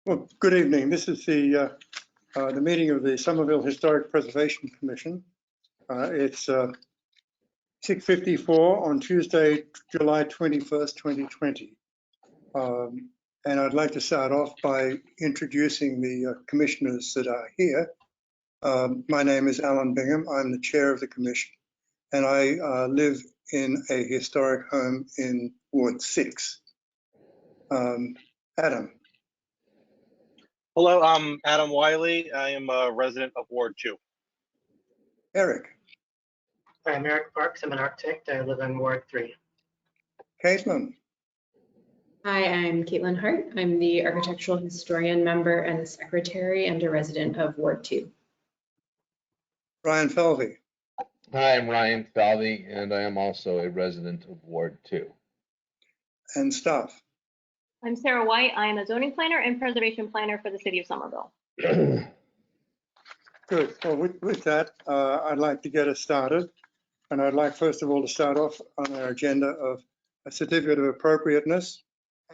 Well, good evening. This is the meeting of the Somerville Historic Preservation Commission. It's 6:54 on Tuesday, July 21st, 2020. And I'd like to start off by introducing the commissioners that are here. My name is Alan Bingham. I'm the chair of the commission, and I live in a historic home in Ward 6. Adam. Hello, I'm Adam Wiley. I am a resident of Ward 2. Eric. Hi, I'm Eric Parks. I'm an architect. I live in Ward 3. Caitlin. Hi, I'm Caitlin Hart. I'm the architectural historian member and the secretary and a resident of Ward 2. Ryan Falvey. Hi, I'm Ryan Falvey, and I am also a resident of Ward 2. And staff. I'm Sarah White. I am a zoning planner and preservation planner for the city of Somerville. Good. Well, with that, I'd like to get us started. And I'd like, first of all, to start off on our agenda of a certificate of appropriateness,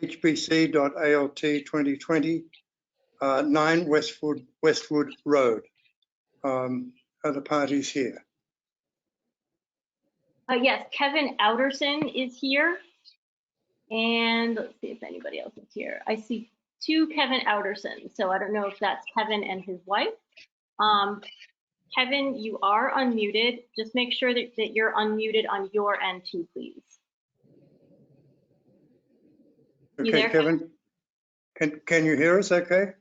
HBC.ALT 2020, 9 Westwood Road. Are the parties here? Yes, Kevin Outerson is here. And let's see if anybody else is here. I see 2 Kevin Outersons, so I don't know if that's Kevin and his wife. Kevin, you are unmuted. Just make sure that you're unmuted on your end too, please. Okay, there, Kevin, can you hear us okay?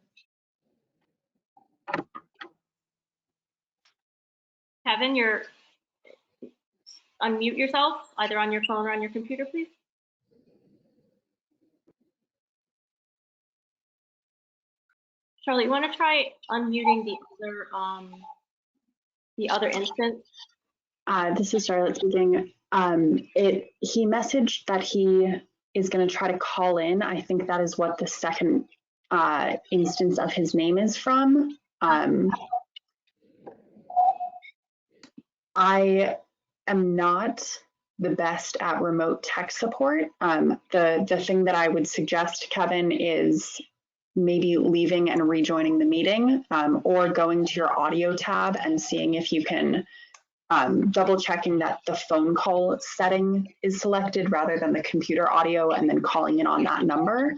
Kevin, unmute yourself, either on your phone or on your computer, please. Charlotte, you want to try unmuting the other instance? This is Charlotte speaking. He messaged that he is going to try to call in. I think that is what the second instance of his name is from. I am not the best at remote tech support. The thing that I would suggest, Kevin, is maybe leaving and rejoining the meeting, or going to your audio tab and seeing if you can double checking that the phone call setting is selected rather than the computer audio, and then calling in on that number.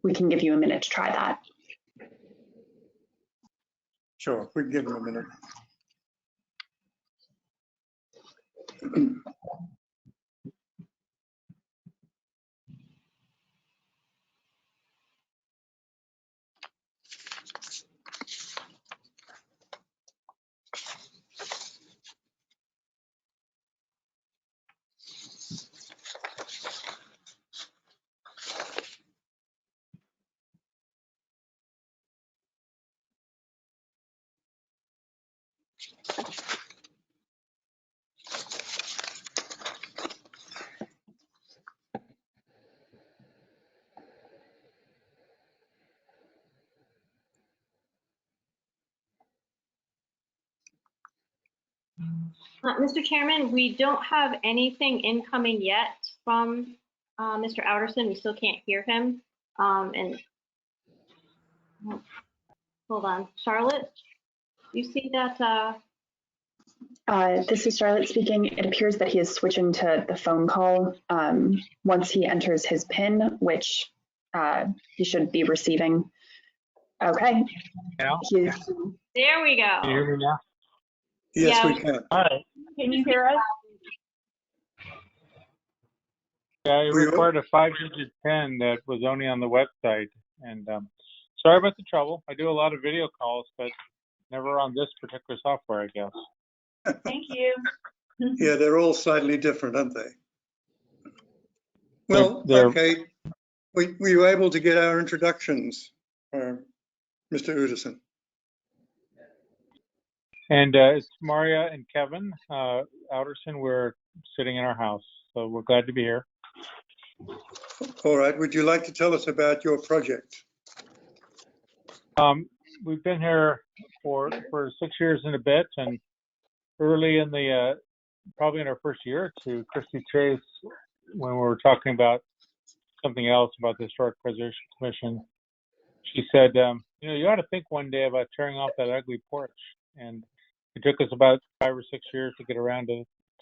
We can give you a minute to try that. Sure, we can give him a minute. Mr. Chairman, we don't have anything incoming yet from Mr. Outerson. We still can't hear him. And hold on, Charlotte, you see that? This is Charlotte speaking. It appears that he is switching to the phone call once he enters his PIN, which he should be receiving. Okay. Yeah. There we go. Can you hear me now? Yes, Yeah. we can. All right. Can you hear us? Yeah, I required a 5-digit PIN that was only on the website. And sorry about the trouble. I do a lot of video calls, but never on this particular software, I guess. Thank you. Yeah, they're all slightly different, aren't they? Well, They're- okay. Were you able to get our introductions, Mr. Outerson? And it's Maria and Kevin Outerson. We're sitting in our house, so we're glad to be here. All right. Would you like to tell us about your project? We've been here for 6 years and a bit, and early in the probably in our first year or two, Christy Chase, when we were talking about something else about the Historic Preservation Commission. She said, you ought to think one day about tearing off that ugly porch. And it took us about 5 or 6 years to get around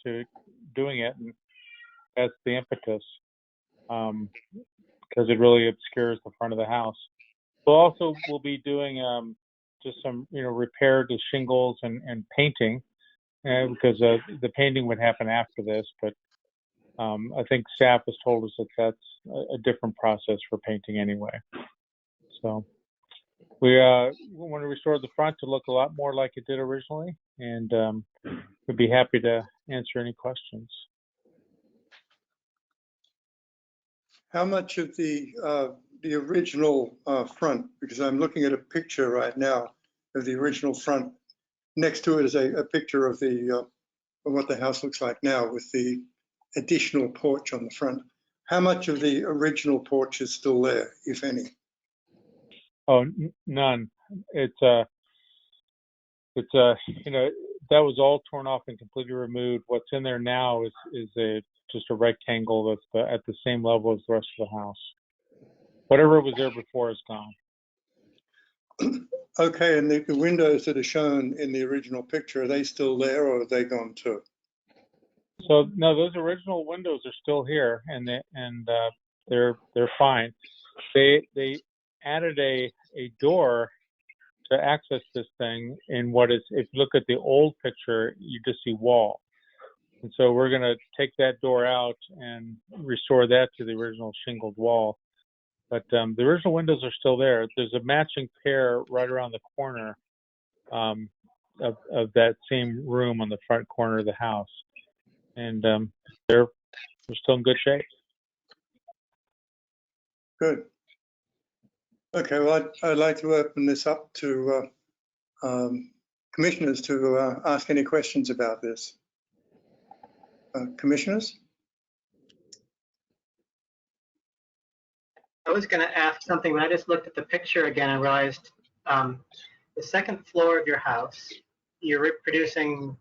to doing it. And that's the impetus, because it really obscures the front of the house. We'll be doing just some, repair to shingles and painting, because the painting would happen after this. But I think staff has told us that that's a different process for painting anyway. So we want to restore the front to look a lot more like it did originally, and we'd be happy to answer any questions. How much of the original front, because I'm looking at a picture right now of the original front. Next to it is a picture of what the house looks like now with the additional porch on the front. How much of the original porch is still there, if any? Oh, none. It's that was all torn off and completely removed. What's in there now is just a rectangle that's at the same level as the rest of the house. Whatever was there before is gone. Okay, and the windows that are shown in the original picture, are they still there or are they gone too? So no, those original windows are still here, and they're fine. They added a door to access this thing in what is, if you look at the old picture, you just see wall. And so we're going to take that door out and restore that to the original shingled wall. But the original windows are still there. There's a matching pair right around the corner of that same room on the front corner of the house. And they're still in good shape. Good. Okay, well, I'd like to open this up to commissioners to ask any questions about this. Commissioners? I was going to ask something, but I just looked at the picture again and realized the second floor of your house, you're recreating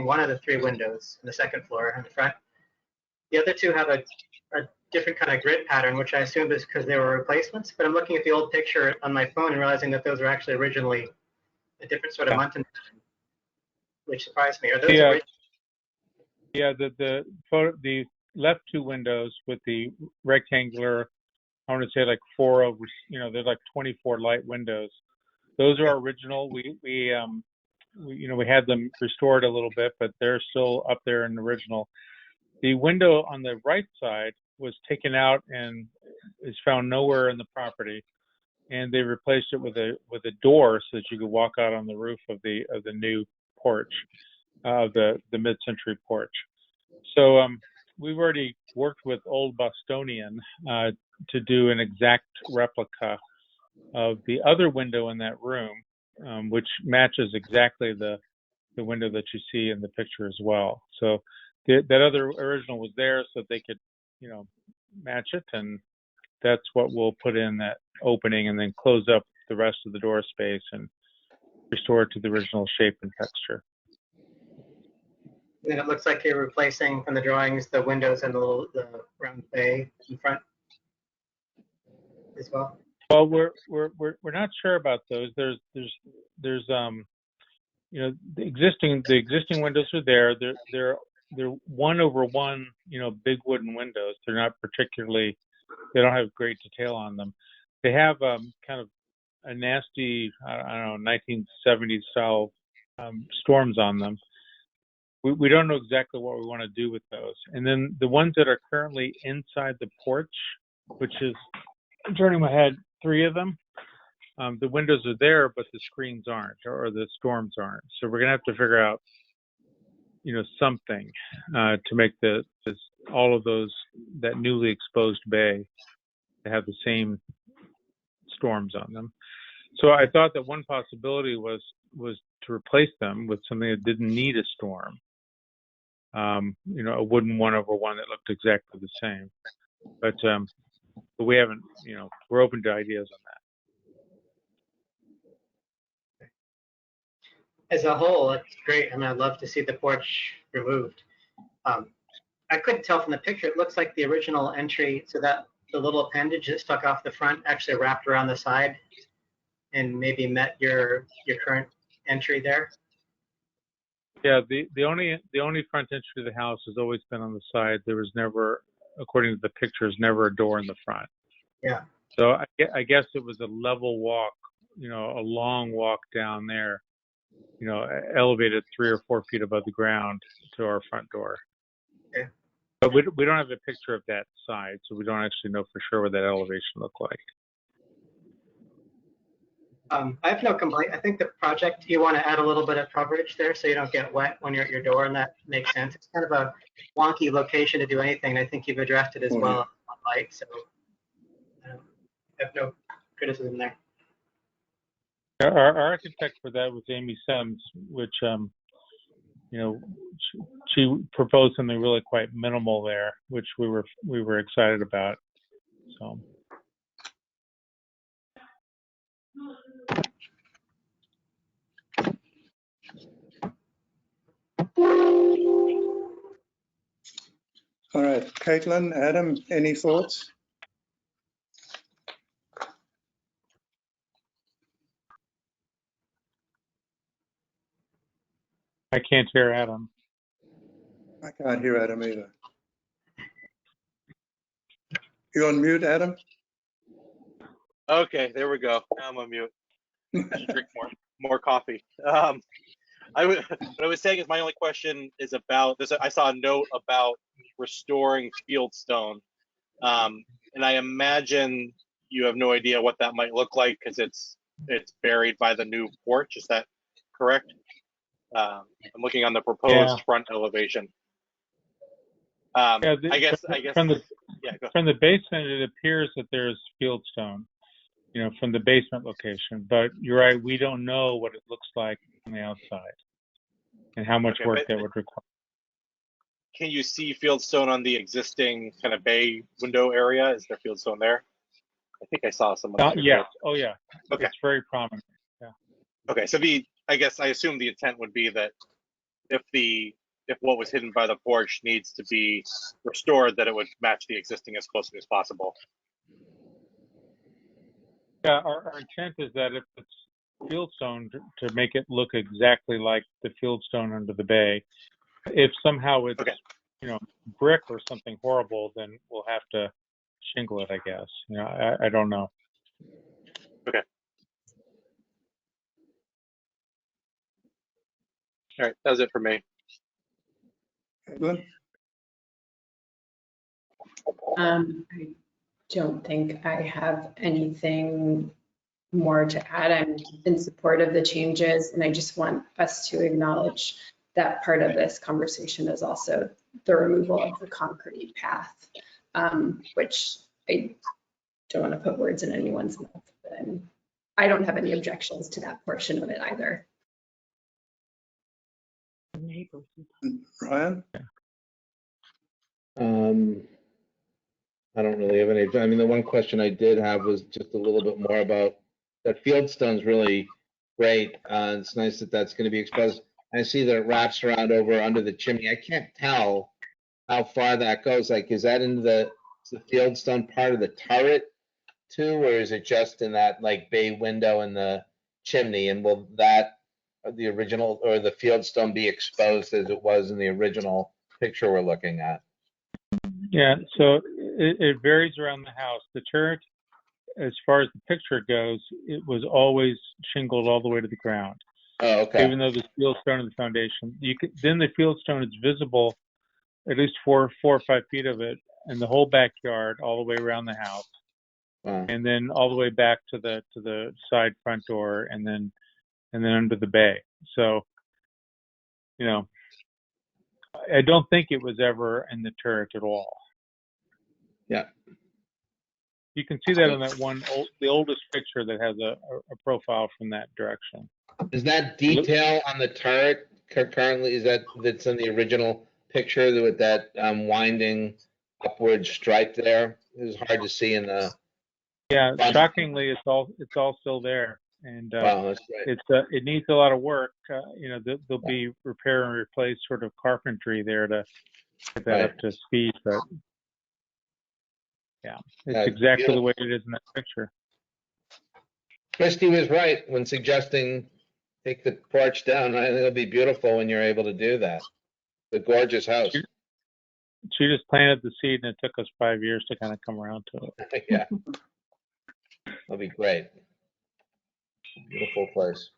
one of the 3 windows in the second floor in the front. The other 2 have a different kind of grid pattern, which I assume is because they were replacements. But I'm looking at the old picture on my phone and realizing that those are actually originally a different sort of mountain pattern, which surprised me. Are those original? Yeah, the left 2 windows with the rectangular, I want to say like 4 over, they're like 24 light windows. Those are original. We had them restored a little bit, but they're still up there in the original. The window on the right side was taken out and is found nowhere in the property, and they replaced it with a door so that you could walk out on the roof of the new porch, the mid-century porch. So we've already worked with Old Bostonian to do an exact replica of the other window in that room, which matches exactly the window that you see in the picture as well. So that other original was there so they could, match it, and that's what we'll put in that opening and then close up the rest of the door space and restore it to the original shape and texture. And it looks like you're replacing from the drawings the windows and the round bay in front as well. Well, we're not sure about those. There's the existing windows are there. They're 1-over-1, big wooden windows. They're not particularly, they don't have great detail on them. They have kind of a nasty, I don't know, 1970s style storms on them. We don't know exactly what we want to do with those. And then the ones that are currently inside the porch, which is, I'm turning my head, 3 of them. The windows are there, but the screens aren't, or the storms aren't. So we're gonna have to figure out, something to make all of those, that newly exposed bay, to have the same storms on them. So I thought that one possibility was to replace them with something that didn't need a storm. A wooden 1-over-1 that looked exactly the same. But we haven't, we're open to ideas on that. As a whole, it's great, and I'd love to see the porch removed. I couldn't tell from the picture. It looks like the original entry, so that the little appendage that stuck off the front actually wrapped around the side and maybe met your current entry there? Yeah, the only front entry to the house has always been on the side. There was never, according to the pictures, never a door in the front. Yeah. So I guess it was a level walk, a long walk down there, elevated 3 or 4 feet above the ground to our front door. Okay. But we don't have a picture of that side, so we don't actually know for sure what that elevation looked like. I have no complaint. I think the project, you want to add a little bit of coverage there so you don't get wet when you're at your door, and that makes sense. It's kind of a wonky location to do anything. I think you've addressed it as well on light, so I have no criticism there. Our architect for that was Amy Sims, which, she proposed something really quite minimal there, which we were excited about. So. All right, Caitlin, Adam, any thoughts? I can't hear Adam. I can't hear Adam either. You on mute, Adam? Okay, there we go. Now I'm on mute. I should drink more coffee. What I was saying is my only question is about this. I saw a note about restoring Fieldstone, and I imagine you have no idea what that might look like because it's buried by the new porch. Is that correct? I'm looking on the proposed front elevation. I guess from the go. From the basement, it appears that there's Fieldstone, from the basement location. But you're right, we don't know what it looks like on the outside and how much work that would require. Can you see Fieldstone on the existing kind of bay window area? Is there Fieldstone there? I think I saw some. Yeah. Oh, yeah. Okay. It's very prominent. Yeah. Okay. So I assume the intent would be that if what was hidden by the porch needs to be restored, that it would match the existing as closely as possible. Yeah, our intent is that if it's Fieldstone, to make it look exactly like the Fieldstone under the bay. If somehow it's, brick or something horrible, then we'll have to shingle it, I guess. I don't know. Okay. All right, that was it for me. Caitlin? I don't think I have anything more to add. I'm in support of the changes, and I just want us to acknowledge that part of this conversation is also the removal of the concrete path, which I don't want to put words in anyone's mouth, but I don't have any objections to that portion of it either. Ryan? I don't really have any. I mean, the one question I did have was just a little bit more about that Fieldstone's really great. It's nice that that's going to be exposed. I see that it wraps around over under the chimney. I can't tell how far that goes. Like, is that in the Fieldstone part of the turret too, or is it just in that like bay window in the chimney? And will that the original or the Fieldstone be exposed as it was in the original picture we're looking at? Yeah, so it varies around the house. The turret, as far as the picture goes, it was always shingled all the way to the ground. Oh, okay. Even though the Fieldstone of the foundation, then the Fieldstone is visible, at least 4 or 5 feet of it, in the whole backyard, all the way around the house, and then all the way back to the side front door, and then under the bay. So, I don't think it was ever in the turret at all. Yeah. You can see that on that the oldest picture that has a profile from that direction. Is that detail on the turret currently, that's in the original picture with that winding upward stripe there? It was hard to see in the. Yeah, shockingly, it's all still there, and wow, that's great. it needs a lot of work. There'll be repair and replace sort of carpentry there to get that up to speed, but. It's exactly the way it is in that picture. Christie was right when suggesting take the porch down. I think it'll be beautiful when you're able to do that. The gorgeous house. She just planted the seed, and it took us 5 years to kind of come around to it. Yeah. That'll be great. Beautiful place.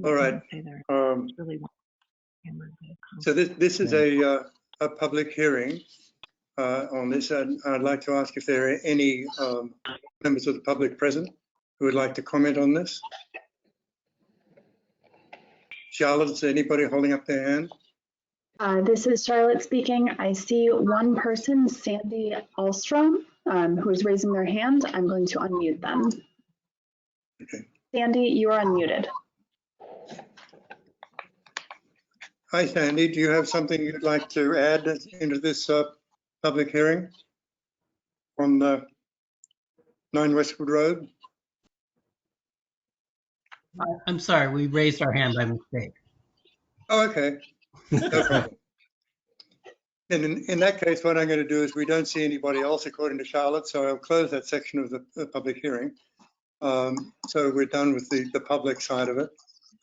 All right. So this is a public hearing on this, and I'd like to ask if there are any members of the public present who would like to comment on this. Charlotte, is there anybody holding up their hand? This is Charlotte speaking. I see one person, Sandy Alstrom, who is raising their hand. I'm going to unmute them. Okay. Sandy, you are unmuted. Hi, Sandy. Do you have something you'd like to add into this public hearing on 9 Westwood Road? I'm sorry, we raised our hand by mistake. Oh, okay. No problem. And in that case, what I'm going to do is we don't see anybody else according to Charlotte, so I'll close that section of the public hearing. So we're done with the public side of it.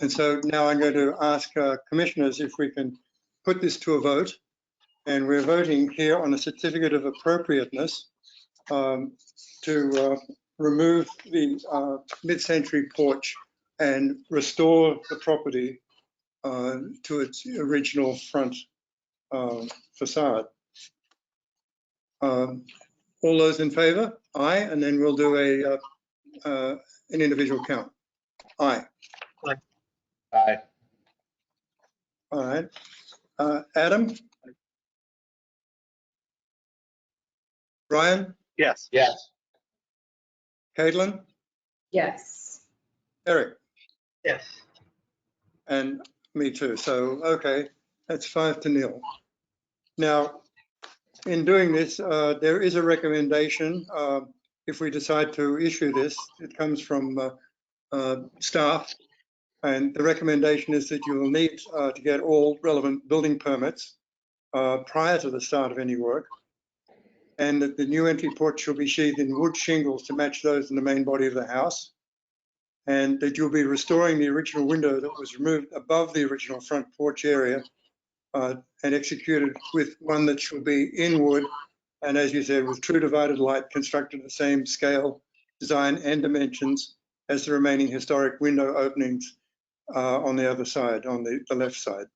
And so now I'm going to ask commissioners if we can put this to a vote. And we're voting here on a certificate of appropriateness to remove the mid-century porch and restore the property to its original front facade. All those in favor? Aye, and then we'll do an individual count. Aye. Aye. All right. Adam? Brian? Yes. Yes. Caitlin? Yes. Eric? Yes. And me too. So, okay, that's 5-0. Now, in doing this, there is a recommendation. If we decide to issue this, it comes from staff. And the recommendation is that you will need to get all relevant building permits prior to the start of any work. And that the new entry porch shall be sheathed in wood shingles to match those in the main body of the house. And that you'll be restoring the original window that was removed above the original front porch area and executed with one that shall be in wood. And as you said, with true divided light constructed the same scale, design and dimensions as the remaining historic window openings on the other side, on the left side.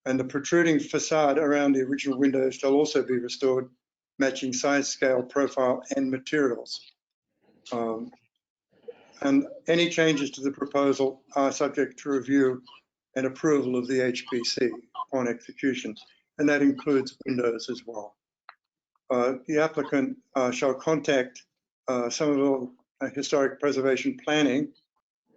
And the protruding facade around the original windows shall also be restored, matching size, scale, profile, and materials. And any changes to the proposal are subject to review and approval of the HPC upon execution, and that includes windows as well. The applicant shall contact Somerville Historic Preservation Planning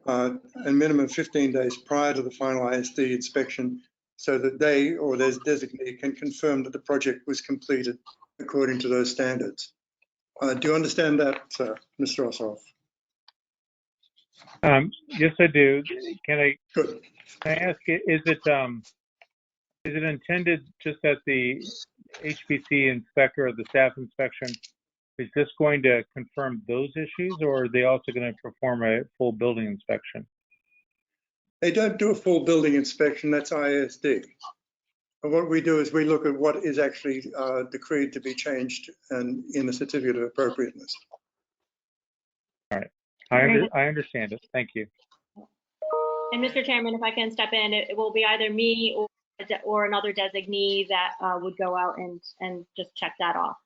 a minimum 15 days prior to the final ISD inspection so that they or their designee can confirm that the project was completed according to those standards. Do you understand that, Mr. Ossoff? Yes, I do. Can Good. I ask, is it intended just that the HPC inspector or the staff inspection is just going to confirm those issues, or are they also going to perform a full building inspection? They don't do a full building inspection, that's ISD. And what we do is we look at what is actually decreed to be changed and in the certificate of appropriateness. All right, I understand it. Thank you. And Mr. Chairman, if I can step in, it will be either me or another designee that would go out and just check that off.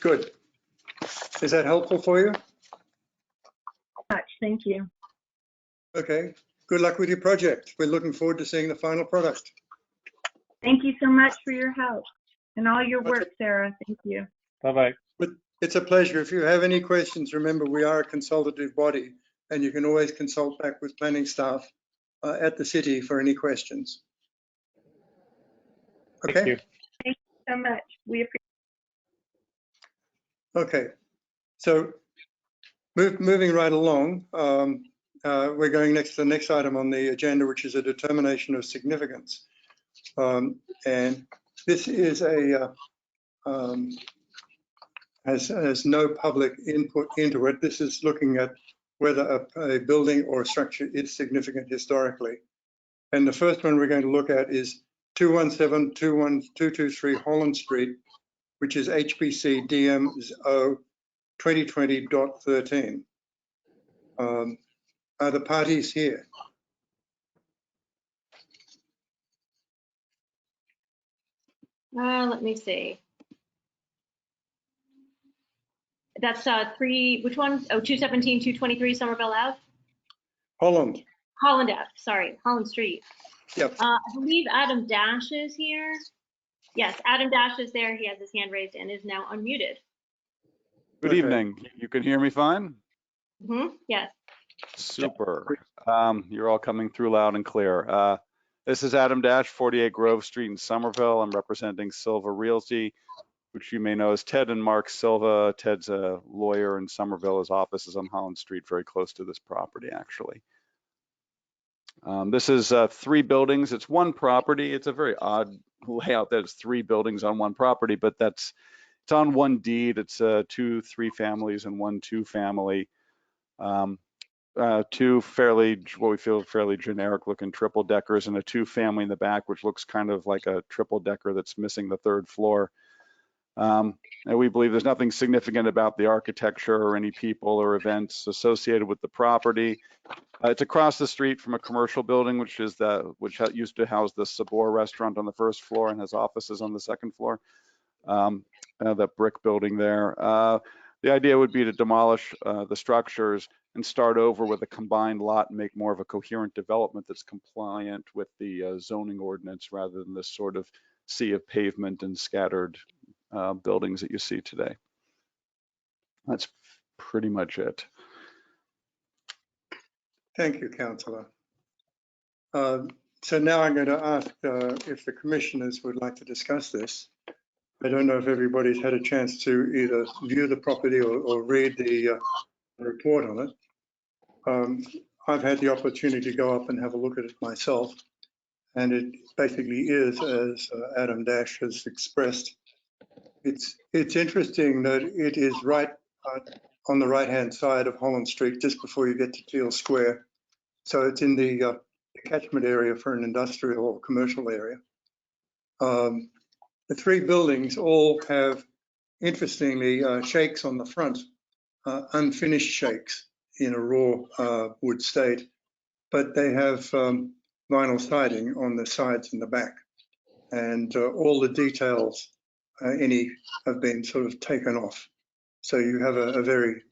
Good. Is that helpful for you? Much. Thank you. Okay. Good luck with your project. We're looking forward to seeing the final product. Thank you so much for your help and all your work, Sarah. Thank you. Bye-bye. It's a pleasure. If you have any questions, remember we are a consultative body and you can always consult back with planning staff at the city for any questions. Okay. Thank you. Thank you so much. We appreciate. Okay. So moving right along, we're going next to the next item on the agenda, which is a determination of significance. And this is a has no public input into it. This is looking at whether a building or a structure is significant historically. And the first one we're going to look at is 217-21223 Holland Street, which is HBC DMO 2020.13. Are the parties here? Let me see. That's which one? Oh, 217-223 Somerville Ave? Holland. Holland Ave, sorry, Holland Street. Yep. I believe Adam Dash is here. Yes, Adam Dash is there. He has his hand raised and is now unmuted. Good Okay. evening. You can hear me fine? Yes. Super. You're all coming through loud and clear. This is Adam Dash, 48 Grove Street in Somerville. I'm representing Silva Realty, which you may know as Ted and Mark Silva. Ted's a lawyer in Somerville. His office is on Holland Street, very close to this property, actually. This is 3 buildings. It's one property. It's a very odd layout that it's 3 buildings on one property, but it's on one deed. It's 2 3-families and 1 2-family. 2 what we feel fairly generic looking triple deckers and a 2-family in the back, which looks kind of like a triple decker that's missing the 3rd floor. And we believe there's nothing significant about the architecture or any people or events associated with the property. It's across the street from a commercial building, which used to house the Sabor restaurant on the 1st floor and has offices on the 2nd floor. That brick building there. The idea would be to demolish the structures and start over with a combined lot and make more of a coherent development that's compliant with the zoning ordinance rather than this sort of sea of pavement and scattered buildings that you see today. That's pretty much it. Thank you, Councillor. So now I'm going to ask if the commissioners would like to discuss this. I don't know if everybody's had a chance to either view the property or read the report on it. I've had the opportunity to go up and have a look at it myself, and it basically is as Adam Dash has expressed. It's interesting that it is right on the right-hand side of Holland Street, just before you get to Teal Square. So it's in the catchment area for an industrial or commercial area. The 3 buildings all have, interestingly, shakes on the front, unfinished shakes in a raw wood state, but they have vinyl siding on the sides and the back. And all the details, any have been sort of taken off. So you have a very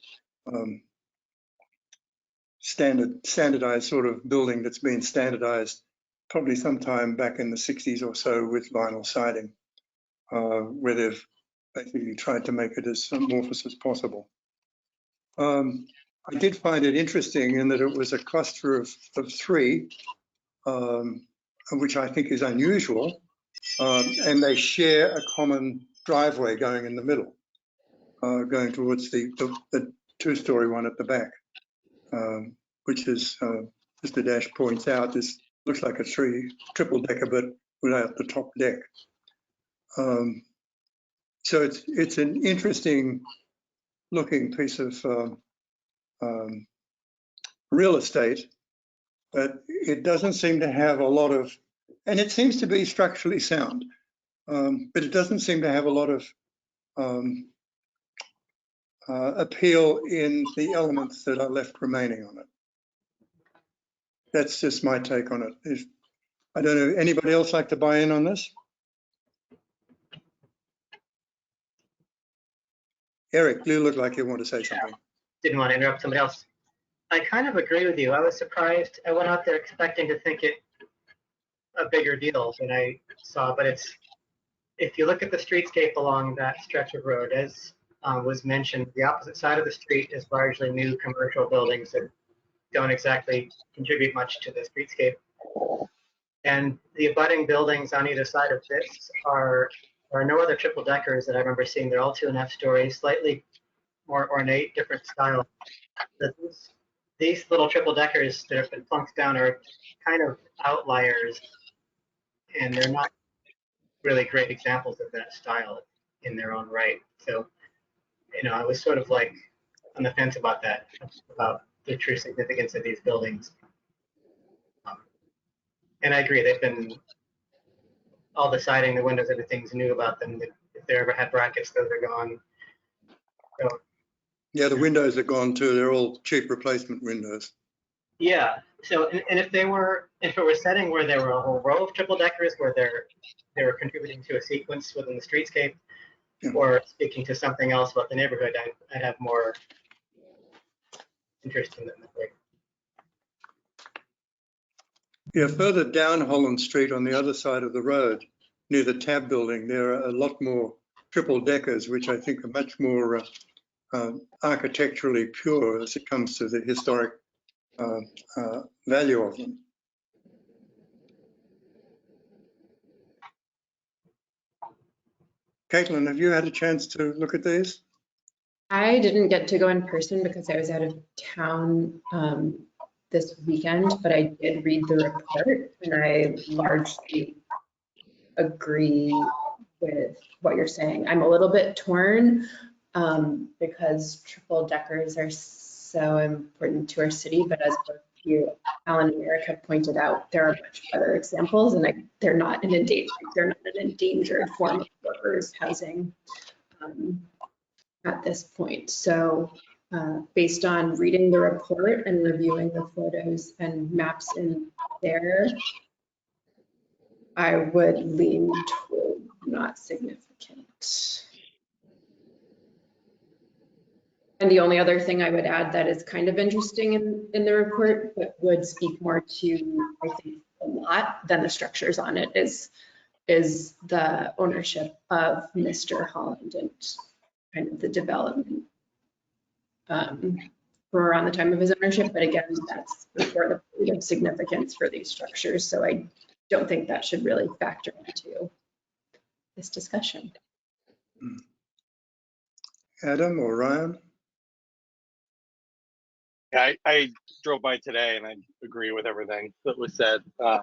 standardized sort of building that's been standardized probably sometime back in the 60s or so with vinyl siding, where they've basically tried to make it as amorphous as possible. I did find it interesting in that it was a cluster of 3, which I think is unusual, and they share a common driveway going in the middle, going towards the 2-story one at the back, which is, Mr. Dash points out, this looks like a triple decker, but without the top deck. So it's an interesting looking piece of real estate, but it doesn't seem to have a lot of, and it seems to be structurally sound, but it doesn't seem to have a lot of appeal in the elements that are left remaining on it. That's just my take on it. I don't know, anybody else like to buy in on this? Eric, you look like you want to say something. Didn't want to interrupt somebody else. I kind of agree with you. I was surprised. I went out there expecting to think it a bigger deal than I saw, but if you look at the streetscape along that stretch of road, as was mentioned, the opposite side of the street is largely new commercial buildings that don't exactly contribute much to the streetscape. And the abutting buildings on either side of this are no other triple deckers that I remember seeing. They're all 2.5 stories, slightly more ornate, different style. These little triple deckers that have been plunked down are kind of outliers, and they're not really great examples of that style. in their own right. So, you know, I was sort of like on the fence about that, about the true significance of these buildings. And I agree, they've been, all the siding, the windows, everything's new about them. If they ever had brackets, those are gone. So, Yeah, the windows are gone too. They're all cheap replacement windows. yeah, so, and if it were a setting where there were a whole row of triple deckers where they were contributing to a sequence within the streetscape, Yeah. or speaking to something else about the neighborhood, I'd have more interest in them. Yeah, further down Holland Street on the other side of the road, near the Tab building, there are a lot more triple deckers, which I think are much more architecturally pure as it comes to the historic value of them. Caitlin, have you had a chance to look at these? I didn't get to go in person because I was out of town this weekend, but I did read the report and I largely agree with what you're saying. I'm a little bit torn because triple deckers are so important to our city, but as both you, Alan and Eric, have pointed out, there are much better examples, and they're not an endangered form of workers' housing at this point. So based on reading the report and reviewing the photos and maps in there, I would lean toward not significant. And the only other thing I would add that is kind of interesting in the report, but would speak more to, I think, a lot than the structures on it is the ownership of Mr. Holland and kind of the development from around the time of his ownership. But again, that's before the point of significance for these structures. So I don't think that should really factor into this discussion. Adam or Ryan? Yeah, I drove by today and I agree with everything that was said. I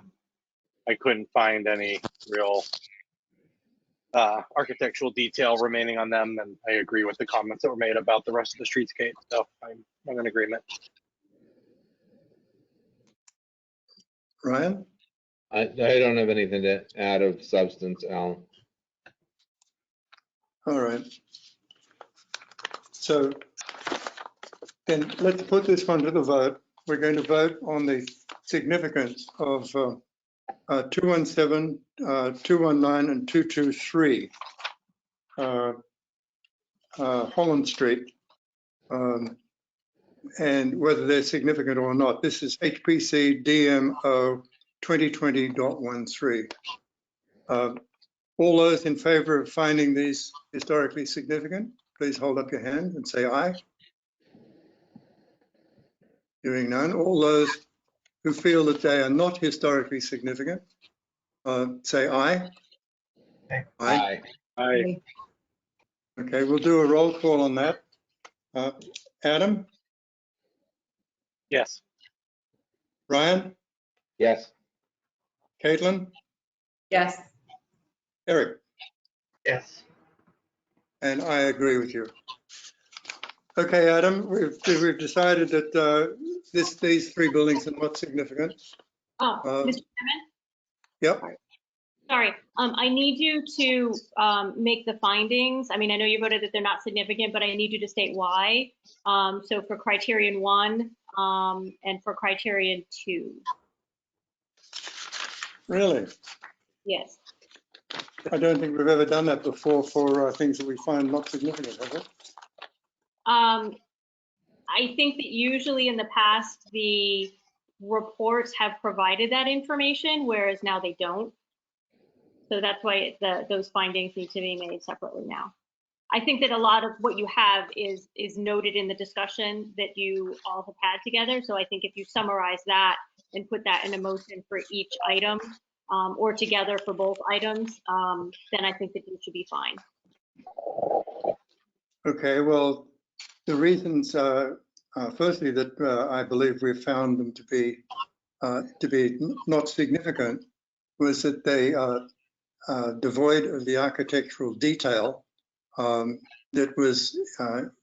couldn't find any real architectural detail remaining on them, and I agree with the comments that were made about the rest of the streetscape. So I'm in agreement. Ryan? I don't have anything to add of substance, Alan. All right. So then let's put this one to the vote. We're going to vote on the significance of 217, 219, and 223 Holland Street, and whether they're significant or not. This is HPC DMO 2020.13. All those in favor of finding these historically significant, please hold up your hand and say aye. Hearing none. All those who feel that they are not historically significant, say aye. Aye. Aye. Okay, we'll do a roll call on that. Adam? Yes. Ryan? Yes. Caitlin? Yes. Eric? Yes. And I agree with you. Okay, Adam, we've decided that these three buildings are not significant. Oh, Mr. Chairman? Yep. Sorry, I need you to make the findings. I mean, I know you voted that they're not significant, but I need you to state why. So for criterion 1 and for criterion 2. Really? Yes. I don't think we've ever done that before for things that we find not significant, have we? I think that usually in the past, the reports have provided that information, whereas now they don't. So that's why those findings need to be made separately now. I think that a lot of what you have is noted in the discussion that you all have had together. So I think if you summarize that and put that in a motion for each item or together for both items, then I think that you should be fine. Okay, well, the reasons, firstly, that I believe we've found them to be not significant was that they are devoid of the architectural detail that was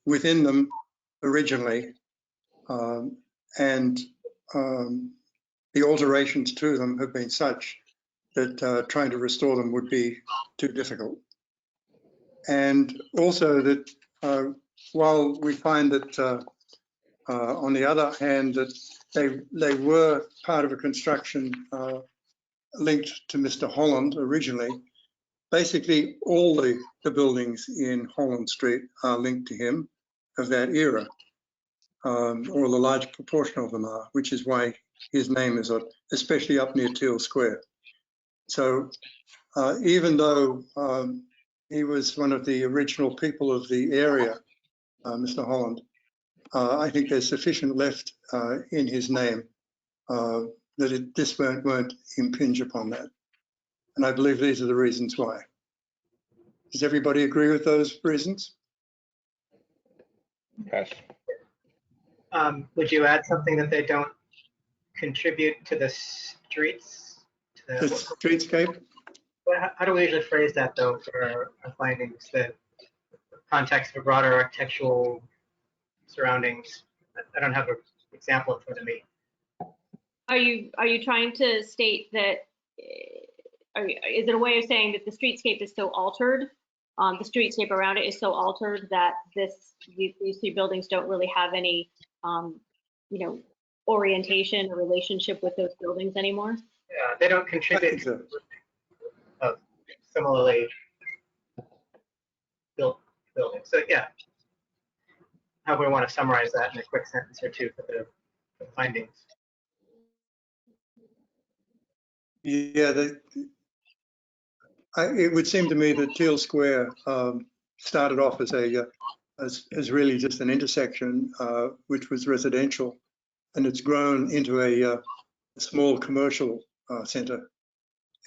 within them originally, and the alterations to them have been such that trying to restore them would be too difficult. And also that while we find that on the other hand that they were part of a construction linked to Mr. Holland originally, basically all the buildings in Holland Street are linked to him of that era, or the large proportion of them are, which is why his name is on, especially up near Teal Square. So even though he was one of the original people of the area, Mr. Holland, I think there's sufficient left in his name that this won't impinge upon that. And I believe these are the reasons why. Does everybody agree with those reasons? Yes. Would you add something that they don't contribute to the streets? The streetscape? How do we usually phrase that though for our findings? The context of broader architectural surroundings. I don't have an example in front of me. Are you trying to state that? Is it a way of saying that the streetscape is so altered? The streetscape around it is so altered that these three buildings don't really have any, orientation or relationship with those buildings anymore. Yeah, they don't contribute to similarly built buildings. So yeah, how do we want to summarize that in a quick sentence or two for the findings? Yeah, it would seem to me that Teal Square started off as really just an intersection, which was residential, and it's grown into a small commercial centre,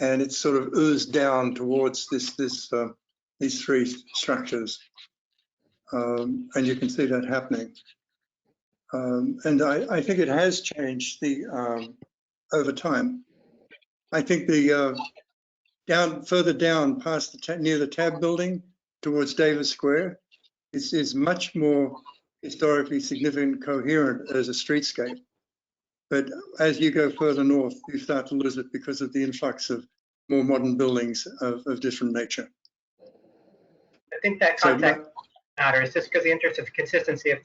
and it's sort of oozed down towards these three structures, and you can see that happening. And I think it has changed over time. I think the further down past near the Tab building towards Davis Square is much more historically significant, coherent as a streetscape. But as you go further north, you start to lose it because of the influx of more modern buildings of different nature. I think that context matters just because the interest of consistency. If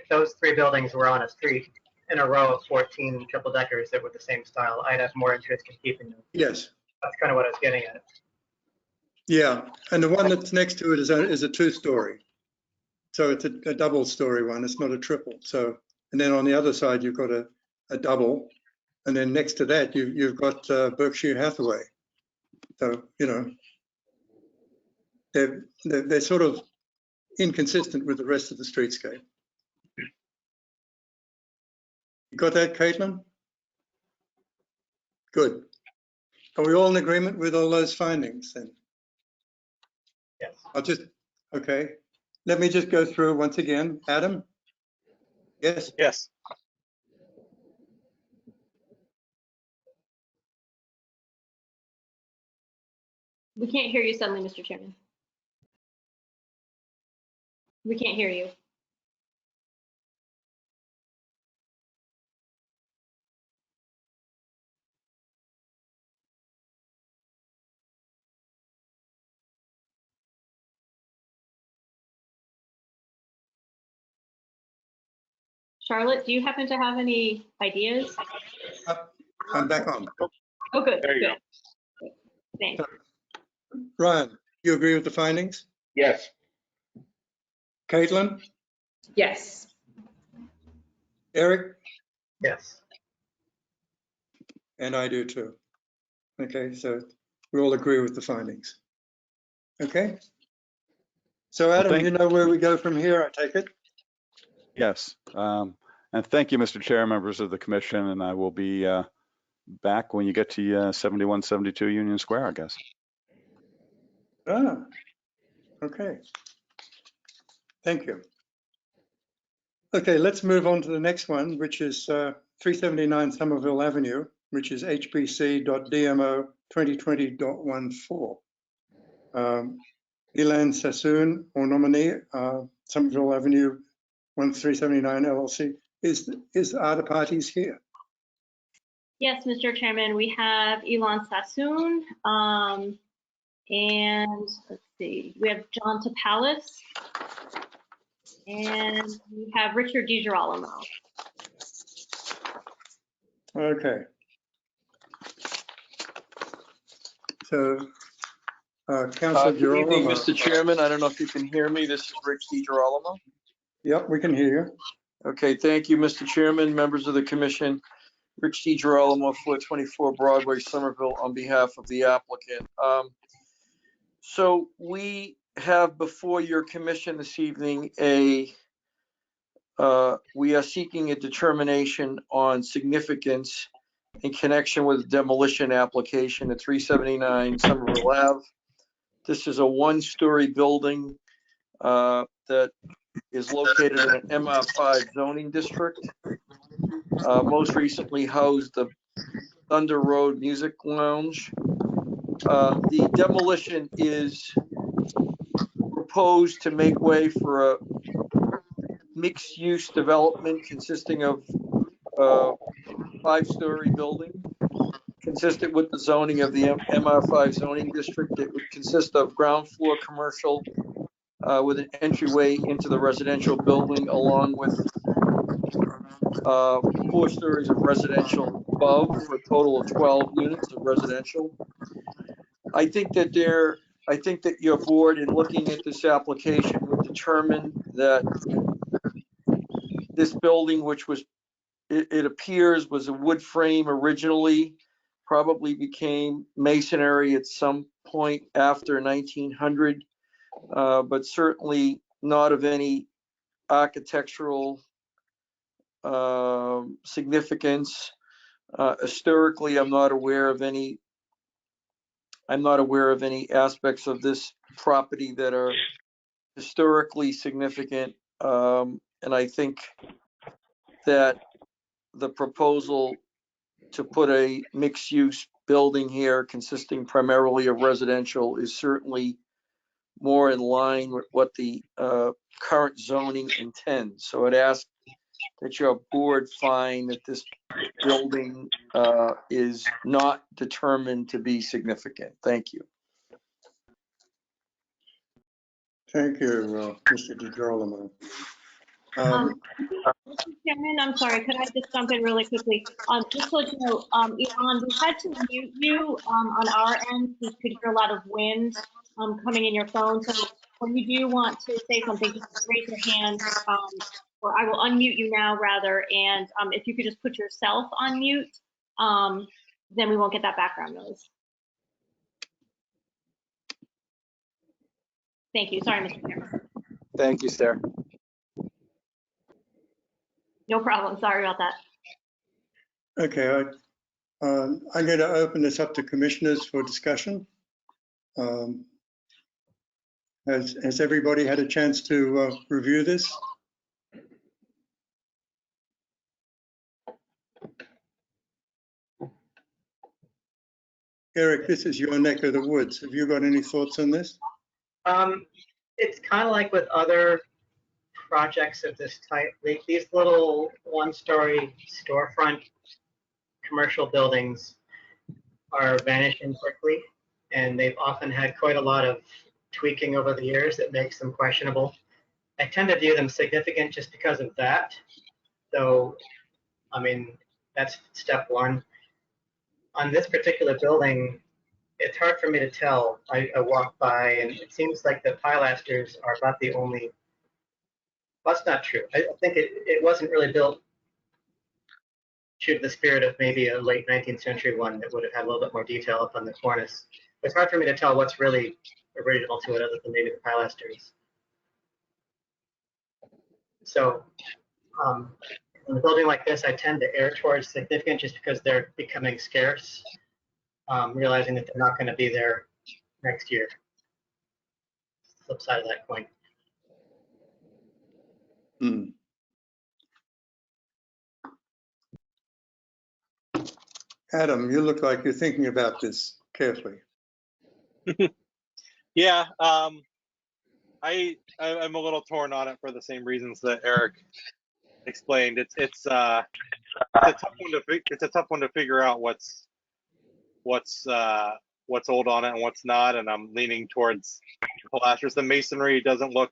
those three buildings were on a street in a row of 14 triple deckers that were the same style, I'd have more interest in keeping them. Yes. That's kind of what I was getting at. Yeah, and the one that's next to it is a two-story. So it's a double-story one. It's not a triple. So, and then on the other side you've got a double, and then next to that you've got Berkshire Hathaway. So they're sort of inconsistent with the rest of the streetscape. You got that, Caitlin? Good. Are we all in agreement with all those findings then? Yes. Okay. Let me just go through once again. Adam? Yes? Yes. We can't hear you suddenly, Mr. Chairman. We can't hear you. Charlotte, do you happen to have any ideas? I'm back on. Oh, good. There you go. Thanks. Ryan, you agree with the findings? Yes. Caitlin? Yes. Eric? Yes. And I do too. Okay, so we all agree with the findings. Okay. So Adam, you know where we go from here, I take it? Yes. And thank you, Mr. Chair, members of the commission, and I will be back when you get to 7172 Union Square, I guess. Ah, okay. Thank you. Okay, let's move on to the next one, which is 379 Somerville Avenue, which is HPC.DMO 2020.14. Elan Sassoon, or nominee, Somerville Avenue, 1379 LLC. Are the parties here? Yes, Mr. Chairman, we have Elon Sassoon, and let's see, we have John Tapalis, and we have Richard DiGirolamo. Okay. So, Councilor Good evening, Girolamo. Mr. Chairman. I don't know if you can hear me. This is Rich DiGirolamo. Yep, we can hear you. Okay, thank you, Mr. Chairman, members of the commission. Rich DiGirolamo, 424 Broadway, Somerville, on behalf of the applicant. So we have before your commission this evening we are seeking a determination on significance in connection with demolition application at 379 Somerville Ave. This is a one-story building that is located in an MR5 zoning district. Most recently housed the Thunder Road Music Lounge. The demolition is proposed to make way for a mixed-use development consisting of a 5-story building. Consistent with the zoning of the MR5 zoning district, it would consist of ground floor commercial with an entryway into the residential building, along with 4 stories of residential above, for a total of 12 units of residential. I think that your board, in looking at this application, would determine that this building, which was, it appears, was a wood frame originally, probably became masonry at some point after 1900, but certainly not of any architectural significance. Historically, I'm not aware of any aspects of this property that are historically significant. And I think that the proposal to put a mixed-use building here consisting primarily of residential is certainly more in line with what the current zoning intends. So I'd ask that your board find that this building is not determined to be significant. Thank you. Thank you, Mr. DiGirolamo. Mr. Chairman, I'm sorry, could I just jump in really quickly? Just to let you know, Elon, we had to mute you on our end. We could hear a lot of wind coming in your phone. So when you do want to say something, just raise your hand, or I will unmute you now rather. And if you could just put yourself on mute, then we won't get that background noise. Thank you. Sorry, Mr. Chairman. Thank you, Sarah. No problem. Sorry about that. Okay, I'm going to open this up to commissioners for discussion. Has everybody had a chance to review this? Eric, this is your neck of the woods. Have you got any thoughts on this? It's kind of like with other projects of this type. These little one-story storefront commercial buildings are vanishing quickly, and they've often had quite a lot of tweaking over the years that makes them questionable. I tend to view them significant just because of that. So, I mean, that's step one. On this particular building, it's hard for me to tell. I walked by, and it seems like the pilasters are about the only. That's not true. I think it wasn't really built to the spirit of maybe a late 19th century one that would have had a little bit more detail up on the cornice. It's hard for me to tell what's really original to it other than maybe the pilasters. So in a building like this, I tend to err towards significant just because they're becoming scarce, realizing that they're not going to be there next year. Flip side of that coin. Adam, you look like you're thinking about this carefully. Yeah, I'm a little torn on it for the same reasons that Eric explained. It's a tough one to figure out what's old on it and what's not, and I'm leaning towards pilasters. The masonry doesn't look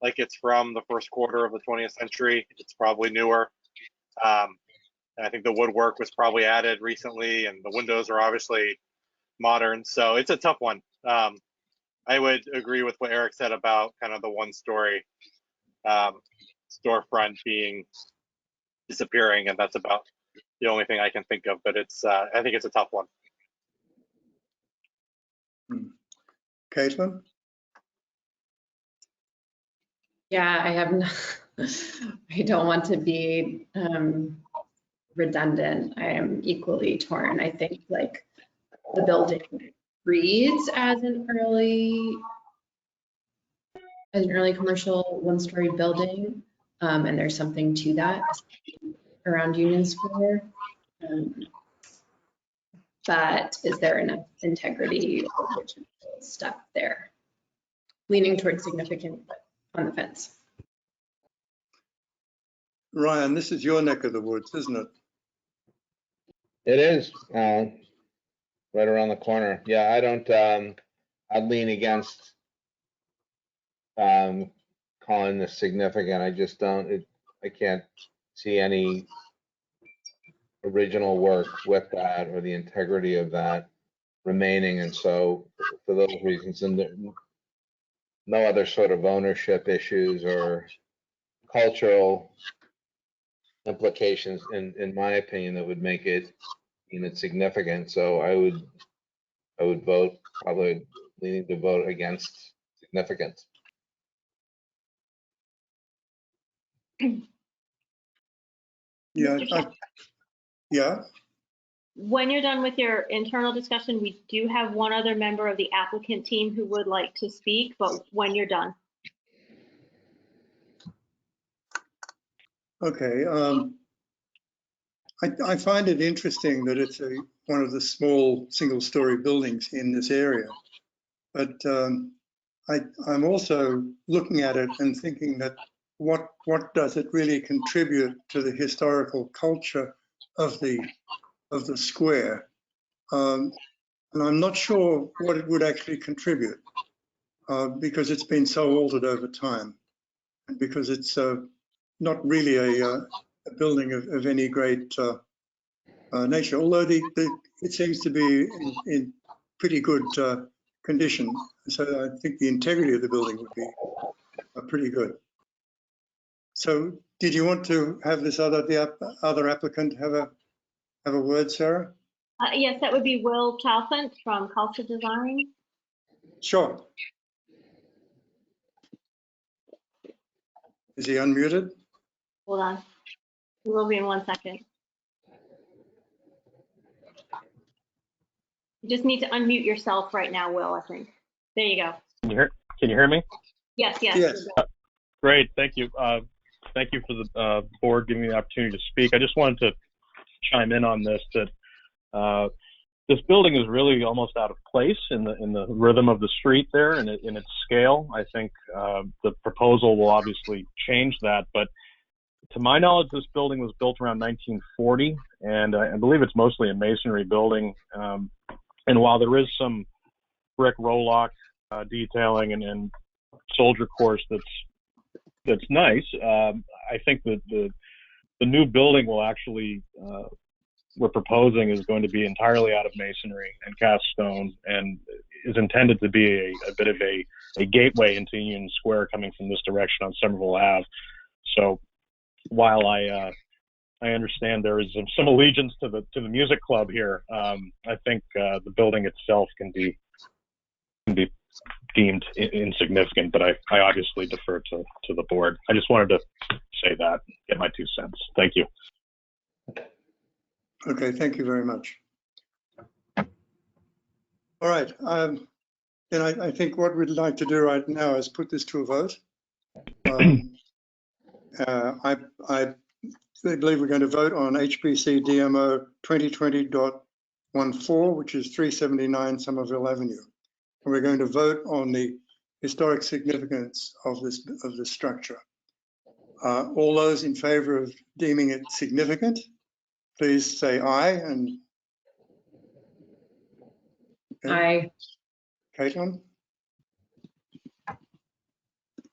like it's from the first quarter of the 20th century. It's probably newer. And I think the woodwork was probably added recently, and the windows are obviously modern. So it's a tough one. I would agree with what Eric said about kind of the one-story storefront being disappearing, and that's about the only thing I can think of. But it's I think it's a tough one. Caitlin? Yeah, I don't want to be redundant. I am equally torn. I think like the building reads as an early commercial one-story building, and there's something to that around Union Square. But is there enough integrity or original stuff there? Leaning towards significant, but on the fence. Ryan, this is your neck of the woods, isn't it? It is, right around the corner. Yeah, I don't, I'd lean against calling this significant. I just don't, I can't see any original work with that or the integrity of that remaining. And so for those reasons, and no other sort of ownership issues or cultural implications, in my opinion, that would make it significant. So I would vote, probably leaning to vote against significance. Yeah, yeah. When you're done with your internal discussion, we do have one other member of the applicant team who would like to speak, but when you're done. Okay. I find it interesting that it's one of the small single-story buildings in this area, but I'm also looking at it and thinking that what does it really contribute to the historical culture of the square? And I'm not sure what it would actually contribute because it's been so altered over time, and because it's not really a building of any great nature, although it seems to be in pretty good condition. So I think the integrity of the building would be pretty good. So did you want to have the other applicant have a word, Sarah? Yes, that would be Will Chalfant from Culture Design. Sure. Is he unmuted? Hold on. He will be in 1 second. You just need to unmute yourself right now, Will, I think. There you go. Can you hear me? Yes, yes. Yes. Great, thank you. Thank you for the board giving me the opportunity to speak. I just wanted to chime in on this, that this building is really almost out of place in the rhythm of the street there and in its scale. I think the proposal will obviously change that, but to my knowledge, this building was built around 1940, and I believe it's mostly a masonry building. And while there is some brick Rolock detailing and soldier course that's nice, I think that the new building will actually we're proposing is going to be entirely out of masonry and cast stone, and is intended to be a bit of a gateway into Union Square coming from this direction on Somerville Ave. So while I understand there is some allegiance to the music club here, I think the building itself can be deemed insignificant, but I obviously defer to the board. I just wanted to say that, get my 2 cents. Thank you. Okay, thank you very much. All right, then I think what we'd like to do right now is put this to a vote. I believe we're going to vote on HPC DMO 2020.14, which is 379 Somerville Avenue. And we're going to vote on the historic significance of this structure. All those in favor of deeming it significant, please say aye. And Aye. Caitlin?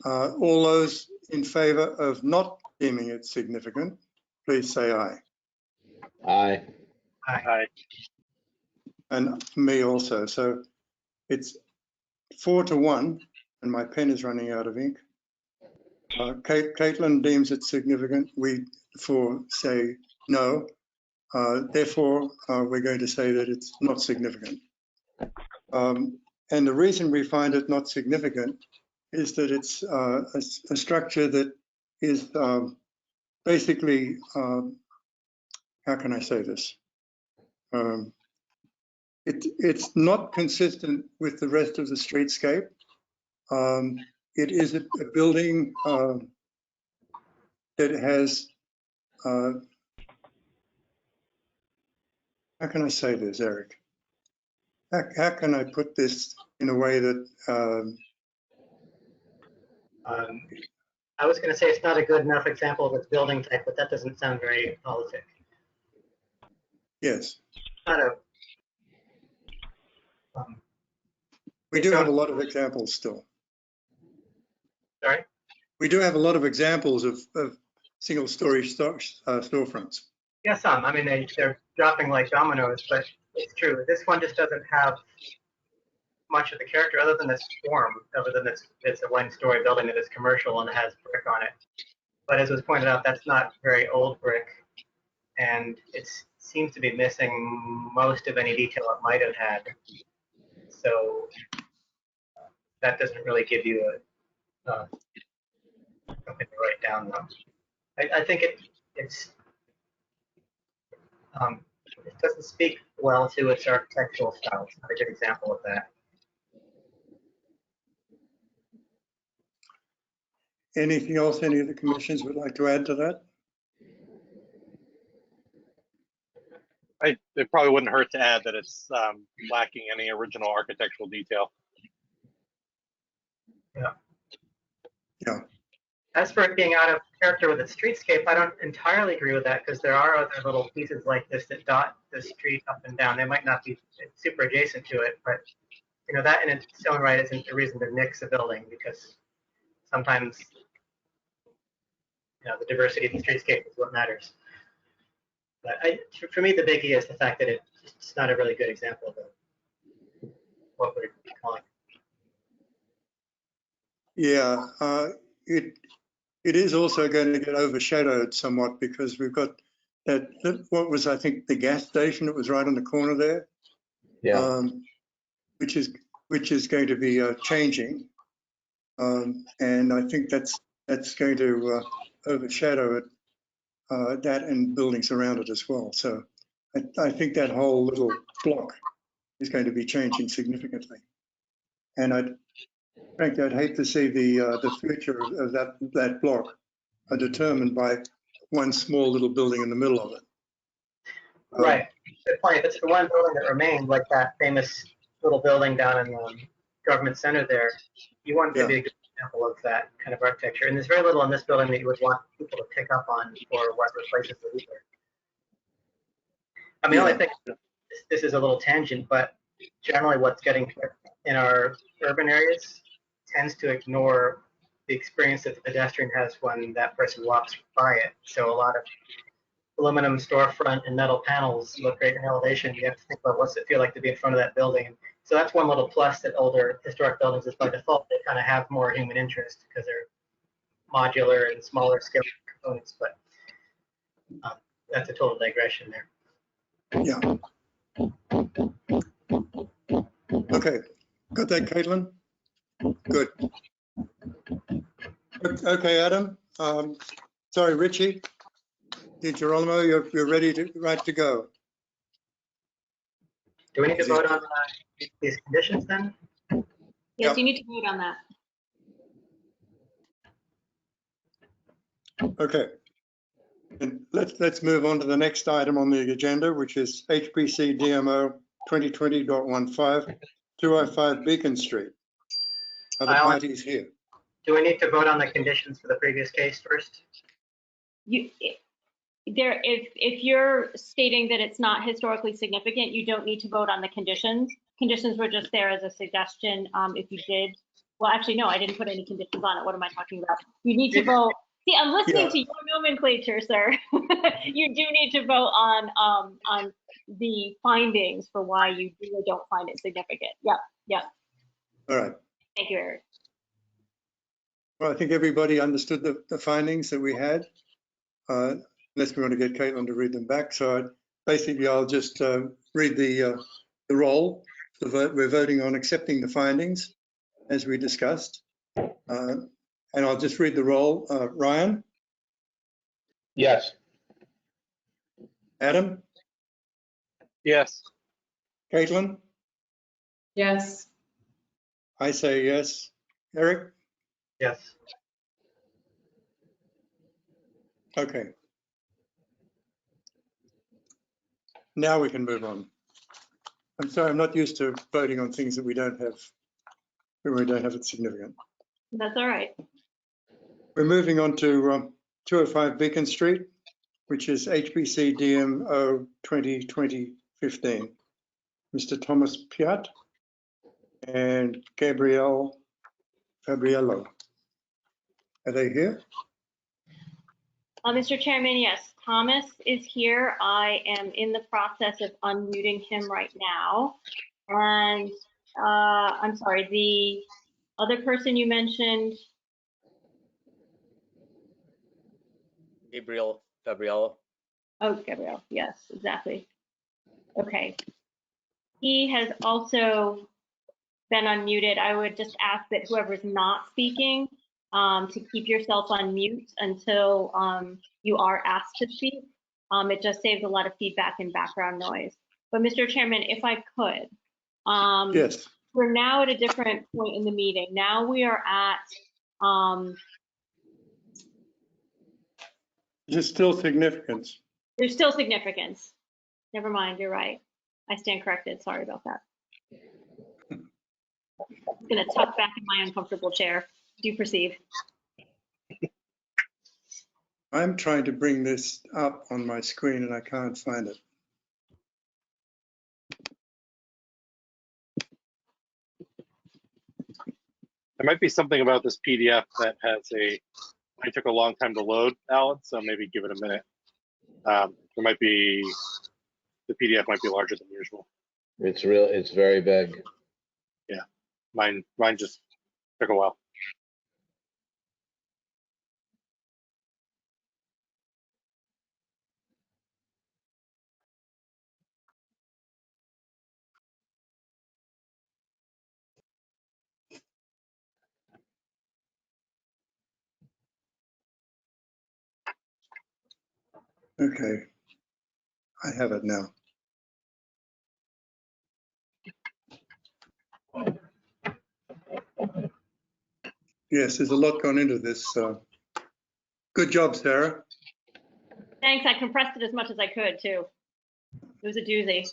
All those in favor of not deeming it significant, please say aye. Aye. Aye. And me also. So it's 4-1, and my pen is running out of ink. Caitlin deems it significant. We say no. Therefore, we're going to say that it's not significant. And the reason we find it not significant is that it's a structure that is basically, how can I say this? It's not consistent with the rest of the streetscape. It is a building that has, how can I say this, Eric? How can I put this in a way that I was going to say it's not a good enough example of its building type, but that doesn't sound very politic. yes. Not a. We do have a lot of examples still. Sorry? We do have a lot of examples of single-story storefronts. Yeah, some. I mean, they're dropping like dominoes, but it's true. This one just doesn't have much of the character other than its form, other than it's a one-story building that is commercial and has brick on it. But as was pointed out, that's not very old brick, and it seems to be missing most of any detail it might have had. So that doesn't really give you something to write down, though. I think it doesn't speak well to its architectural style. It's not a good example of that. Anything else any of the commissions would like to add to that? It probably wouldn't hurt to add that it's lacking any original architectural detail. Yeah. Yeah. As for it being out of character with its streetscape, I don't entirely agree with that because there are other little pieces like this that dot the street up and down. They might not be super adjacent to it, but you know that in its own right isn't a reason to nix a building because sometimes you know the diversity of the streetscape is what matters. But for me, the biggie is the fact that it's not a really good example of what we're calling. Yeah, it is also going to get overshadowed somewhat because we've got that what was, I think, the gas station that was right on the corner there. Yeah. Which is going to be changing. And I think that's going to overshadow it, that and buildings around it as well. So I think that whole little block is going to be changing significantly. And frankly, I'd hate to see the future of that block determined by one small little building in the middle of it. Right. Good point. If it's the one building that remained, like that famous little building down in Government Center there, you want it to be a good example of that kind of architecture. And there's very little in this building that you would want people to pick up on for what replaces it either. I mean, I think this is a little tangent, but generally what's getting in our urban areas tends to ignore the experience that the pedestrian has when that person walks by it. So a lot of aluminum storefront and metal panels look great in elevation. You have to think about what's it feel like to be in front of that building. So that's one little plus that older historic buildings is by default. They kind of have more human interest because they're modular and smaller scale components. But that's a total digression there. Yeah. Okay. Got that, Caitlin? Good. Okay, Adam. Sorry, Richie. Girolamo, you're right to go. Do we need to vote on these conditions then? Yes, you need to vote on that. Okay. And let's move on to the next item on the agenda, which is HPC DMO 2020.15, 205 Beacon Street. Are the Alan? parties here? Do we need to vote on the conditions for the previous case first? If you're stating that it's not historically significant, you don't need to vote on the conditions. Conditions were just there as a suggestion. If you did, well, actually, no, I didn't put any conditions on it. What am I talking about? You need to vote. See, I'm listening to your nomenclature, sir. You do need to vote on the findings for why you do or don't find it significant. Yep. All right. Thank you, Eric. Well, I think everybody understood the findings that we had, unless we want to get Caitlin to read them back. So basically, I'll just read the roll. We're voting on accepting the findings as we discussed. And I'll just read the roll. Ryan? Yes. Adam? Yes. Caitlin? Yes. I say yes. Eric? Yes. Okay. Now we can move on. I'm sorry, I'm not used to voting on things that we don't have, when we don't have it significant. That's all right. We're moving on to 205 Beacon Street, which is HBC DMO 2020-15. Mr. Thomas Piat and Gabriello. Are they here? Mr. Chairman, yes, Thomas is here. I am in the process of unmuting him right now. And I'm sorry, the other person you mentioned. Gabrielle. Oh, Gabrielle, yes, exactly. Okay. He has also been unmuted. I would just ask that whoever's not speaking to keep yourself on mute until you are asked to speak. It just saves a lot of feedback and background noise. But Mr. Chairman, if I could, Yes. We're now at a different point in the meeting. Now we are at, There's still significance. there's still significance. Never mind, you're right. I stand corrected. Sorry about that. I'm gonna tuck back in my uncomfortable chair. Do proceed. I'm trying to bring this up on my screen and I can't find it. There might be something about this PDF that it took a long time to load, Alan, so maybe give it a minute. The PDF might be larger than usual. It's very big. Yeah, mine just took a while. Okay, I have it now. Yes, there's a lot gone into this. Good job, Sarah. Thanks, I compressed it as much as I could too. It was a doozy.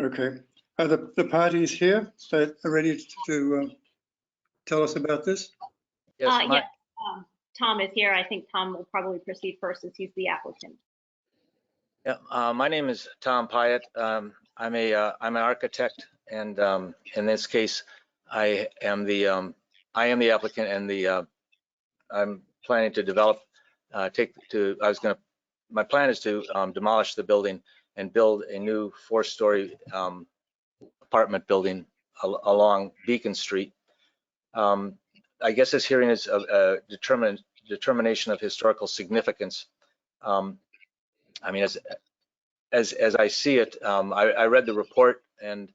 Okay, are the parties here that are ready to tell us about this? Yes, Tom is here. I think Tom will probably proceed first since he's the applicant. Yeah, my name is Tom Pyatt. I'm an architect, and in this case, I am the applicant, and I'm planning to develop. My plan is to demolish the building and build a new 4-story apartment building along Beacon Street. I guess this hearing is a determination of historical significance. I mean, as I see it, I read the report and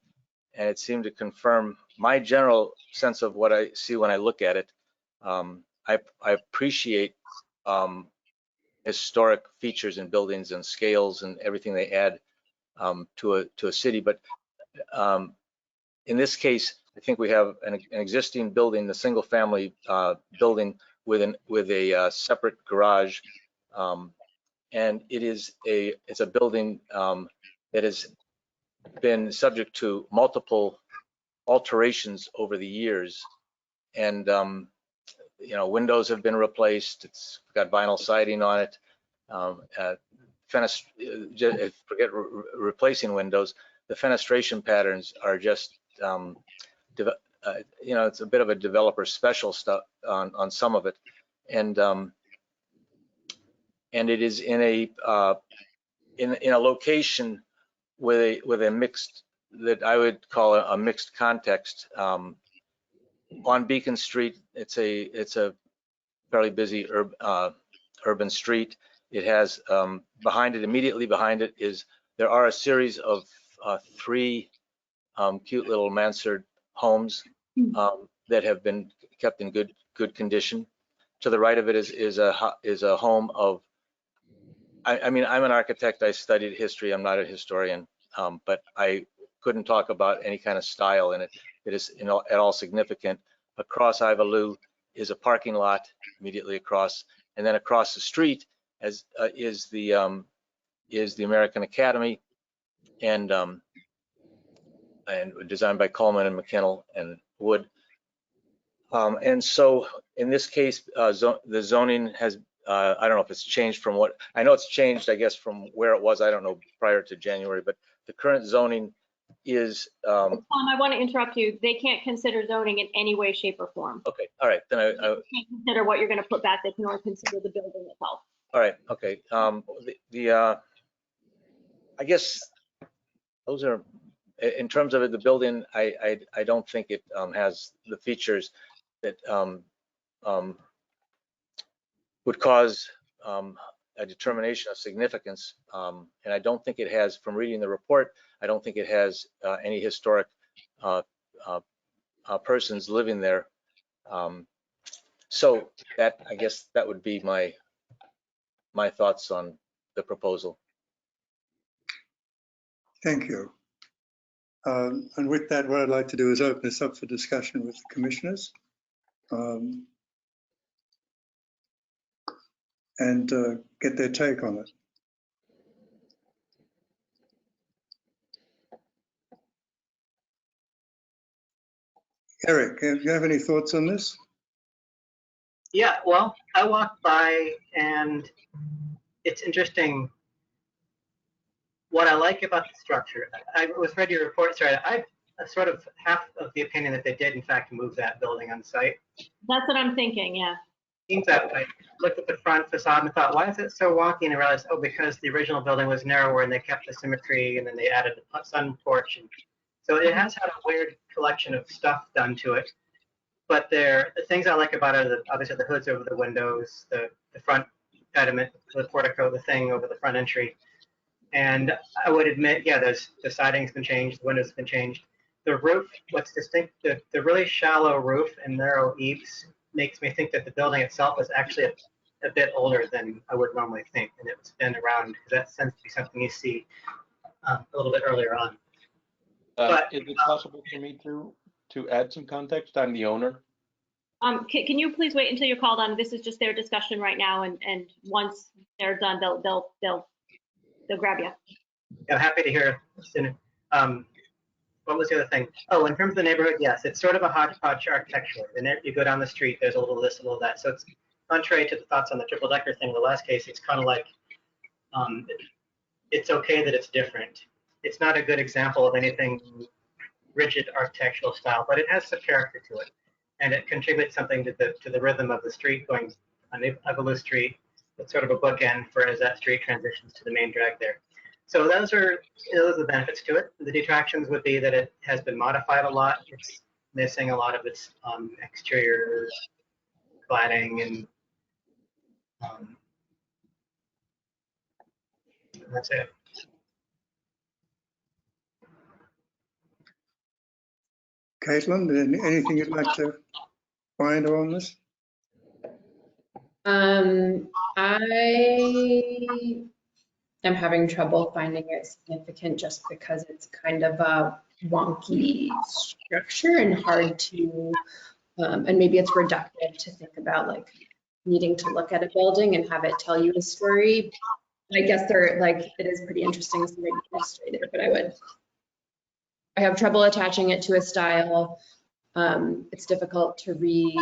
it seemed to confirm my general sense of what I see when I look at it. I appreciate historic features in buildings and scales and everything they add to a city, but in this case, I think we have an existing building, the single-family building with a separate garage, and it's a building that has been subject to multiple alterations over the years. And, you know, windows have been replaced. It's got vinyl siding on it. Forget replacing windows. The fenestration patterns are just, you know, it's a bit of a developer special stuff on some of it. And it is in a location with a mixed, that I would call a mixed context. On Beacon Street, it's a fairly busy urban street. It has behind it, immediately behind it, there are a series of 3 cute little mansard homes that have been kept in good condition. To the right of it is a home of, I mean, I'm an architect. I studied history. I'm not a historian, but I couldn't talk about any kind of style in it. It is at all significant. Across Ivaloo is a parking lot immediately across, and then across the street is the American Academy, and designed by Coleman and McKinnell and Wood. And so in this case, the zoning has, I don't know if it's changed from what, I know it's changed, I guess, from where it was, I don't know, prior to January, but the current zoning is. Tom, I want to interrupt you. They can't consider zoning in any way, shape, or form. Okay, all right, then I can't consider what you're going to put back. They can only consider the building itself. all right, okay. I guess those are, in terms of the building, I don't think it has the features that would cause a determination of significance. And I don't think it has, from reading the report, I don't think it has any historic persons living there. So that, I guess that would be my thoughts on the proposal. Thank you. And with that, what I'd like to do is open this up for discussion with the commissioners. And get their take on it. Eric, do you have any thoughts on this? Yeah, well, I walked by and it's interesting. What I like about the structure, I was read your report, sorry, I sort of half of the opinion that they did in fact move that building on site. That's what I'm thinking, yeah. Seems that way. Looked at the front facade and thought, why is it so wonky? And I realized, oh, because the original building was narrower and they kept the symmetry and then they added the sun porch. And so it has had a weird collection of stuff done to it. But the things I like about it are obviously the hoods over the windows, the front pediment, the portico, the thing over the front entry. And I would admit, yeah, the siding's been changed, the windows have been changed. The roof, what's distinct, the really shallow roof and narrow eaves makes me think that the building itself is actually a bit older than I would normally think, and it was been around, because that tends to be something you see a little bit earlier on. Is it possible for me to add some context? I'm the owner. Can you please wait until you're called on? This is just their discussion right now, and once they're done, they'll grab you. I'm happy to hear sooner. What was the other thing? Oh, in terms of the neighborhood, yes, it's sort of a hodgepodge architecturally. You go down the street, there's a little this, a little that. So it's contrary to the thoughts on the triple decker thing. In the last case, it's kind of like, it's okay that it's different. It's not a good example of anything rigid architectural style, but it has some character to it. And it contributes something to the rhythm of the street going on Ivaloo Street. It's sort of a bookend for as that street transitions to the main drag there. So those are the benefits to it. The detractions would be that it has been modified a lot. It's missing a lot of its exterior cladding, and that's it. Caitlin, anything you'd like to find on this? I am having trouble finding it significant just because it's kind of a wonky structure and hard to, and maybe it's reductive to think about like needing to look at a building and have it tell you a story. I guess it is pretty interesting to see it illustrated, but I would I have trouble attaching it to a style. It's difficult to read.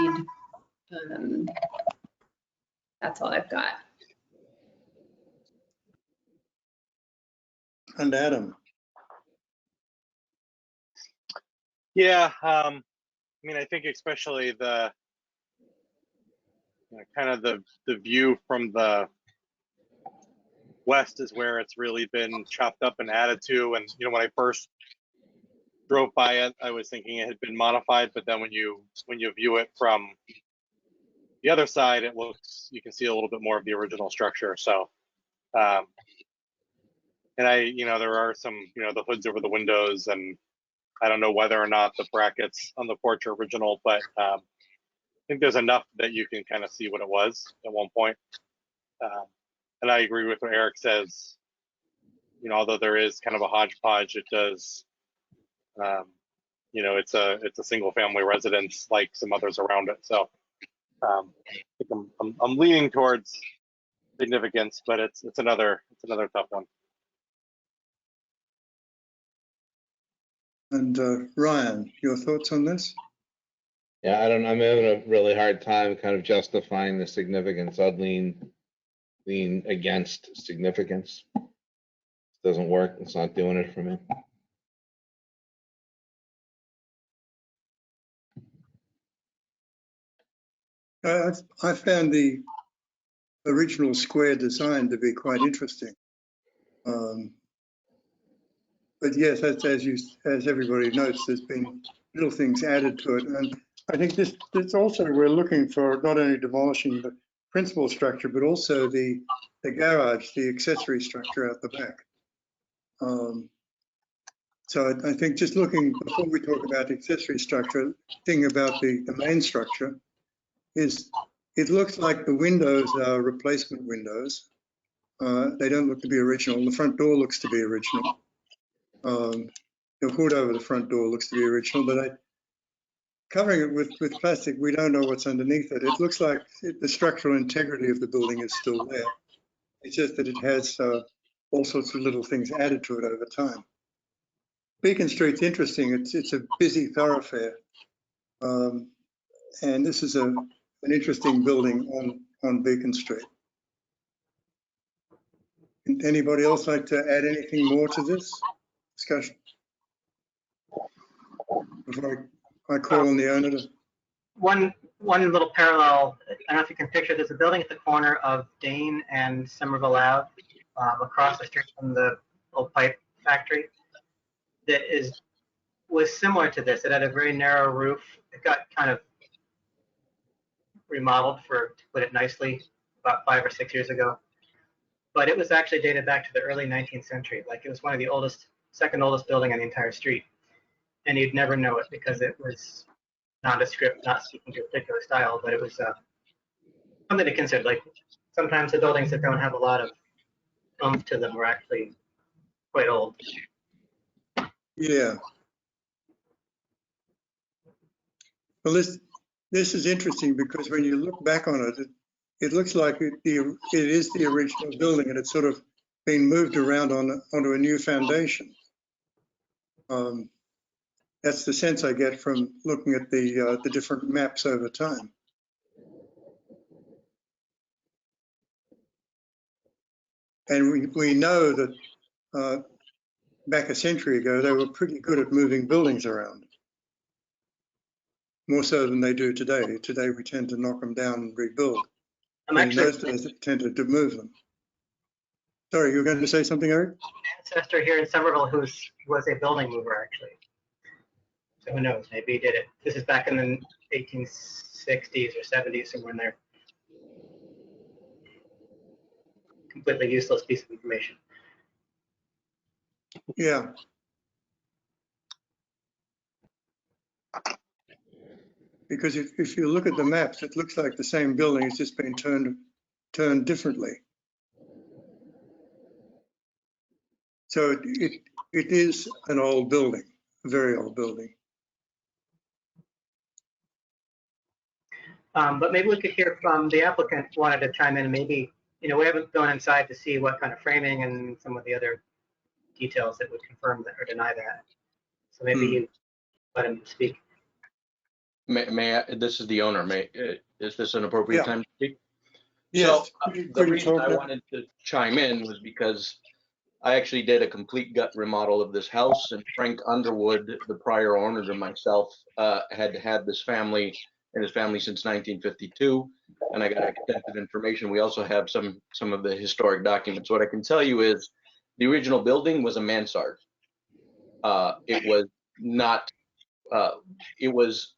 That's all I've got. And Adam, Yeah, I mean, I think especially the kind of the view from the west is where it's really been chopped up and added to. And when I first drove by it, I was thinking it had been modified, but then when you view it from the other side, you can see a little bit more of the original structure. So, and there are some, the hoods over the windows, and I don't know whether or not the brackets on the porch are original, but I think there's enough that you can kind of see what it was at one point. And I agree with what Eric says. Although there is kind of a hodgepodge, it does. It's a single family residence like some others around it. So I think I'm leaning towards significance, but it's another tough one. and Ryan, your thoughts on this? Yeah, I'm having a really hard time kind of justifying the significance. I'd lean against significance. It doesn't work. It's not doing it for me. I found the original square design to be quite interesting. But yes, as everybody notes, there's been little things added to it. And I think this also, we're looking for not only demolishing the principal structure, but also the garage, the accessory structure out the back. So I think just looking, before we talk about the accessory structure, thing about the main structure is it looks like the windows are replacement windows. They don't look to be original. The front door looks to be original. The hood over the front door looks to be original, but covering it with plastic, we don't know what's underneath it. It looks like the structural integrity of the building is still there. It's just that it has all sorts of little things added to it over time. Beacon Street's interesting. It's a busy thoroughfare, and this is an interesting building on Beacon Street. Anybody else like to add anything more to this discussion before I call on the owner to? One little parallel, I don't know if you can picture, there's a building at the corner of Dane and Somerville Ave, across the street from the old pipe factory, that was similar to this. It had a very narrow roof. It got kind of remodeled, to put it nicely, about 5 or 6 years ago. But it was actually dated back to the early 19th century. Like, it was one of the second oldest building on the entire street. And you'd never know it because it was nondescript, not speaking to a particular style, but it was something to consider. Like, sometimes the buildings that don't have a lot of oomph to them were actually quite old. Yeah. Well, this is interesting because when you look back on it, it looks like it is the original building, and it's sort of been moved around onto a new foundation. That's the sense I get from looking at the different maps over time. And we know that back a century ago, they were pretty good at moving buildings around, more so than they do today. Today, we tend to knock them down and rebuild. In those days, they tended to move them. Sorry, you were going to say something, Eric? Ancestor here in Somerville who was a building mover, actually. So who knows? Maybe he did it. This is back in the 1860s or 70s, somewhere in there. Completely useless piece of information. Yeah. Because if you look at the maps, it looks like the same building has just been turned differently. So it is an old building, a very old building. But maybe we could hear from the applicant wanted to chime in, and maybe, we haven't gone inside to see what kind of framing and some of the other details that would confirm that or deny that. So maybe you let him speak. May I, this is the owner, is this an appropriate Yeah. time to speak? Yes. So Could the you reason talk I now? wanted to chime in was because I actually did a complete gut remodel of this house, and Frank Underwood, the prior owner to myself, had had this family and his family since 1952, and I got extensive information. We also have some of the historic documents. What I can tell you is the original building was a mansard. It was not. It was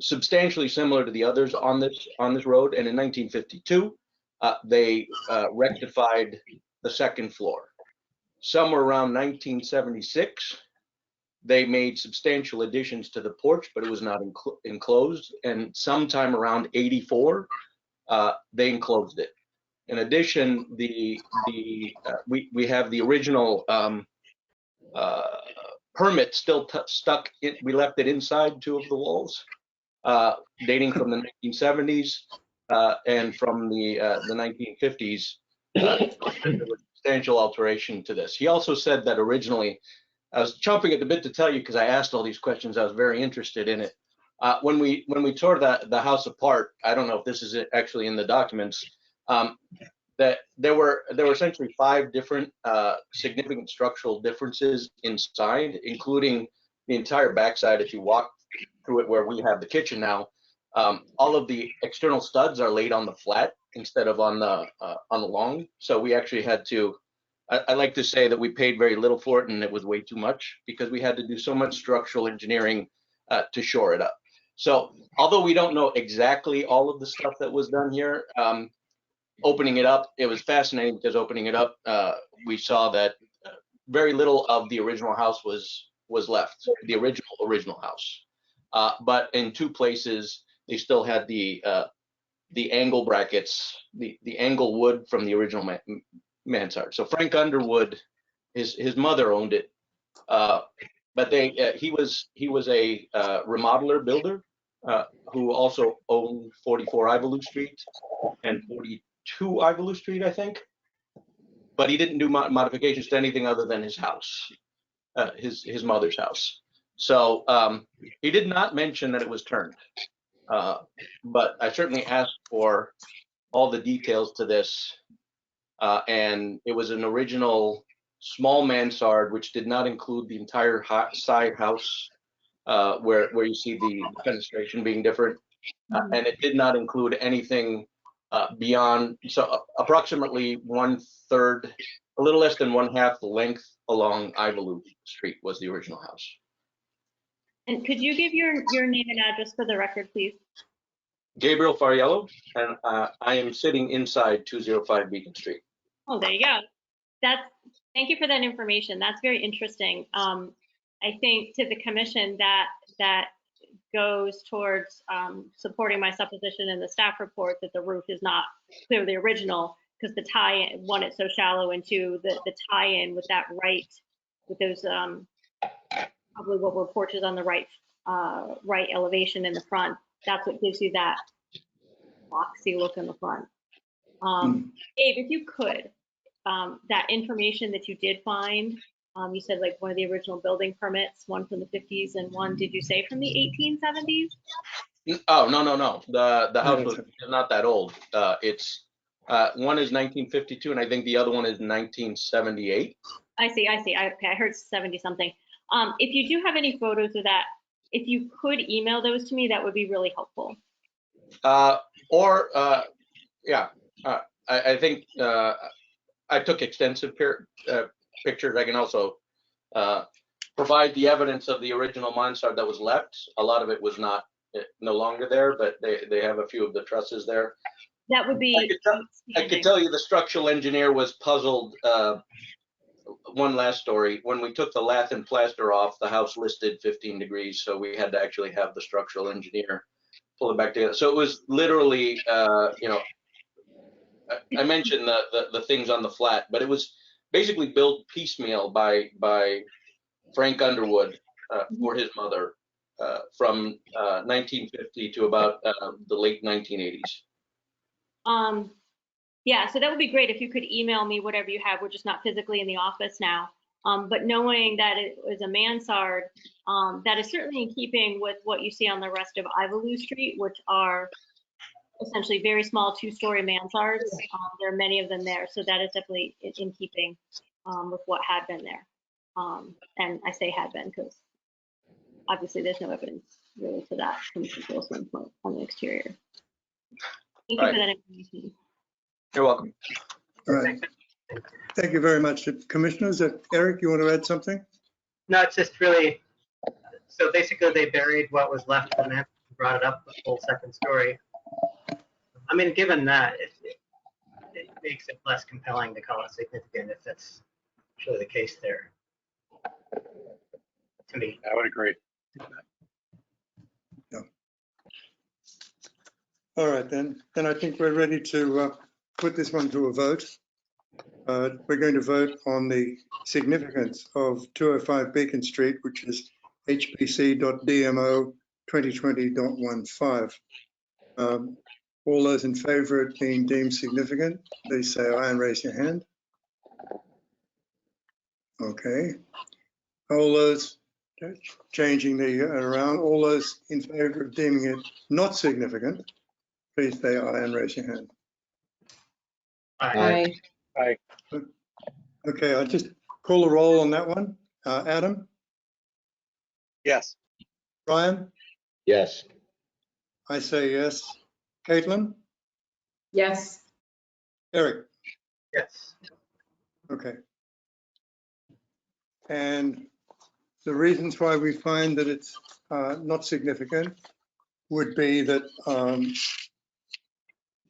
substantially similar to the others on this road, and in 1952, they rectified the second floor. Somewhere around 1976, they made substantial additions to the porch, but it was not enclosed. And sometime around 84, they enclosed it. In addition, we have the original permit still stuck. We left it inside 2 of the walls, dating from the 1970s and from the 1950s. There was substantial alteration to this. He also said that originally, I was chomping at the bit to tell you because I asked all these questions. I was very interested in it. When we tore the house apart, I don't know if this is actually in the documents, that there were essentially 5 different significant structural differences inside, including the entire backside. If you walk through it where we have the kitchen now, all of the external studs are laid on the flat instead of on the long. So we actually had to. I like to say that we paid very little for it, and it was way too much because we had to do so much structural engineering to shore it up. So although we don't know exactly all of the stuff that was done here, opening it up, it was fascinating because opening it up, we saw that very little of the original house was left, the original house. But in 2 places, they still had the angle brackets, the angle wood from the original mansard. So Frank Underwood, his mother owned it, but he was a remodeler builder who also owned 44 Ivalou Street and 42 Ivalou Street, I think. But he didn't do modifications to anything other than his house, his mother's house. So he did not mention that it was turned, but I certainly asked for all the details to this. And it was an original small mansard, which did not include the entire side house, where you see the fenestration being different. And it did not include anything beyond, so approximately 1/3, a little less than 1/2 the length along Ivalou Street was the original house. And could you give your name and address for the record, please? Gabriel Fariello, and I am sitting inside 205 Beacon Street. Oh, there you go. Thank you for that information. That's very interesting. I think to the commission that goes towards supporting my supposition in the staff report that the roof is not clearly original, because the tie-in, 1, it's so shallow, and 2, the tie-in with that with those probably what were porches on the right elevation in the front. That's what gives you that boxy look in the front. Abe, if you could, that information that you did find, you said like one of the original building permits, one from the 50s and one, did you say from the 1870s? Oh, no. The house was not that old. It's one is 1952, and I think the other one is 1978. I see. Okay, I heard 70 something. If you do have any photos of that, if you could email those to me, that would be really helpful. I think I took extensive pictures. I can also provide the evidence of the original mansard that was left. A lot of it was no longer there, but they have a few of the trusses there. That would be. I could tell you the structural engineer was puzzled. One last story. When we took the lath and plaster off, the house listed 15 degrees, so we had to actually have the structural engineer pull it back together. So it was literally, I mentioned the things on the flat, but it was basically built piecemeal by Frank Underwood for his mother from 1950 to about the late 1980s. Yeah, so that would be great if you could email me whatever you have. We're just not physically in the office now. But knowing that it was a mansard, that is certainly in keeping with what you see on the rest of Ivaloo Street, which are essentially very small 2-story mansards. There are many of them there, so that is definitely in keeping with what had been there. And I say had been because obviously there's no evidence really to that from a control standpoint on the exterior. Thank you for that information. You're welcome. All right. Thank you very much. Commissioners, Eric, you want to add something? No, it's just really, so basically they buried what was left of the man and brought it up the full second story. I mean, given that, it makes it less compelling to call it significant if that's actually the case there. To me. I would agree. No. All right, then I think we're ready to put this one to a vote. We're going to vote on the significance of 205 Beacon Street, which is HPC.DMO 2020.15. All those in favor of being deemed significant, please say aye and raise your hand. Okay. All those changing the around, all those in favor of deeming it not significant, please say aye and raise your hand. Aye. Aye. Okay, I'll just call a roll on that one. Adam? Yes. Brian? Yes. I say yes. Caitlin? Yes. Eric? Yes. Okay. And the reasons why we find that it's not significant would be that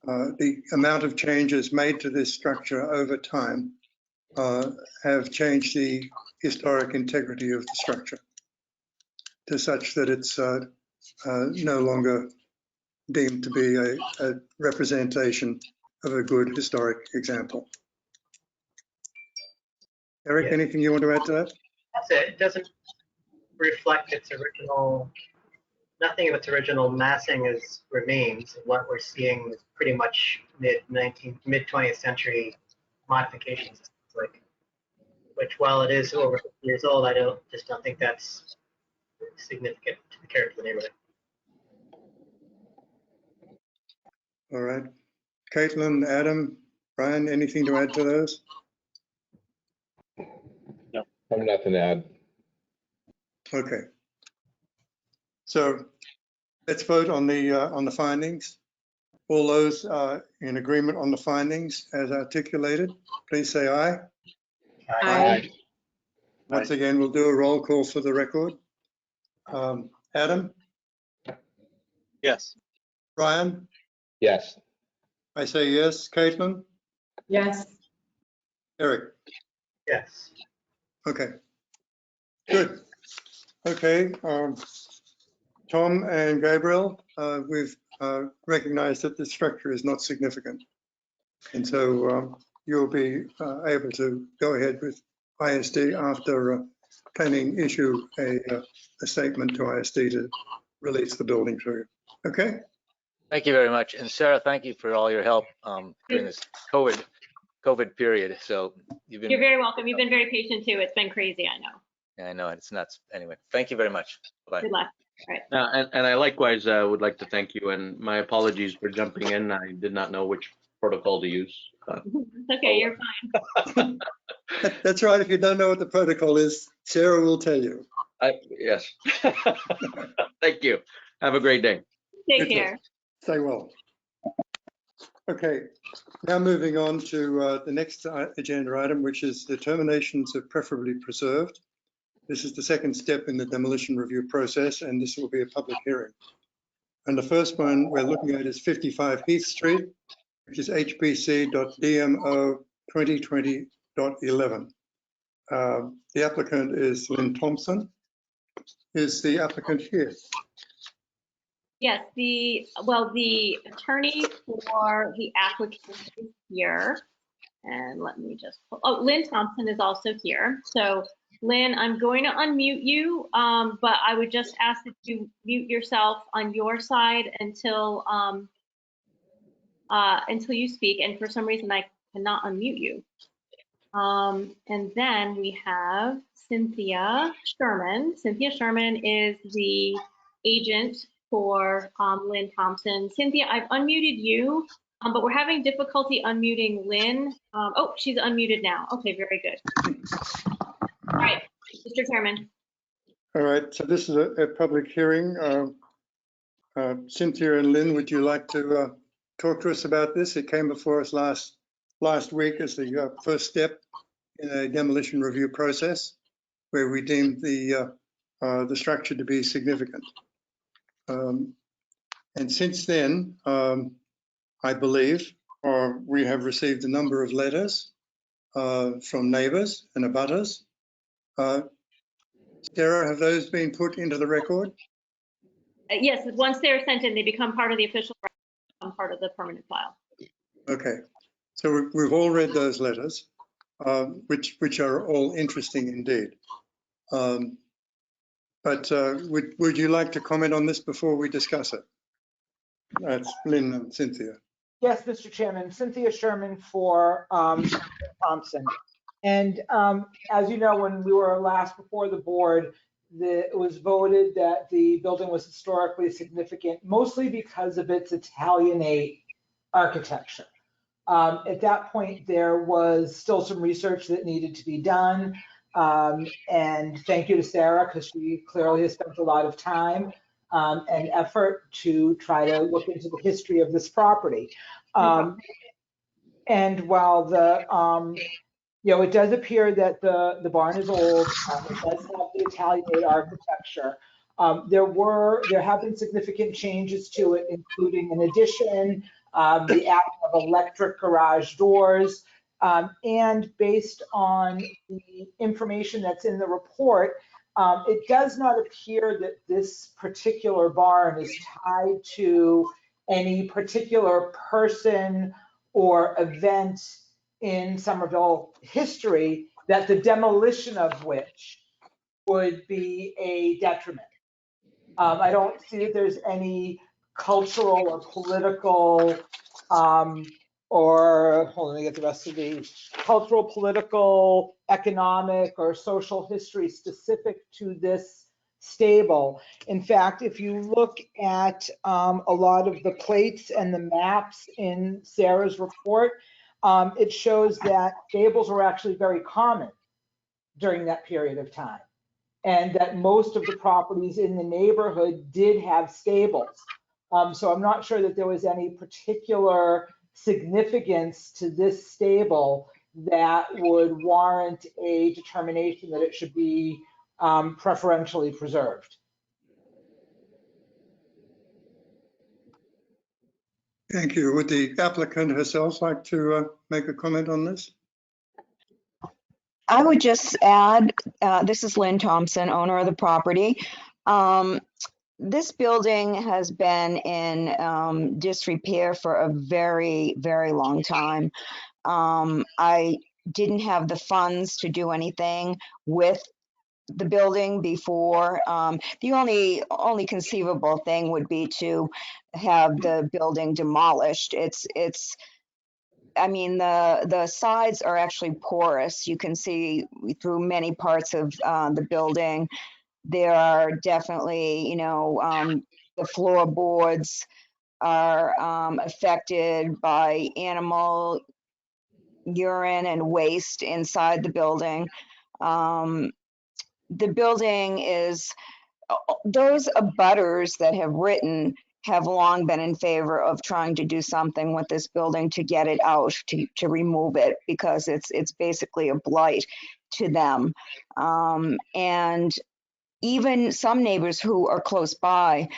the amount of changes made to this structure over time have changed the historic integrity of the structure to such that it's no longer deemed to be a representation of a good historic example. Eric, Yeah. anything you want to add to that? That's it. It doesn't reflect its original, nothing of its original massing remains. What we're seeing is pretty much mid 20th century modifications, like, which while it is over 50 years old, I just don't think that's significant to the character of the neighborhood. All right. Caitlin, Adam, Brian, anything to add to those? I have nothing to add. Okay. So let's vote on the findings. All those in agreement on the findings as articulated, please say aye. Aye. Once again, we'll do a roll call for the record. Adam? Yes. Brian? Yes. I say yes. Caitlin? Yes. Eric? Yes. Okay. Good. Okay. Tom and Gabriel, we've recognized that the structure is not significant. And so you'll be able to go ahead with ISD after planning issue a statement to ISD to release the building to you. Okay? Thank you very much. And Sarah, thank you for all your help during this COVID period. So you've been. You're very welcome. You've been very patient too. It's been crazy, I know. Yeah, I know, it's nuts. Anyway, thank you very much. Bye. Good luck. All right. And I likewise would like to thank you, and my apologies for jumping in. I did not know which protocol to use. It's okay, you're fine. That's right. If you don't know what the protocol is, Sarah will tell you. Yes. Thank you. Have a great day. Take care. Stay well. Okay, now moving on to the next agenda item, which is determinations of preferably preserved. This is the second step in the demolition review process, and this will be a public hearing. And the first one we're looking at is 55 Heath Street, which is HPC.DMO 2020.11. The applicant is Lynn Thompson. Is the applicant here? Yes, the attorney for the applicant is here. And let me just, Lynn Thompson is also here. So Lynn, I'm going to unmute you, but I would just ask that you mute yourself on your side until you speak. And for some reason, I cannot unmute you. And then we have Cynthia Sherman. Cynthia Sherman is the agent for Lynn Thompson. Cynthia, I've unmuted you, but we're having difficulty unmuting Lynn. Oh, she's unmuted now. Okay, very good. All right, Mr. Chairman. All right, so this is a public hearing. Cynthia and Lynn, would you like to talk to us about this? It came before us last week as the first step in a demolition review process where we deemed the structure to be significant. And since then, I believe, we have received a number of letters from neighbours and abutters. Sarah, have those been put into the record? Yes, once they're sent in, they become part of the official record, become part of the permanent file. Okay, so we've all read those letters, which are all interesting indeed. But would you like to comment on this before we discuss it? That's Lynn and Cynthia. Yes, Mr. Chairman. Cynthia Sherman for Thompson. And as you know, when we were last before the board, it was voted that the building was historically significant, mostly because of its Italianate architecture. At that point, there was still some research that needed to be done. And thank you to Sarah, because she clearly has spent a lot of time and effort to try to look into the history of this property. And while it does appear that the barn is old, it does have the Italianate architecture. There have been significant changes to it, including an addition, the adding of electric garage doors, and based on the information that's in the report, it does not appear that this particular barn is tied to any particular person or event in Somerville history, that the demolition of which would be a detriment. I don't see that there's any cultural or political hold on, let me get the rest of the cultural, political, economic, or social history specific to this stable. In fact, if you look at a lot of the plates and the maps in Sarah's report, it shows that stables were actually very common during that period of time, and that most of the properties in the neighborhood did have stables. So I'm not sure that there was any particular significance to this stable that would warrant a determination that it should be preferentially preserved. Thank you. Would the applicant herself like to make a comment on this? I would just add, this is Lynn Thompson, owner of the property. This building has been in disrepair for a very, very long time. I didn't have the funds to do anything with the building before. The only conceivable thing would be to have the building demolished. I mean, the sides are actually porous. You can see through many parts of the building. There are definitely, the floorboards are affected by animal urine and waste inside the building. The building is, those abutters that have written have long been in favor of trying to do something with this building to get it out, to remove it, because it's basically a blight to them. And even some neighbors who are close by,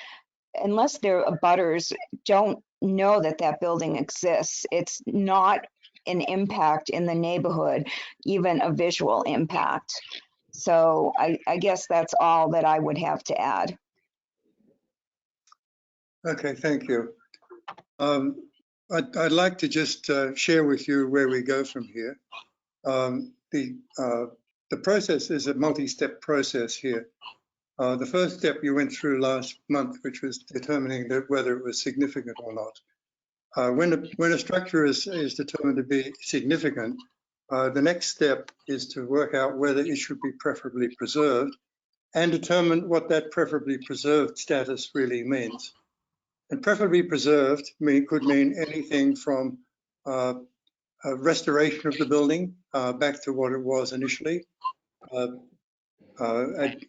unless they're abutters, don't know that that building exists. It's not an impact in the neighborhood, even a visual impact. So I guess that's all that I would have to add. Okay, thank you. I'd like to just share with you where we go from here. The process is a multi-step process here. The first step you went through last month, which was determining whether it was significant or not. When a structure is determined to be significant, the next step is to work out whether it should be preferably preserved and determine what that preferably preserved status really means. And preferably preserved could mean anything from a restoration of the building back to what it was initially,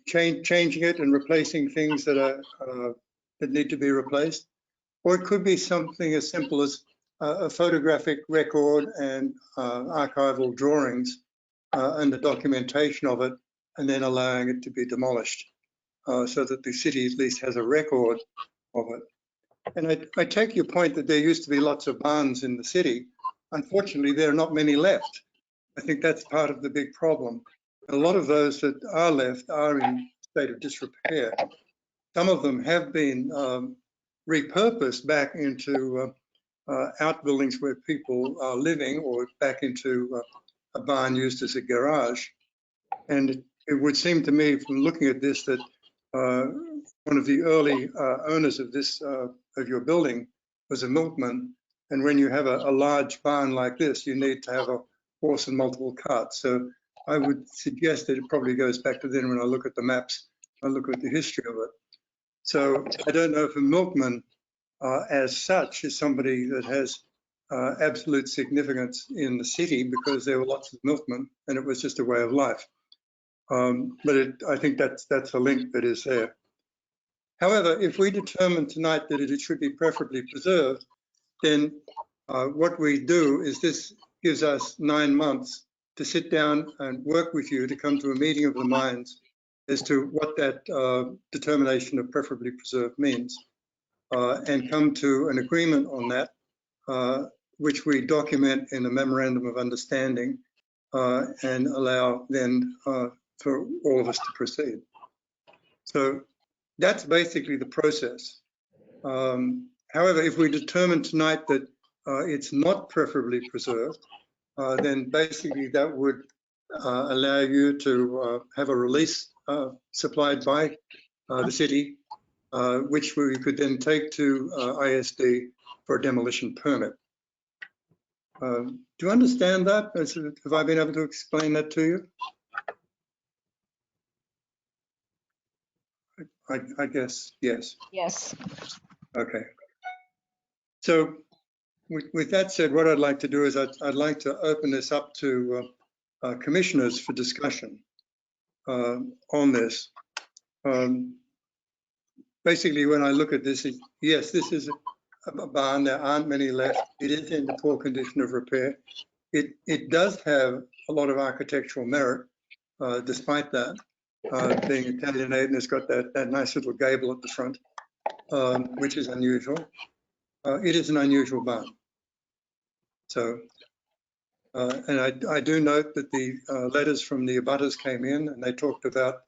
changing it and replacing things that need to be replaced, or it could be something as simple as a photographic record and archival drawings and the documentation of it, and then allowing it to be demolished so that the city at least has a record of it. And I take your point that there used to be lots of barns in the city. Unfortunately, there are not many left. I think that's part of the big problem. A lot of those that are left are in a state of disrepair. Some of them have been repurposed back into outbuildings where people are living, or back into a barn used as a garage. And it would seem to me from looking at this that one of the early owners of this, of your building, was a milkman. And when you have a large barn like this, you need to have a horse and multiple carts. So I would suggest that it probably goes back to then. When I look at the maps, I look at the history of it. So I don't know if a milkman as such is somebody that has absolute significance in the city, because there were lots of milkmen and it was just a way of life. But I think that's a link that is there. However, if we determine tonight that it should be preferably preserved, then what we do is this gives us 9 months to sit down and work with you to come to a meeting of the minds as to what that determination of preferably preserved means, and come to an agreement on that, which we document in a memorandum of understanding, and allow then for all of us to proceed. So that's basically the process. However, if we determine tonight that it's not preferably preserved, then basically that would allow you to have a release supplied by the city, which we could then take to ISD for a demolition permit. Do you understand that? Have I been able to explain that to you? I guess, yes. Yes. Okay. So with that said, what I'd like to do is I'd like to open this up to commissioners for discussion on this. Basically, when I look at this, yes, this is a barn. There aren't many left. It is in a poor condition of repair. It does have a lot of architectural merit, despite that. Being Italianate, and it's got that nice little gable at the front, which is unusual. It is an unusual barn. So, and I do note that the letters from the abutters came in and they talked about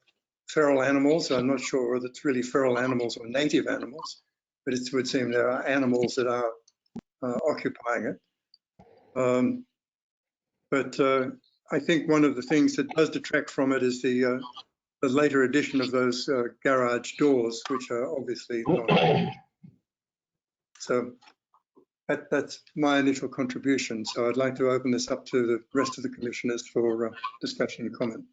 feral animals. I'm not sure whether it's really feral animals or native animals, but it would seem there are animals that are occupying it. But I think one of the things that does detract from it is the later addition of those garage doors, which are obviously not. So that's my initial contribution. So I'd like to open this up to the rest of the commissioners for discussion and comment.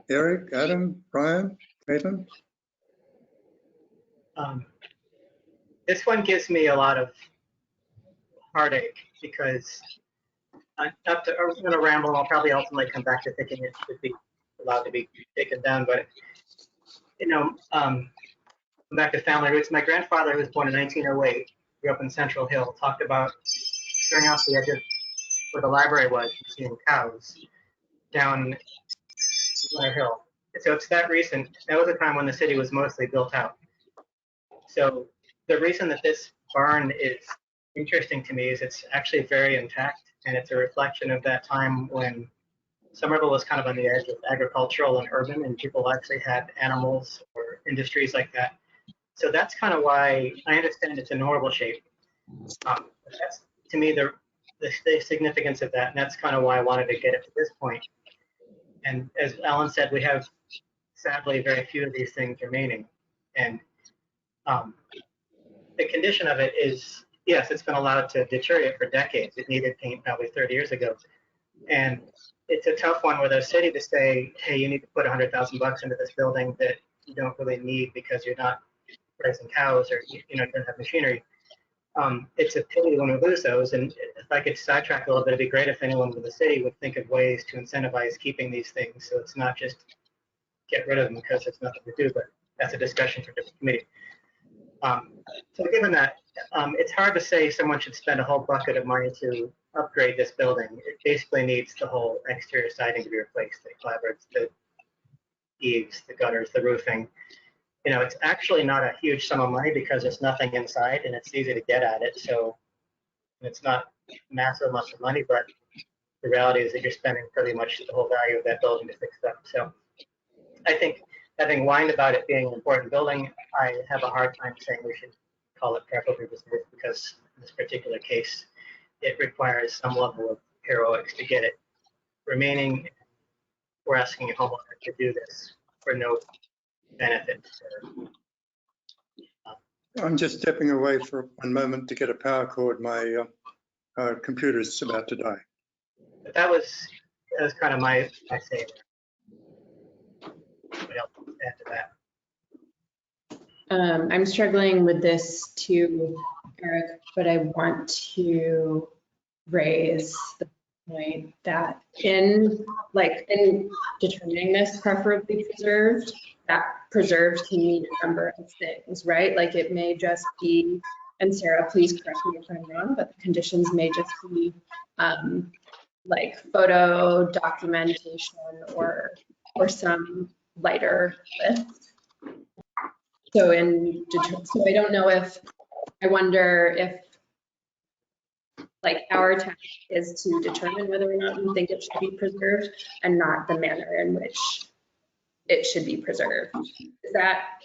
Eric, Adam, Brian, Caitlin? This one gives me a lot of heartache because I'm going to ramble. I'll probably ultimately come back to thinking it should be allowed to be taken down. But, you know, back to family roots. My grandfather, who was born in 1908, grew up in Central Hill, talked about staring off the edge of where the library was and seeing cows down Blair Hill. So it's that recent. That was a time when the city was mostly built out. So the reason that this barn is interesting to me is it's actually very intact, and it's a reflection of that time when Somerville was kind of on the edge of agricultural and urban, and people actually had animals or industries like that. So that's kind of why I understand it's in horrible shape. That's, to me, the significance of that, and that's kind of why I wanted to get it to this point. And as Alan said, we have, sadly, very few of these things remaining. And the condition of it is yes, it's been allowed to deteriorate for decades. It needed paint probably 30 years ago. And it's a tough one with our city to say, hey, you need to put $100,000 into this building that you don't really need because you're not raising cows or you don't have machinery. It's a pity when we lose those. And if I could sidetrack a little bit, it'd be great if anyone with the city would think of ways to incentivize keeping these things. So it's not just get rid of them because there's nothing to do, but that's a discussion for a different committee. So given that, it's hard to say someone should spend a whole bucket of money to upgrade this building. It basically needs the whole exterior siding to be replaced, the clapboards, the eaves, the gutters, the roofing. You know, it's actually not a huge sum of money because there's nothing inside and it's easy to get at it. So it's not massive amounts of money, but the reality is that you're spending pretty much the whole value of that building to fix it up. So I think, having whined about it being an important building, I have a hard time saying we should call it preferably preserved because in this particular case, it requires some level of heroics to get it remaining. We're asking a homeowner to do this for no benefit. I'm just stepping away for one moment to get a power cord. My computer is about to die. But that was kind of my say. What else to add to that? I'm struggling with this too, Eric, but I want to raise the point that in determining this preferably preserved, that preserved can mean a number of things, right? Like it may just be, and Sarah, please correct me if I'm wrong, but the conditions may just be like photo documentation or some lighter list. So I don't know if, I wonder if like our task is to determine whether or not we think it should be preserved and not the manner in which it should be preserved.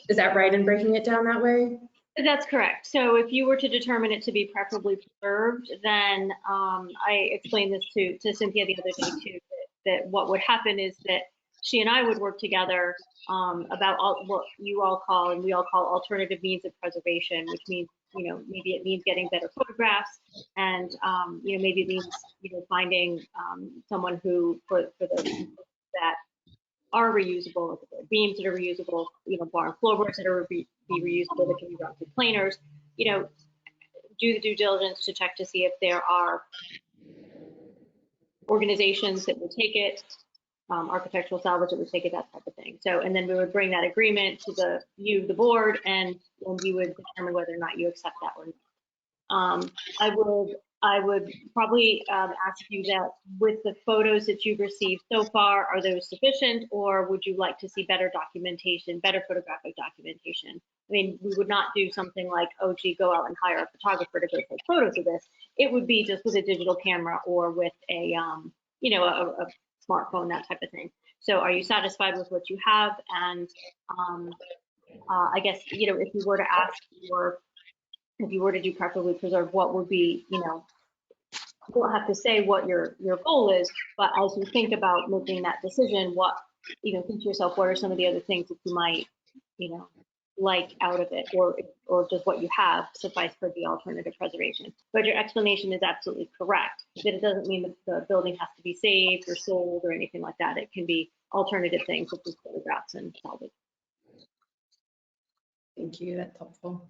Is that right in breaking it down that way? That's correct. So if you were to determine it to be preferably preserved, then I explained this to Cynthia the other day too, that what would happen is that she and I would work together about what you all call and we all call alternative means of preservation, which means, you know, maybe it means getting better photographs and, you know, maybe it means, you know, finding someone who, for the that are reusable, like the beams that are reusable, you know, barn floorboards that are be reusable, that can be run through planers, you know, do the due diligence to check to see if there are organizations that will take it, architectural salvage that would take it, that type of thing. So, and then we would bring that agreement to the board, and you would determine whether or not you accept that or not. I would probably ask you that with the photos that you've received so far, are those sufficient, or would you like to see better documentation, better photographic documentation? I mean, we would not do something like, oh, gee, go out and hire a photographer to go take photos of this. It would be just with a digital camera or with a, you know, a smartphone, that type of thing. So are you satisfied with what you have? And I guess, you know, if you were to ask for, if you were to do preferably preserved, what would be, you know, you don't have to say what your goal is, but as you think about making that decision, what, you know, think to yourself, what are some of the other things that you might, you know, like out of it, or does what you have suffice for the alternative preservation? But your explanation is absolutely correct, that it doesn't mean that the building has to be saved or sold or anything like that. It can be alternative things such as photographs and salvage. Thank you, that's helpful.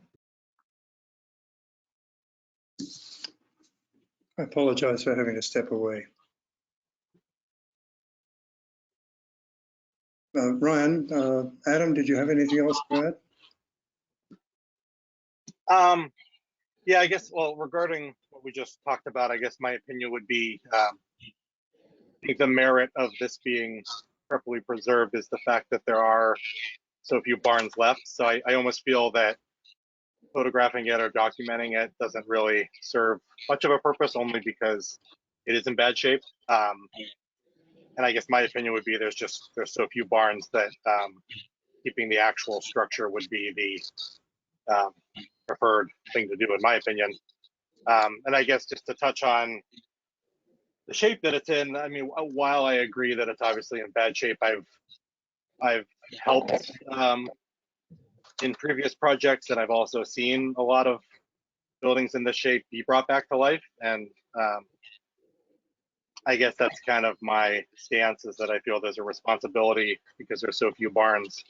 I apologize for having to step away. Ryan, Adam, did you have anything else to add? Yeah, I guess, well, regarding what we just talked about, I guess my opinion would be, I think the merit of this being properly preserved is the fact that there are so few barns left. So I almost feel that photographing it or documenting it doesn't really serve much of a purpose, only because it is in bad shape. And I guess my opinion would be there's so few barns that keeping the actual structure would be the preferred thing to do, in my opinion. And I guess just to touch on the shape that it's in, I mean, while I agree that it's obviously in bad shape, I've helped in previous projects, and I've also seen a lot of buildings in this shape be brought back to life. And I guess that's kind of my stance, is that I feel there's a responsibility, because there's so few barns,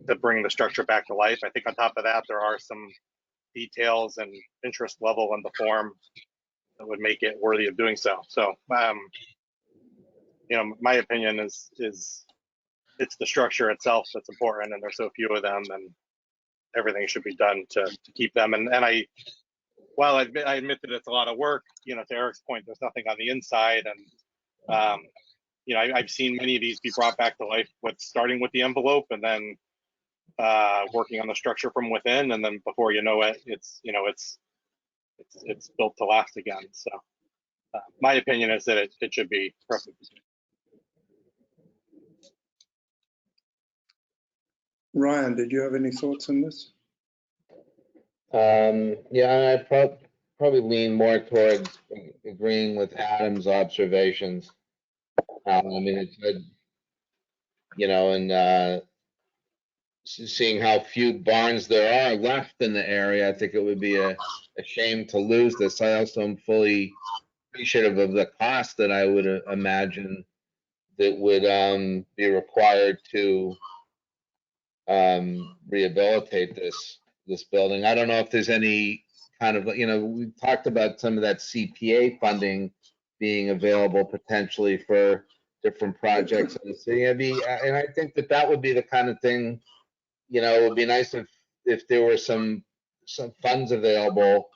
to bring the structure back to life. I think on top of that, there are some details and interest level in the form that would make it worthy of doing so. So, you know, my opinion is it's the structure itself that's important, and there's so few of them, and everything should be done to keep them. And while I admit that it's a lot of work, you know, to Eric's point, there's nothing on the inside. And, you know, I've seen many of these be brought back to life with starting with the envelope and then working on the structure from within. And then before you know it, it's, you know, it's built to last again. So my opinion is that it should be perfect. Ryan, did you have any thoughts on this? Yeah, I probably lean more towards agreeing with Adam's observations. I mean, it's good, you know, and seeing how few barns there are left in the area, I think it would be a shame to lose this. I also am fully appreciative of the cost that I would imagine that would be required to rehabilitate this building. I don't know if there's any kind of, you know, we talked about some of that CPA funding being available potentially for different projects in the city. And I think that would be the kind of thing, you know, it would be nice if there were some funds available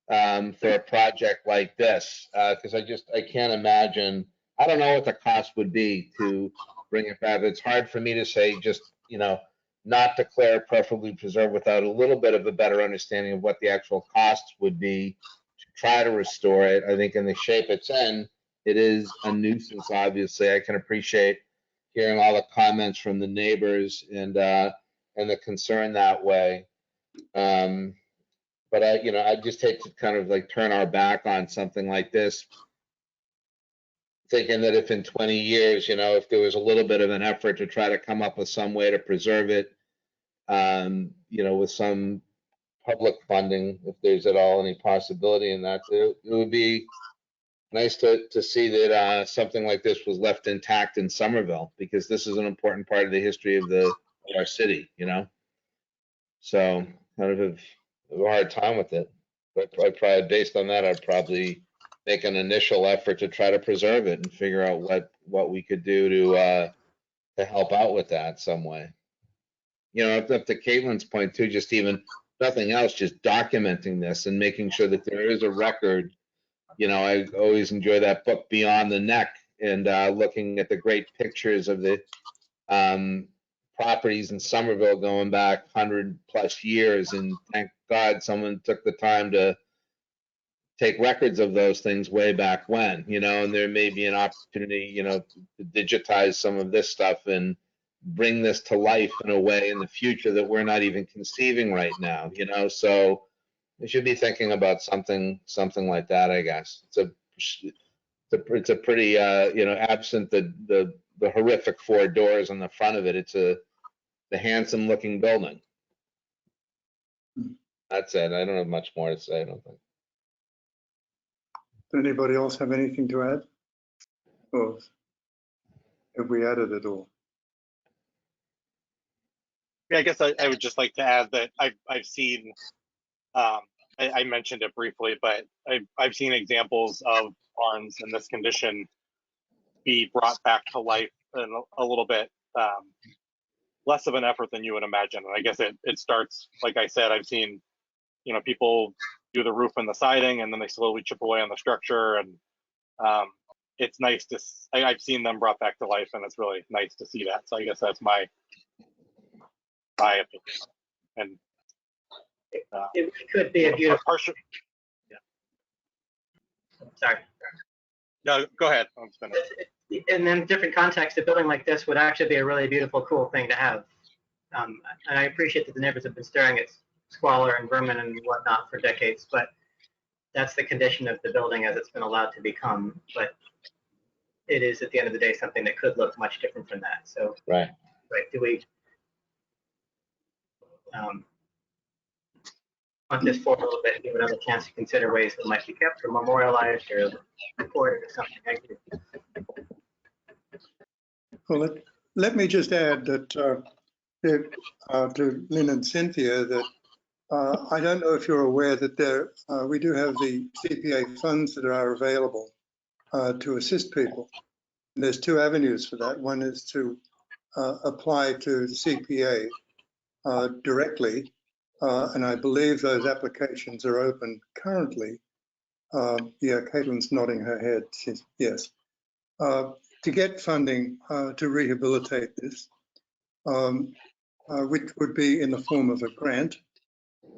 for a project like this, because I can't imagine, I don't know what the cost would be to bring it back. It's hard for me to say just, you know, not declare, preferably preserve, without a little bit of a better understanding of what the actual costs would be to try to restore it. I think in the shape it's in, it is a nuisance, obviously. I can appreciate hearing all the comments from the neighbors and the concern that way. But I just hate to kind of like turn our back on something like this, thinking that if in 20 years, you know, if there was a little bit of an effort to try to come up with some way to preserve it, you know, with some public funding, if there's at all any possibility in that, it would be nice to see that something like this was left intact in Somerville, because this is an important part of the history of our city, you know. So kind of have a hard time with it. But I probably, based on that, I'd probably make an initial effort to try to preserve it and figure out what we could do to help out with that some way. You know, up to Caitlin's point too, just even nothing else, just documenting this and making sure that there is a record. You know, I always enjoy that book Beyond the Neck, and looking at the great pictures of the properties in Somerville going back 100+ years, and thank God someone took the time to take records of those things way back when, you know. And there may be an opportunity, you know, to digitize some of this stuff and bring this to life in a way in the future that we're not even conceiving right now, you know. So we should be thinking about something like that, I guess. It's a pretty, you know, absent the horrific 4 doors on the front of it, it's the handsome looking building. That's it. I don't have much more to say, I don't think. Does anybody else have anything to add? Or have we added it all? Yeah, I guess I would just like to add that I've seen, I mentioned it briefly, but I've seen examples of barns in this condition be brought back to life in a little bit less of an effort than you would imagine. And I guess it starts, like I said, I've seen, you know, people do the roof and the siding, and then they slowly chip away on the structure. And it's nice to, I've seen them brought back to life, and it's really nice to see that. So I guess that's my opinion. And it could be a beautiful. Yeah. Sorry. No, go ahead. I'm just gonna. And then different context, a building like this would actually be a really beautiful, cool thing to have. And I appreciate that the neighbors have been staring at squalor and vermin and whatnot for decades, but that's the condition of the building as it's been allowed to become. But it is, at the end of the day, something that could look much different from that. So, right. Do we? punt this forward a little bit, give another chance to consider ways that might be kept or memorialized or recorded or something like that. Well, let me just add that to Lynn and Cynthia that I don't know if you're aware that we do have the CPA funds that are available to assist people. And there's two avenues for that. One is to apply to the CPA directly, and I believe those applications are open currently. Yeah, Caitlin's nodding her head. Yes. To get funding to rehabilitate this, which would be in the form of a grant.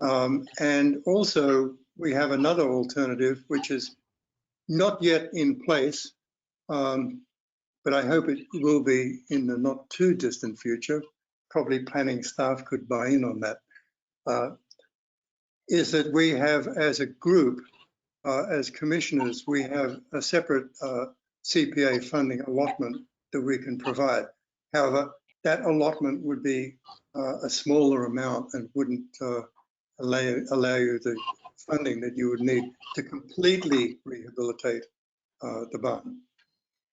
And also we have another alternative, which is not yet in place, but I hope it will be in the not too distant future. Probably planning staff could buy in on that. Is that we have, as a group, as commissioners, we have a separate CPA funding allotment that we can provide. However, that allotment would be a smaller amount and wouldn't allow you the funding that you would need to completely rehabilitate the barn.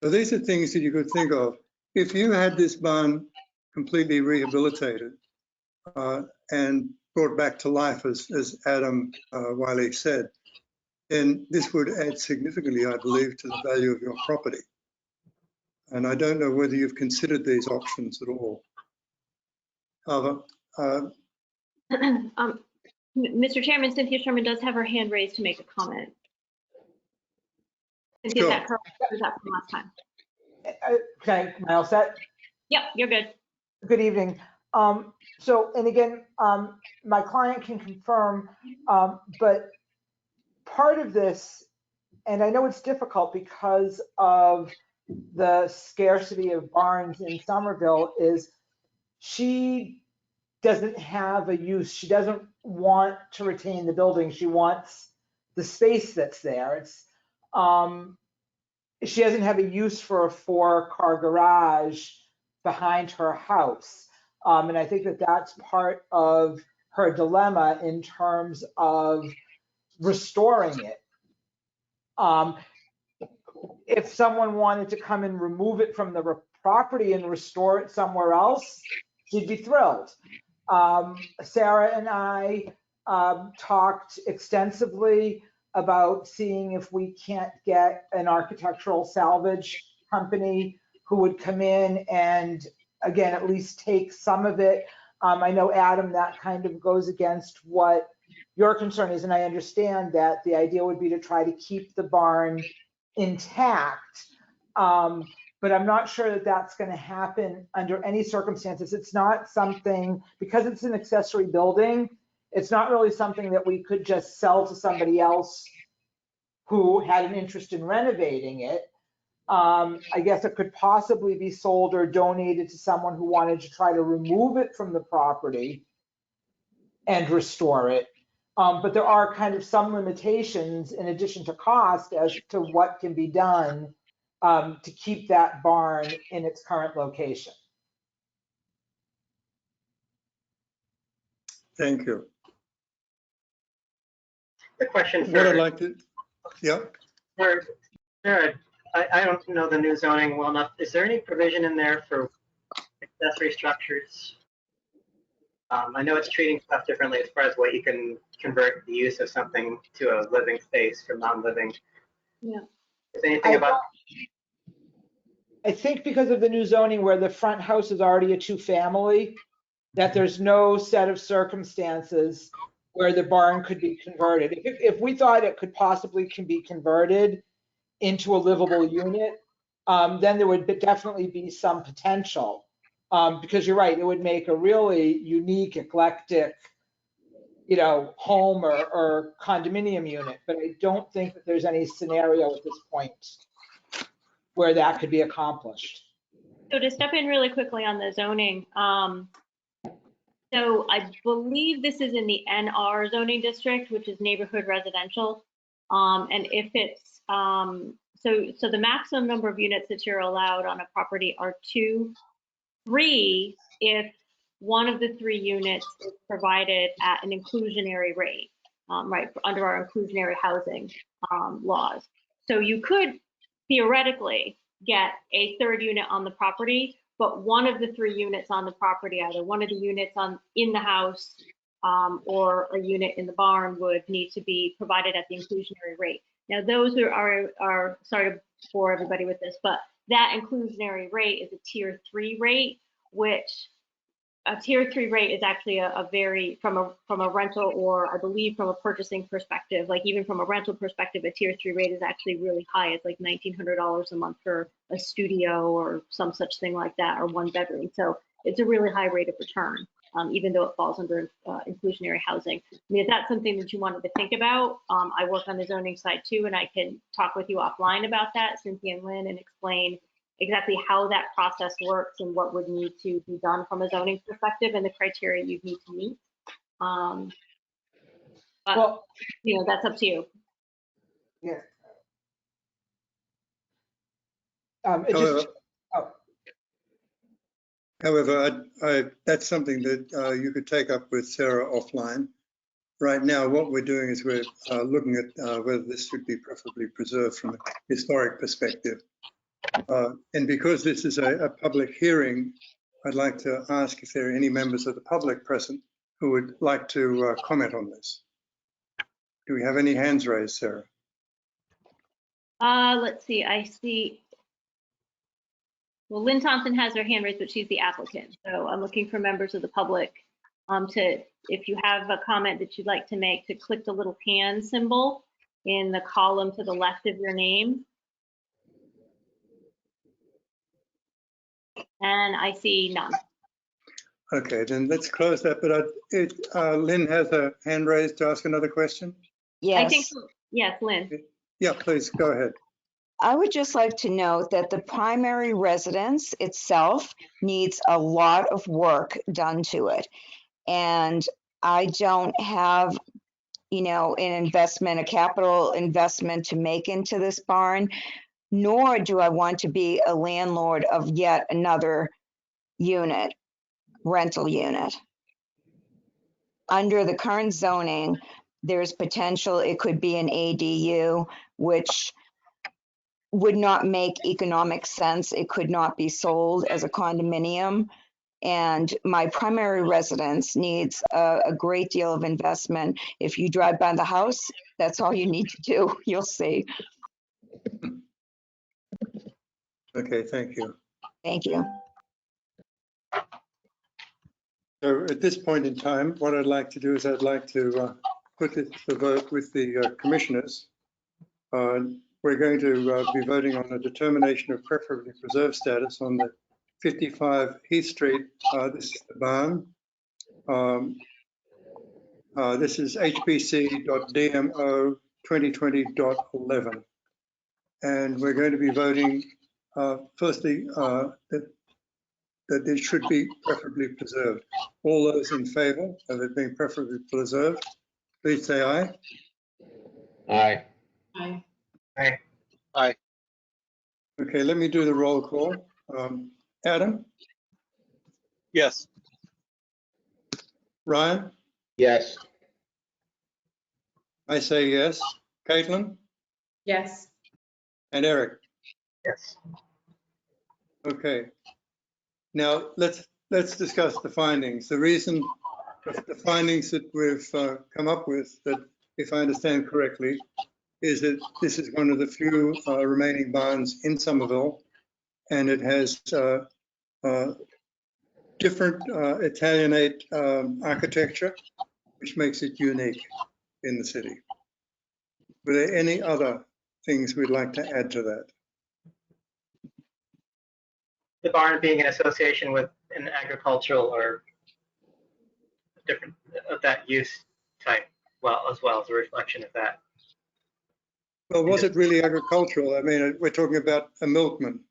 So these are things that you could think of. If you had this barn completely rehabilitated and brought back to life, as Adam Wiley said, then this would add significantly, I believe, to the value of your property. And I don't know whether you've considered these options at all. Mr. Chairman, Cynthia Sherman does have her hand raised to make a comment. Cynthia, is that correct? Or is that from last time? Okay, am I all set? Yep, you're good. Good evening. So, and again, my client can confirm, but part of this, and I know it's difficult because of the scarcity of barns in Somerville, is she doesn't have a use. She doesn't want to retain the building. She wants the space that's there. It's she doesn't have a use for a 4-car garage behind her house. And I think that that's part of her dilemma in terms of restoring it. If someone wanted to come and remove it from the property and restore it somewhere else, she'd be thrilled. Sarah and I talked extensively about seeing if we can't get an architectural salvage company who would come in and, again, at least take some of it. I know, Adam, that kind of goes against what your concern is, and I understand that the idea would be to try to keep the barn intact. But I'm not sure that that's going to happen under any circumstances. It's not something, because it's an accessory building, it's not really something that we could just sell to somebody else who had an interest in renovating it. I guess it could possibly be sold or donated to someone who wanted to try to remove it from the property and restore it. But there are kind of some limitations in addition to cost as to what can be done to keep that barn in its current location. Thank you. The question for, what I'd like to, yeah. I don't know the new zoning well enough. Is there any provision in there for accessory structures? I know it's treating stuff differently as far as what you can convert the use of something to a living space from non-living. Yeah. Is anything about? I think because of the new zoning where the front house is already a 2-family, that there's no set of circumstances where the barn could be converted. If we thought it could possibly be converted into a livable unit, then there would definitely be some potential. Because you're right, it would make a really unique, eclectic, home or condominium unit. But I don't think that there's any scenario at this point where that could be accomplished. So to step in really quickly on the zoning, so I believe this is in the NR zoning district, which is neighborhood residential. And if it's, so the maximum number of units that you're allowed on a property are 2, 3 if one of the 3 units is provided at an inclusionary rate. right, under our inclusionary housing laws. So you could theoretically get a third unit on the property, but one of the 3 units on the property, either one of the units in the house or a unit in the barn, would need to be provided at the inclusionary rate. Now, those are sorry to bore everybody with this, but that inclusionary rate is a tier 3 rate, which a tier 3 rate is actually a very, from a rental, or I believe from a purchasing perspective, like even from a rental perspective, a tier 3 rate is actually really high. It's like $1,900 a month for a studio or some such thing like that, or 1 bedroom. So it's a really high rate of return, even though it falls under inclusionary housing. I mean, if that's something that you wanted to think about, I work on the zoning side too, and I can talk with you offline about that, Cynthia and Lynn, and explain exactly how that process works and what would need to be done from a zoning perspective and the criteria you need to meet. But, Well, you know, that's up to you. yeah. It just, However, that's something that you could take up with Sarah offline. Right now, what we're doing is we're looking at whether this should be preferably preserved from a historic perspective. And because this is a public hearing, I'd like to ask if there are any members of the public present who would like to comment on this. Do we have any hands raised, Sarah? Let's see, I see. Well, Lynn Thompson has her hand raised, but she's the applicant. So I'm looking for members of the public if you have a comment that you'd like to make, to click the little hand symbol in the column to the left of your name. And I see none. Okay, then let's close that. But Lynn has a hand raised to ask another question. I think Yes. so. Yes, Lynn. Yeah, please go ahead. I would just like to note that the primary residence itself needs a lot of work done to it. And I don't have, you know, an investment, a capital investment to make into this barn, nor do I want to be a landlord of yet another unit, rental unit. Under the current zoning, there's potential it could be an ADU, which would not make economic sense. It could not be sold as a condominium. And my primary residence needs a great deal of investment. If you drive by the house, that's all you need to do. You'll see. Okay, thank you. Thank you. So at this point in time, what I'd like to do is I'd like to put this to vote with the commissioners. We're going to be voting on a determination of preferably preserved status on the 55 Heath Street. This is the barn. This is HBC.DMO 2020.11. And we're going to be voting firstly that it should be preferably preserved. All those in favor of it being preferably preserved, please say aye. Aye. Aye. Aye. Aye. Okay, let me do the roll call. Adam, Yes. Ryan, Yes. I say yes. Caitlin Yes. and Eric. Yes. Okay. Now let's discuss the findings. The reason, the findings that we've come up with, that if I understand correctly, is that this is one of the few remaining barns in Somerville, and it has different Italianate architecture, which makes it unique in the city. Were there any other things we'd like to add to that? The barn being in association with an agricultural or different of that use type, well, as well as a reflection of that. Well, was it really agricultural? I mean, we're talking about a milkman.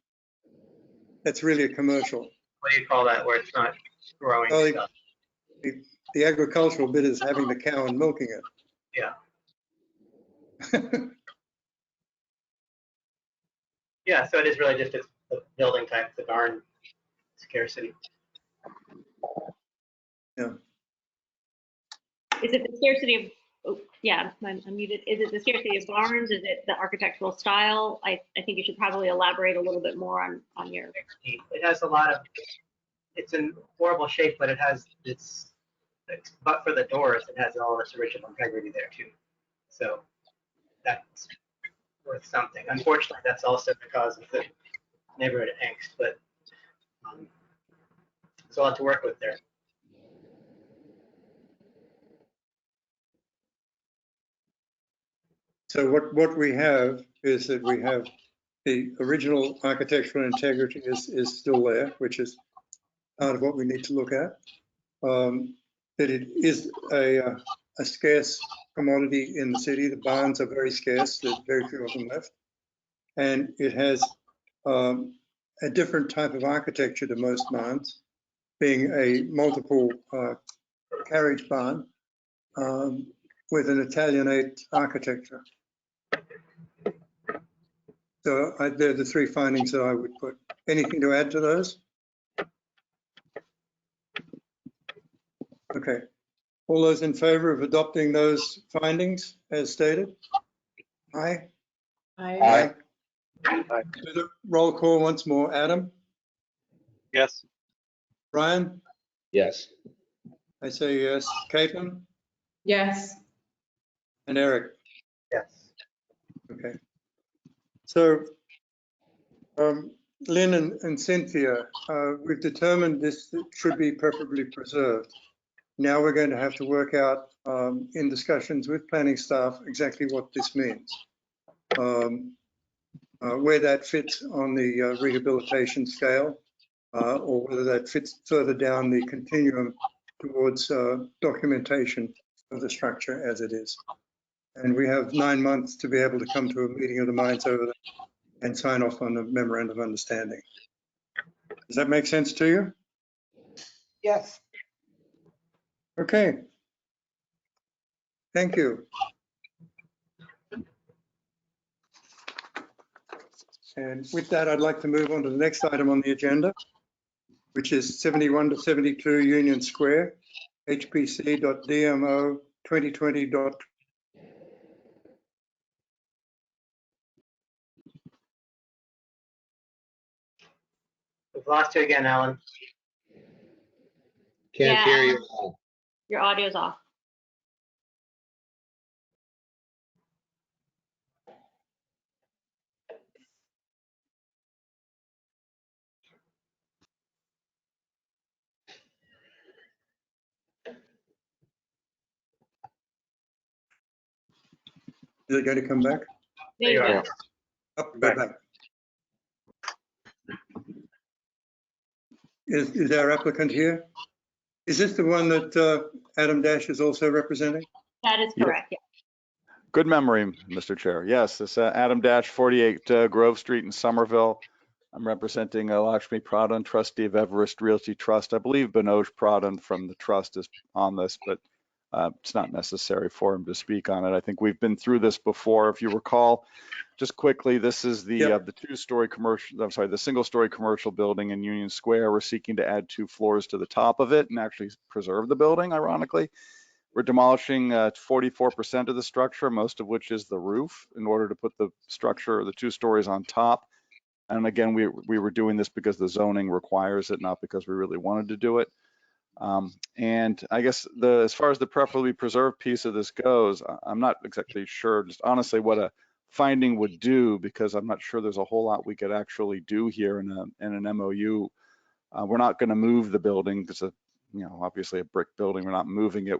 That's really a commercial. What do you call that, where it's not growing Well, stuff? the agricultural bit is having the cow and milking it. Yeah. Yeah, so it is really just the building type, the barn scarcity. Yeah. Is it the scarcity of yeah, I'm muted. Is it the scarcity of barns? Is it the architectural style? I think you should probably elaborate a little bit more on your. It has a lot of, it's in horrible shape, but it has its, but for the doors, it has all its original integrity there too. So that's worth something. Unfortunately, that's also because of the neighborhood angst, but there's a lot to work with there. So what we have is that we have the original architectural integrity is still there, which is part of what we need to look at. That it is a scarce commodity in the city. The barns are very scarce. There's very few of them left. And it has a different type of architecture to most barns, being a multiple carriage barn with an Italianate architecture. So they're the three findings that I would put. Anything to add to those? Okay. All those in favor of adopting those findings as stated? Aye. Aye. Aye. Do the roll call once more. Adam? Yes. Brian? Yes. I say yes. Caitlin? Yes. And Eric? Yes. Okay. So, Lynn and Cynthia, we've determined this should be preferably preserved. Now we're going to have to work out in discussions with planning staff exactly what this means. Where that fits on the rehabilitation scale, or whether that fits further down the continuum towards documentation of the structure as it is. And we have 9 months to be able to come to a meeting of the minds over that and sign off on the memorandum of understanding. Does that make sense to you? Yes. Okay. Thank you. And with that, I'd like to move on to the next item on the agenda, which is 71 to 72 Union Square, HPC.DMO 2020. We've lost you again, Alan. Can't Yeah, hear you. Your audio's off. Is it going to come back? There you go. Up, go back. Is our applicant here? Is this the one that Adam Dash is also representing? That is correct. Yeah. Good memory, Mr. Chair. Yes, it's Adam Dash, 48 Grove Street in Somerville. I'm representing Lakshmi Pradhan, trustee of Everest Realty Trust. I believe Binoj Pradhan from the trust is on this, but it's not necessary for him to speak on it. I think we've been through this before. If you recall, just quickly, this is the two-story commercial, I'm sorry, the single-story commercial building in Union Square. We're seeking to add 2 floors to the top of it and actually preserve the building, ironically. We're demolishing 44% of the structure, most of which is the roof, in order to put the structure, the 2 stories on top. And again, we were doing this because the zoning requires it, not because we really wanted to do it. And I guess as far as the preferably preserved piece of this goes, I'm not exactly sure, just honestly, what a finding would do, because I'm not sure there's a whole lot we could actually do here in an MOU. We're not going to move the building. It's obviously a brick building. We're not moving it.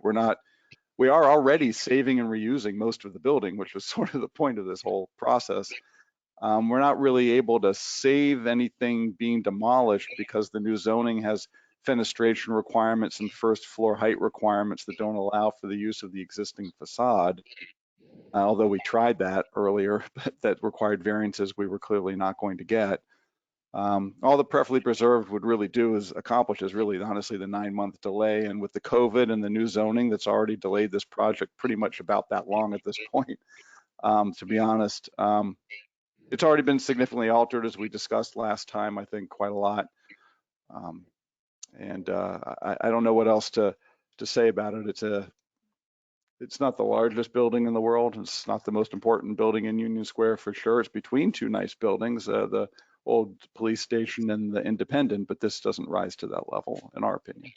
We are already saving and reusing most of the building, which was sort of the point of this whole process. We're not really able to save anything being demolished because the new zoning has fenestration requirements and first floor height requirements that don't allow for the use of the existing facade. Although we tried that earlier, but that required variances we were clearly not going to get. All the preferably preserved would really do is accomplish is really honestly the 9-month delay. And with the COVID and the new zoning that's already delayed this project pretty much about that long at this point, to be honest. It's already been significantly altered, as we discussed last time, I think quite a lot. I don't know what else to say about it. It's not the largest building in the world. It's not the most important building in Union Square for sure. It's between two nice buildings, the old police station and the Independent, but this doesn't rise to that level, in our opinion.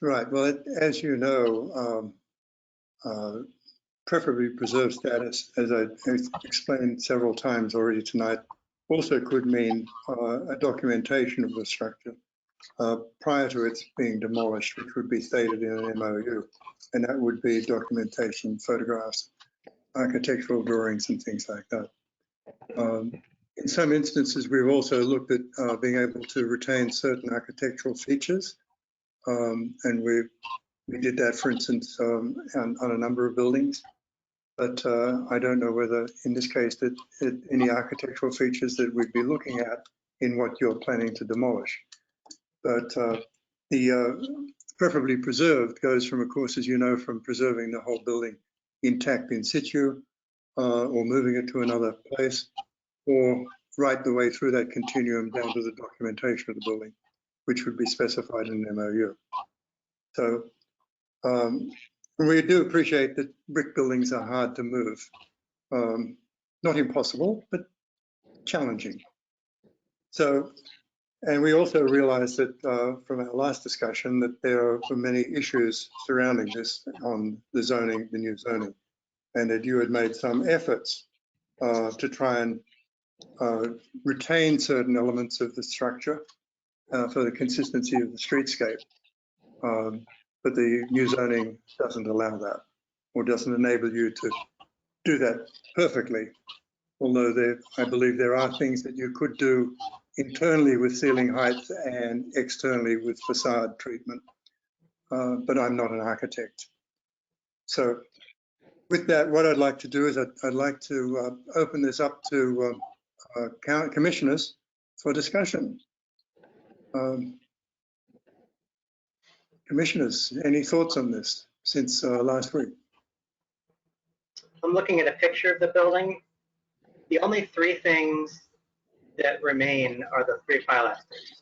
Right. Well, as you know, preferably preserved status, as I explained several times already tonight, also could mean a documentation of the structure prior to its being demolished, which would be stated in an MOU. And that would be documentation, photographs, architectural drawings, and things like that. In some instances, we've also looked at being able to retain certain architectural features. And we did that, for instance, on a number of buildings. But I don't know whether, in this case, that any architectural features that we'd be looking at in what you're planning to demolish. But the preferably preserved goes from, of course, as you know, from preserving the whole building intact in situ, or moving it to another place, or right the way through that continuum down to the documentation of the building, which would be specified in an MOU. So we do appreciate that brick buildings are hard to move. Not impossible, but challenging. So, and we also realize that from our last discussion that there are many issues surrounding this on the zoning, the new zoning, and that you had made some efforts to try and retain certain elements of the structure for the consistency of the streetscape. But the new zoning doesn't allow that, or doesn't enable you to do that perfectly. Although I believe there are things that you could do internally with ceiling height and externally with facade treatment. But I'm not an architect. So with that, what I'd like to do is I'd like to open this up to commissioners for discussion. Commissioners, any thoughts on this since last week? I'm looking at a picture of the building. The only three things that remain are the three pilasters.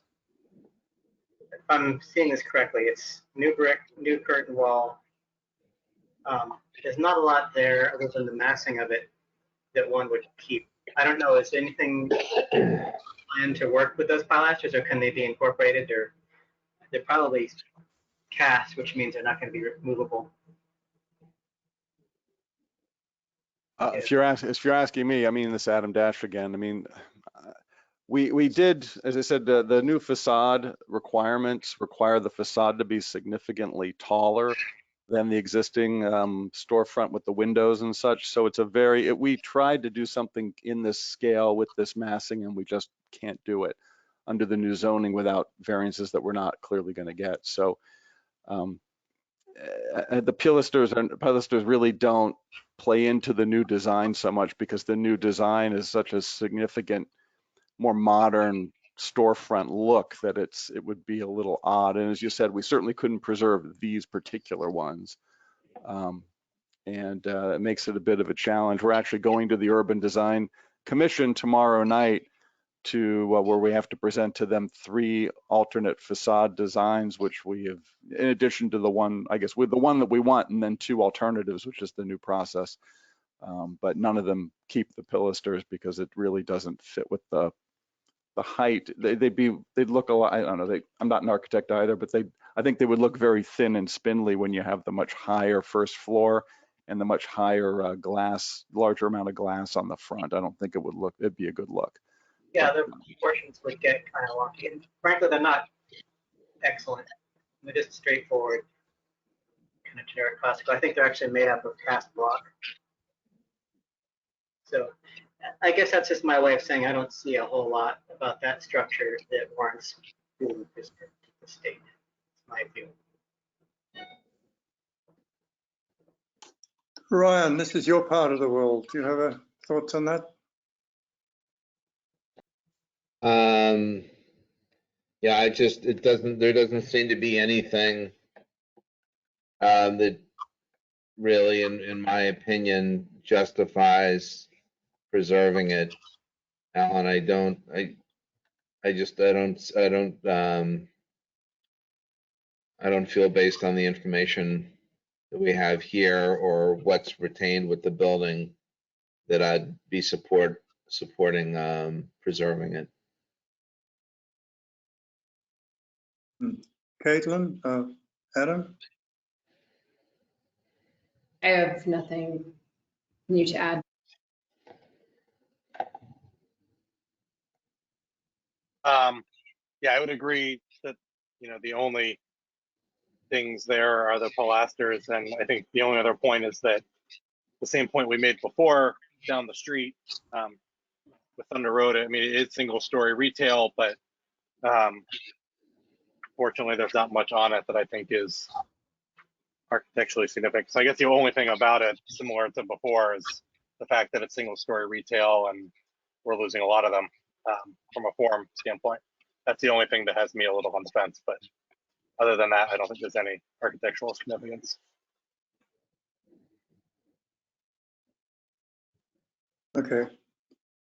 If I'm seeing this correctly, it's new brick, new curtain wall. There's not a lot there other than the massing of it that one would keep. I don't know, is anything planned to work with those pilasters, or can they be incorporated, or they're probably cast, which means they're not going to be removable. If you're asking me, I mean, this Adam Dash again. I mean, we did, as I said, the new facade requirements require the facade to be significantly taller than the existing storefront with the windows and such. So it's we tried to do something in this scale with this massing, and we just can't do it under the new zoning without variances that we're not clearly going to get. So the pilasters really don't play into the new design so much, because the new design is such a significant, more modern storefront look that it would be a little odd. And as you said, we certainly couldn't preserve these particular ones. And it makes it a bit of a challenge. We're actually going to the Urban Design Commission tomorrow night to where we have to present to them 3 alternate facade designs, which we have, in addition to the one, I guess, with the one that we want, and then 2 alternatives, which is the new process. But none of them keep the pilasters because it really doesn't fit with the height. They'd look a lot, I don't know, I'm not an architect either, but I think they would look very thin and spindly when you have the much higher first floor and the much higher larger amount of glass on the front. I don't think it'd be a good look. Yeah, the proportions would get kind of wonky. And frankly, they're not excellent. They're just straightforward, kind of generic classical. I think they're actually made up of cast block. So I guess that's just my way of saying I don't see a whole lot about that structure that warrants doing this to the state. That's my view. Ryan, this is your part of the world. Do you have thoughts on that? Yeah, there doesn't seem to be anything that really, in my opinion, justifies preserving it. Alan, I don't, I don't feel based on the information that we have here or what's retained with the building that I'd be supporting preserving it. Caitlin, Adam? I have nothing new to add. Yeah, I would agree that, the only things there are the pilasters. And I think the only other point is that the same point we made before down the street with Thunder Road. I mean, it is single story retail, but fortunately there's not much on it that I think is architecturally significant. So I guess the only thing about it, similar to before, is the fact that it's single story retail and we're losing a lot of them from a form standpoint. That's the only thing that has me a little on the fence, but other than that, I don't think there's any architectural significance. Okay,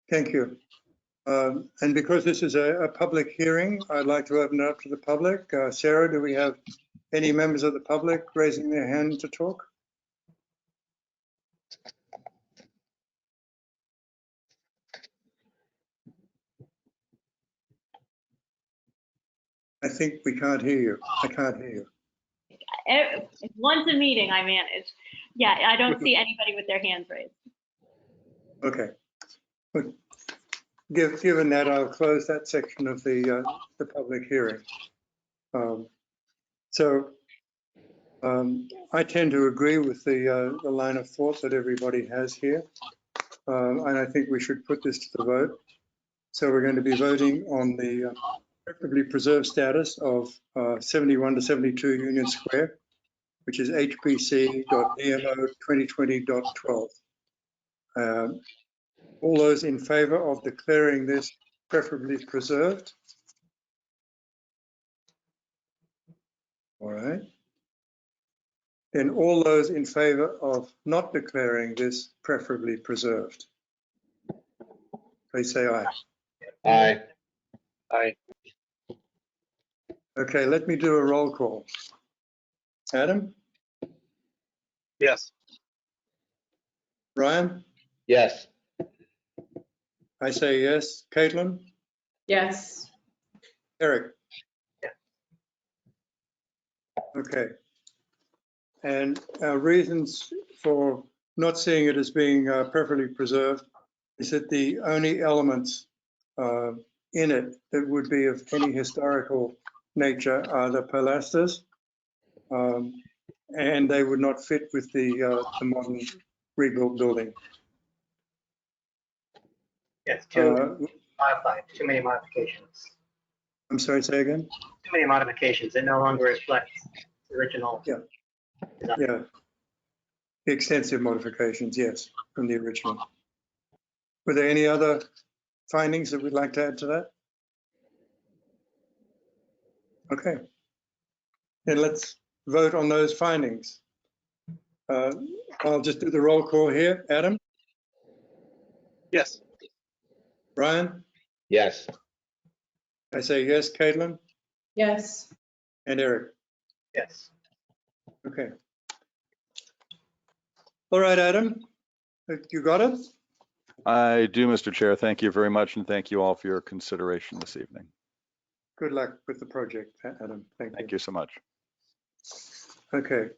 thank you. And because this is a public hearing, I'd like to open it up to the public. Sarah, do we have any members of the public raising their hand to talk? I think we can't hear you. I can't hear you. Once a meeting I manage. Yeah, I don't see anybody with their hands raised. Okay. Given that, I'll close that section of the public hearing. I tend to agree with the line of thought that everybody has here. And I think we should put this to the vote. So we're going to be voting on the preferably preserved status of 71 to 72 Union Square, which is HPC.DMO 2020.12. All those in favor of declaring this preferably preserved? All right. Then all those in favor of not declaring this preferably preserved? Please say aye. Aye. Aye. Okay, let me do a roll call. Adam? Yes. Ryan? Yes. I say yes. Caitlin? Yes. Eric? Okay. And our reasons for not seeing it as being preferably preserved is that the only elements in it that would be of any historical nature are the pilasters, and they would not fit with the modern rebuilt building. Yes, too modified, too many modifications. I'm sorry, say again? Too many modifications. It no longer reflects the original. Yeah. Yeah. Extensive modifications, yes, from the original. Were there any other findings that we'd like to add to that? Okay. Then let's vote on those findings. I'll just do the roll call here. Adam? Yes. Ryan? Yes. I say yes. Caitlin? Yes. And Eric? Yes. Okay. All right, Adam, you got it? I do, Mr. Chair. Thank you very much, and thank you all for your consideration this evening. Good luck with the project, Adam. Thank you. Thank you so much. Okay.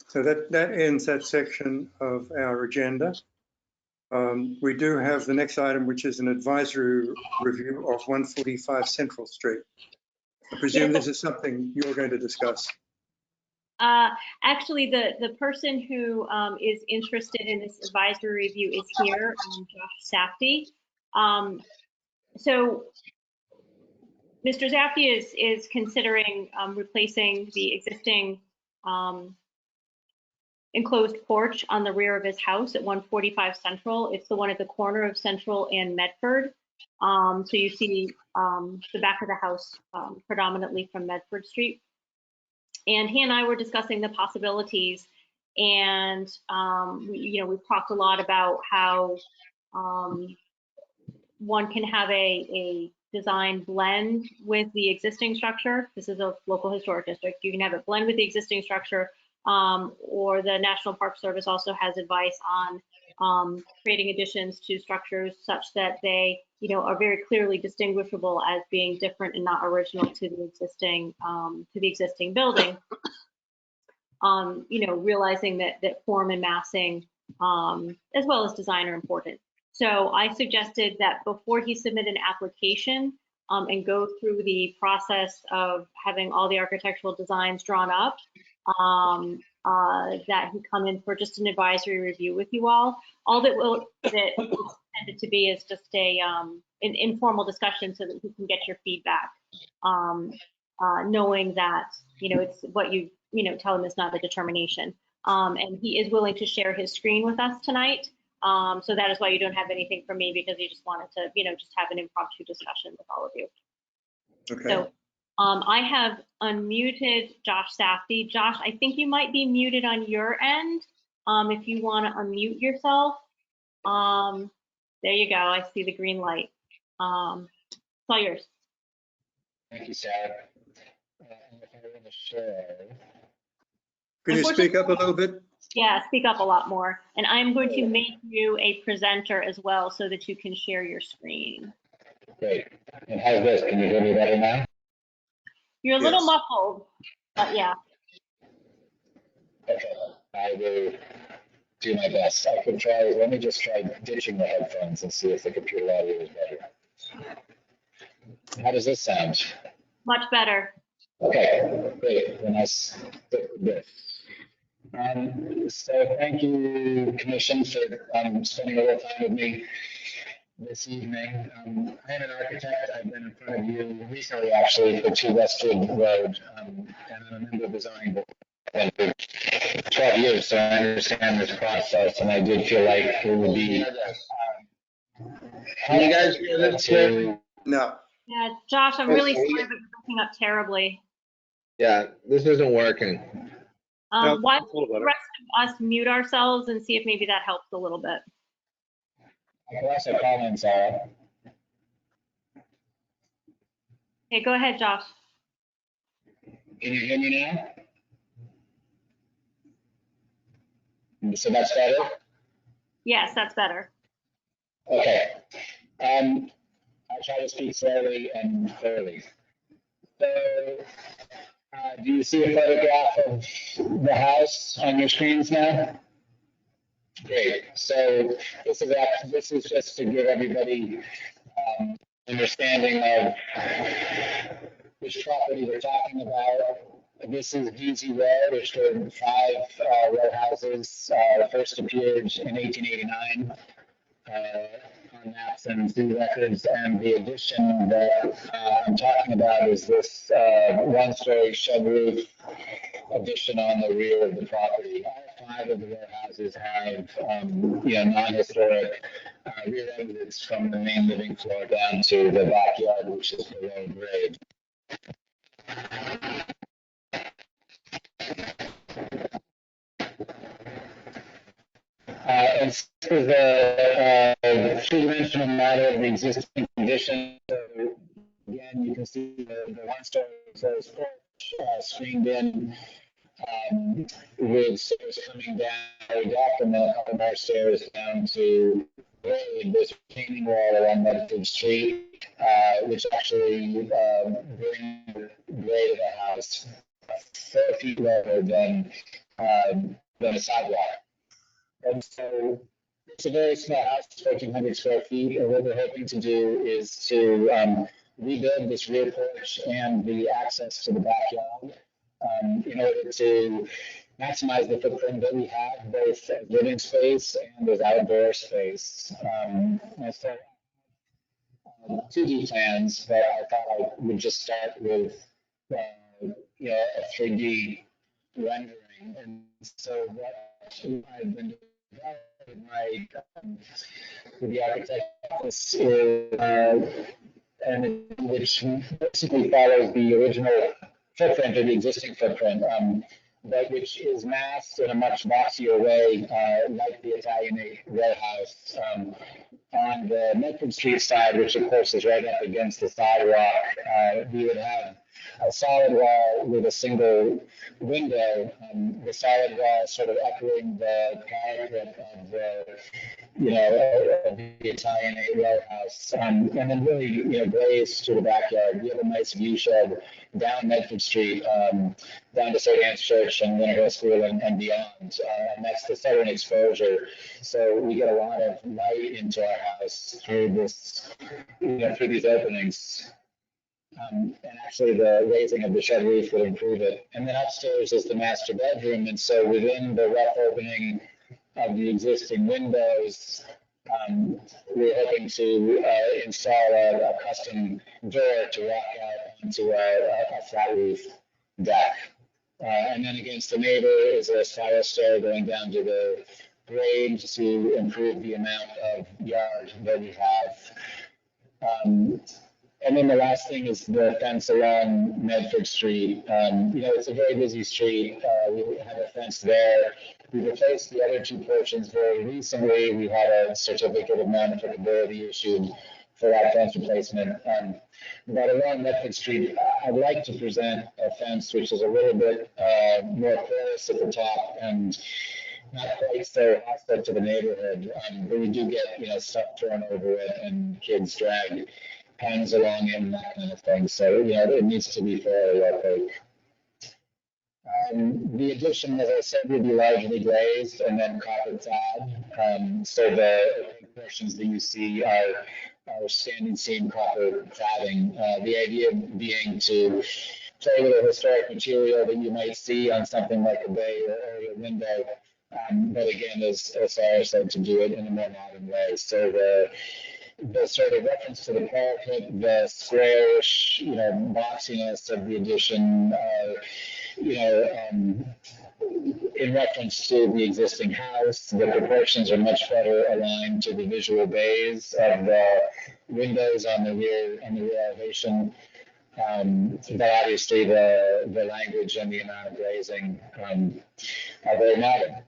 So that ends that section of our agenda. We do have the next item, which is an advisory review of 145 Central Street. I presume this is something you're going to discuss. Actually, the person who is interested in this advisory review is here, Josh Safdie. So Mr. Safdie is considering replacing the existing enclosed porch on the rear of his house at 145 Central. It's the one at the corner of Central and Medford. So you see the back of the house predominantly from Medford Street. And he and I were discussing the possibilities, and we've talked a lot about how one can have a design blend with the existing structure. This is a local historic district. You can have it blend with the existing structure, or the National Park Service also has advice on creating additions to structures such that they, are very clearly distinguishable as being different and not original to the existing building. Realizing that form and massing, as well as design, are important. So I suggested that before he submit an application and go through the process of having all the architectural designs drawn up, that he come in for just an advisory review with you all. All that it's intended to be is just an informal discussion so that he can get your feedback, knowing that it's what you tell him is not a determination. And he is willing to share his screen with us tonight. So that is why you don't have anything from me, because he just wanted to, just have an impromptu discussion with all of you. Okay. So I have unmuted Josh Safdie. Josh, I think you might be muted on your end. If you want to unmute yourself. There you go. I see the green light. It's all yours. Thank you, Sarah. If I were to share. Can you speak up a little bit? Yeah, speak up a lot more. And I'm going to make you a presenter as well so that you can share your screen. Great. And how's this? Can you hear me better now? You're a little muffled, but yeah. Okay, I will do my best. I can try, let me just try ditching the headphones and see if the computer audio is better. How does this sound? Much better. Okay, great. Then I stick with this. So thank you, Commission, for spending a little time with me this evening. I am an architect. I've been in front of you recently, actually, for 2 Westwood Road, and I'm a member of the zoning board for 12 years, so I understand this process, and I did feel like it would be. Can you guys hear this? No. Yeah, Josh, I'm really sorry, but you're breaking up terribly. Yeah, this isn't working. Why don't the rest of us mute ourselves and see if maybe that helps a little bit. I can also call in, Sarah. Okay, go ahead, Josh. Can you hear me now? So that's better? Yes, that's better. Okay. I'll try to speak slowly and clearly. So, do you see a photograph of the house on your screens now? Great. So this is just to give everybody understanding of which property we're talking about. This is Veazey Road, which were 5 row houses, first appeared in 1889 on maps and city records. And the addition that I'm talking about is this 1-story shed roof addition on the rear of the property. All 5 of the row houses have non-historic rear exits from the main living floor down to the backyard, which is below grade. And this is a three-dimensional model of the existing condition. So again, you can see the 1-story closed porch screened in with stairs coming down the deck, and then a couple more stairs down to this retaining wall along Medford Street, which actually brings the grade of the house 4 feet lower than a sidewalk. And so it's a very small house, 1,400 square feet. And what we're hoping to do is to rebuild this rear porch and the access to the backyard in order to maximize the footprint that we have, both as living space and as outdoor space. And so 2D plans, but I thought I would just start with a 3D rendering. And so what I've been doing with the architect office and which basically follows the original footprint or the existing footprint. but which is masked in a much boxier way, like the Italianate row house. On the Medford Street side, which of course is right up against the sidewalk, we would have a solid wall with a single window, the solid wall sort of echoing the parapet of the, of the Italianate row house, and then really, glazed to the backyard. We have a nice view shed down Medford Street, down to St. Anne's Church and Winter Hill School and beyond, and that's the southern exposure. So we get a lot of light into our house through this, through these openings. And actually the raising of the shed roof would improve it. And then upstairs is the master bedroom. And so within the rough opening of the existing windows, we're hoping to install a custom door to walk out onto a flat roof deck. And then against the neighbor is a spiral stair going down to the grade to improve the amount of yard that we have. And then the last thing is the fence along Medford Street. It's a very busy street. We have a fence there. We replaced the other two portions very recently. We had a certificate of non-applicability issued for that fence replacement. But along Medford Street, I'd like to present a fence which is a little bit more porous at the top and not quite so hostile to the neighborhood. But we do get, stuff thrown over it and kids drag pens along it and that kind of thing. So, it needs to be fairly opaque. The addition, as I said, would be largely glazed and then copper clad. So the portions that you see are standing seam copper cladding. The idea being to play with a historic material that you might see on something like a bay or area window. But again, as Sarah said, to do it in a more modern way. So the sort of reference to the parapet, the squarish, boxiness of the addition, in reference to the existing house, the proportions are much better aligned to the visual bays of the windows on the rear elevation. But obviously the language and the amount of glazing are very modern.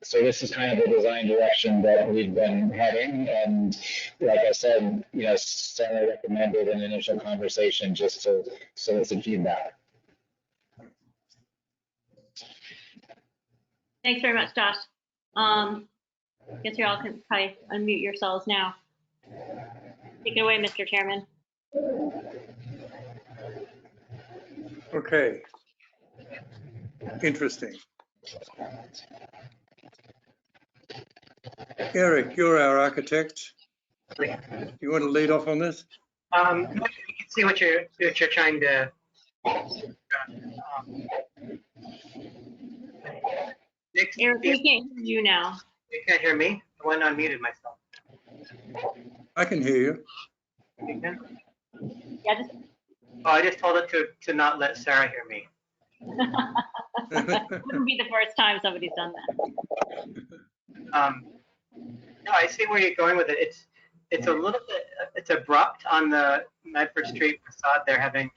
So this is kind of the design direction that we've been heading, and like I said, Sarah recommended an initial conversation just to solicit feedback. Thanks very much, Josh. I guess you all can probably unmute yourselves now. Take it away, Mr. Chairman. Okay. Interesting. Eric, you're our architect. You want to lead off on this? You can see what you're trying to. Eric, we can't hear you now. You can't hear me? I went unmuted myself. I can hear you. You can? Yeah, I just told it to not let Sarah hear me. Wouldn't be the first time somebody's done that. No, I see where you're going with it. It's a little bit, it's abrupt on the Medford Street facade. They're having,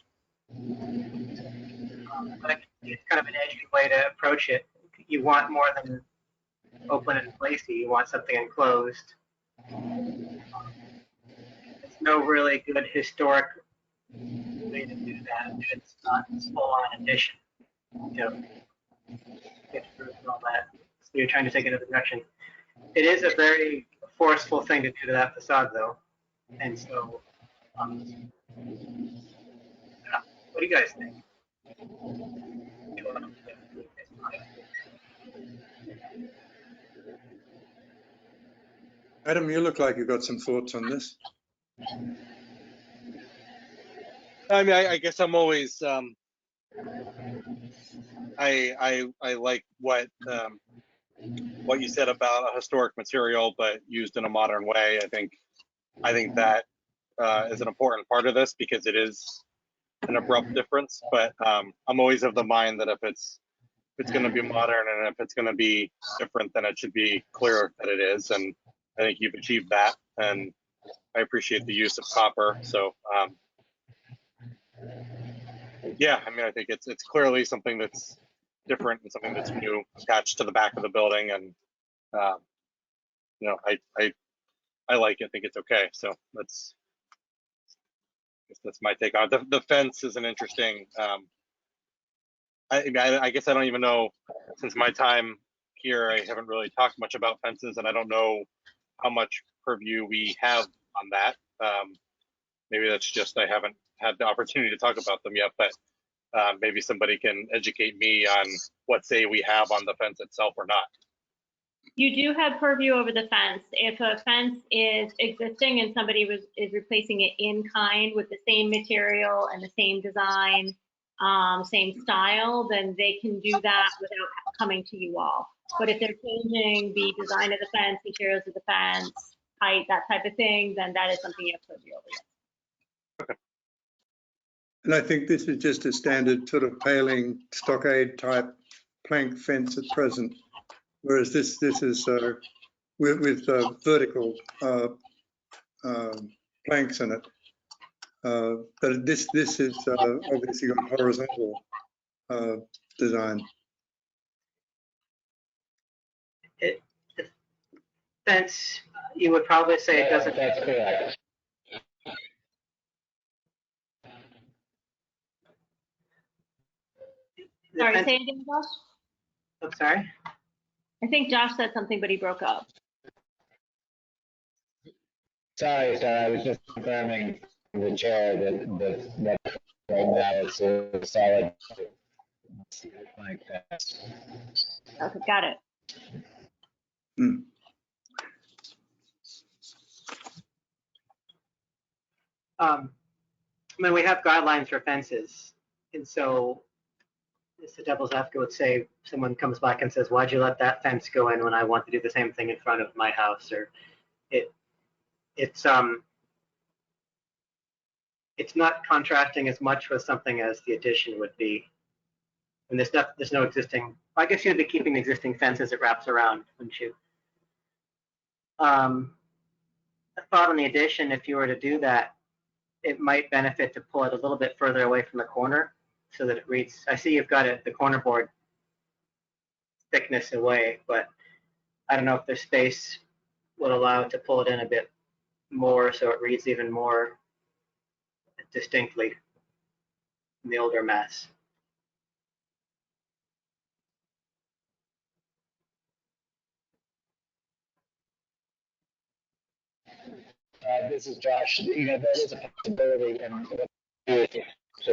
but it's kind of an edgy way to approach it. You want more than open and placey. You want something enclosed. There's no really good historic way to do that. It's not full-on addition. Get through and all that. So you're trying to take it in another direction. It is a very forceful thing to do to that facade, though. And so, what do you guys think? Adam, you look like you've got some thoughts on this. I mean, I guess I'm always, I like what you said about a historic material, but used in a modern way. I think that is an important part of this because it is an abrupt difference. But I'm always of the mind that if it's going to be modern and if it's going to be different, then it should be clear that it is. And I think you've achieved that. And I appreciate the use of copper. So yeah, I mean, I think it's clearly something that's different and something that's new attached to the back of the building. And, you know, I like it, I think it's okay. So that's my take on it. The fence is an interesting, I guess I don't even know, since my time here, I haven't really talked much about fences, and I don't know how much purview we have on that. Maybe that's just I haven't had the opportunity to talk about them yet, but maybe somebody can educate me on what say we have on the fence itself or not. You do have purview over the fence. If a fence is existing and somebody is replacing it in kind with the same material and the same design, same style, then they can do that without coming to you all. But if they're changing the design of the fence, materials of the fence, height, that type of thing, then that is something you have purview over. And I think this is just a standard sort of paling stockade type plank fence at present, whereas this is with vertical planks in it. But this is obviously got horizontal design. The fence, you would probably say it doesn't. That's correct. Sorry, say it again, Josh? I'm sorry? I think Josh said something, but he broke up. Sorry, I was just confirming the chair that right now it's a solid plank fence. Okay, got it. I mean, we have guidelines for fences, and so the devil's advocate would say, someone comes back and says, why'd you let that fence go in when I want to do the same thing in front of my house? Or it's not contrasting as much with something as the addition would be. And there's no existing, I guess you'd be keeping the existing fence as it wraps around, wouldn't you? I thought on the addition, if you were to do that, it might benefit to pull it a little bit further away from the corner so that it reads, I see you've got the corner board thickness away, but I don't know if the space would allow it to pull it in a bit more so it reads even more distinctly in the older mass. This is Josh. You know, there is a possibility, and to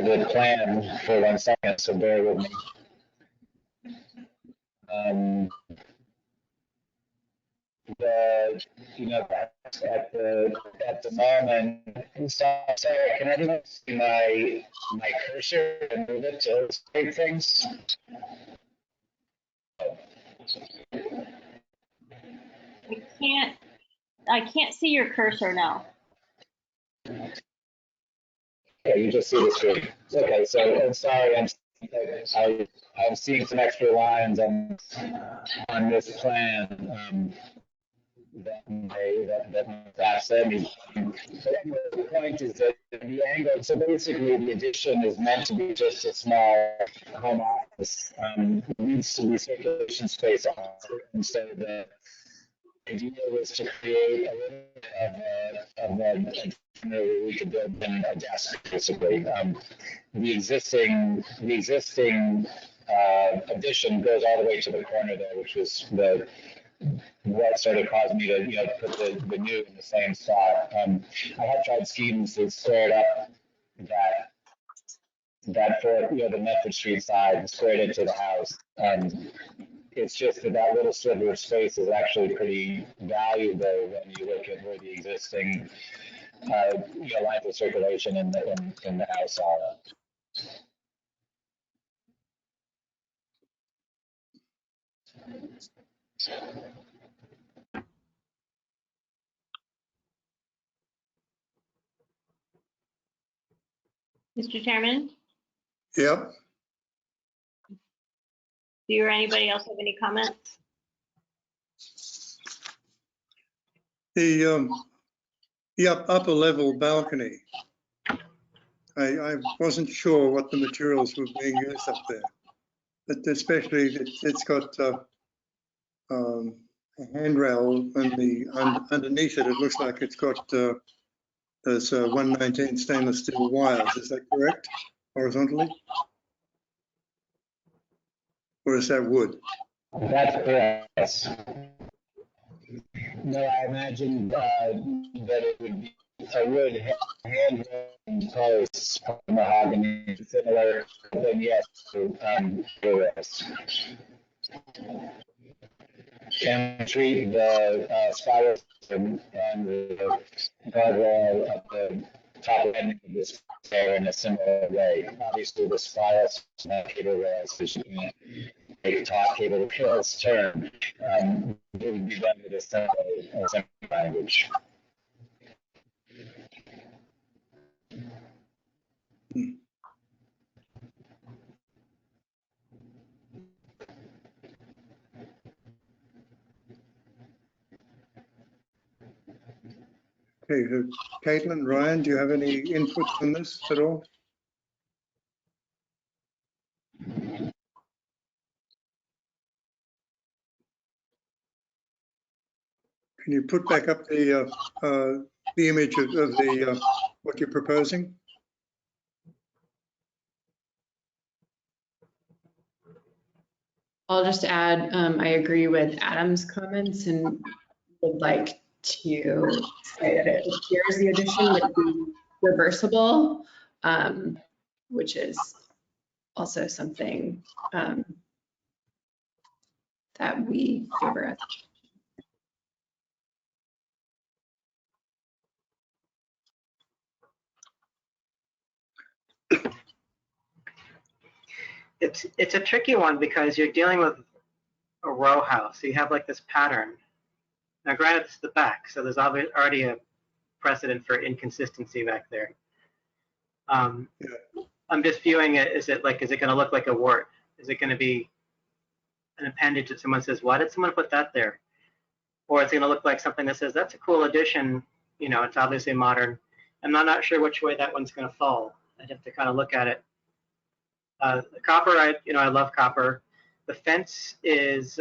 the plan for 1 second, so bear with me. At the moment, Sarah, can anyone see my cursor and move it to illustrate things? I can't see your cursor now. Okay, you just see the screen. Okay, so I'm sorry, I'm seeing some extra lines on this plan that perhaps let me. But anyway, the point is that the angle. So basically, the addition is meant to be just a small home office. It needs to be circulation space on it, and so the idea was to create a little bit of a we could build in a desk, basically. The existing addition goes all the way to the corner there, which was what sort of caused me to put the new in the same spot. I have tried schemes to square it up that for the Medford Street side, squared into the house. It's just that little sliver of space is actually pretty valuable when you look at where the existing lines of circulation in the house are. Mr. Chairman, Yep. do you or anybody else have any comments? The upper level balcony. I wasn't sure what the materials were being used up there. but especially it's got a handrail underneath it. It looks like it's got those 119 stainless steel wires. Is that correct? Horizontally? Or is that wood? That's correct. Yes. No, I imagine that it would be a wood hand posts, mahogany, similar, then yes, to rest. And treat the spiral and the guardrail at the top end of this there in a similar way. Obviously, the spiral cable rails, because you can't make top cable rails turn. It would be done with a similar language. Okay, Caitlin, Ryan, do you have any input on this at all? Can you put back up the image of the what you're proposing? I'll just add, I agree with Adam's comments and would like to say that it appears the addition would be reversible, which is also something that we favor at. It's a tricky one because you're dealing with a row house. So you have like this pattern. Now, granted, it's the back, so there's already a precedent for inconsistency back there. I'm just viewing it. Is it going to look like a wart? Is it going to be an appendage that someone says, "Why did someone put that there?" Or it's going to look like something that says, "That's a cool addition. You know, it's obviously modern." I'm not sure which way that one's going to fall. I'd have to kind of look at it. The copper, I love copper. The fence is,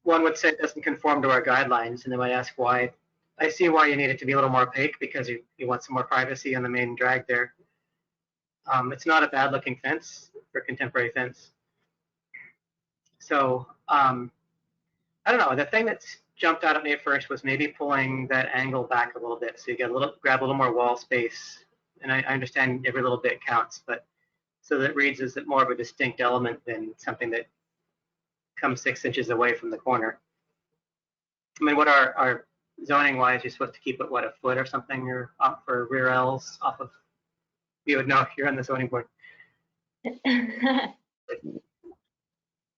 one would say it doesn't conform to our guidelines, and they might ask why. I see why you need it to be a little more opaque because you want some more privacy on the main drag there. It's not a bad looking fence for a contemporary fence. So I don't know. The thing that's jumped out at me at first was maybe pulling that angle back a little bit so you get grab a little more wall space. And I understand every little bit counts, but so that it reads as more of a distinct element than something that comes 6 inches away from the corner. I mean, what are zoning wise, you're supposed to keep it, what, a foot or something, or up for rear L's off of, you would know if you're on the zoning board.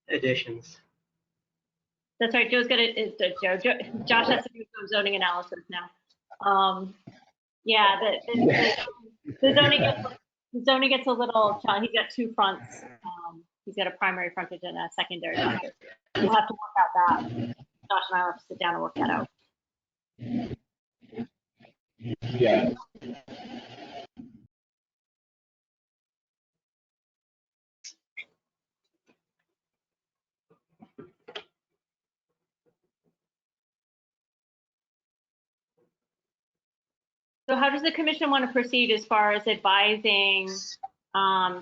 Additions. That's right. Joe's got it. Josh has to do some zoning analysis now. Yeah, the zoning gets a little challenging. He's got 2 fronts. He's got a primary frontage and a secondary frontage. We'll have to work out that. Josh and I will have to sit down and work that out. Yeah. So how does the commission want to proceed as far as advising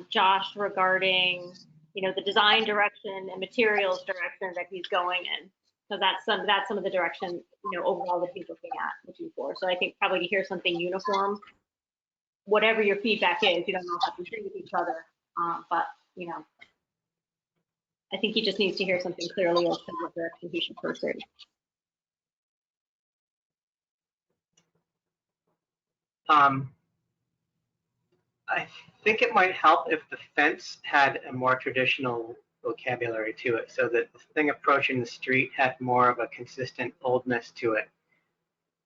Josh regarding, the design direction and materials direction that he's going in? So that's some of the direction, overall that he's looking for. So I think probably to hear something uniform, whatever your feedback is, you don't know how to agree with each other, but I think he just needs to hear something clearly as to what direction he should pursue. I think it might help if the fence had a more traditional vocabulary to it, so that the thing approaching the street had more of a consistent oldness to it,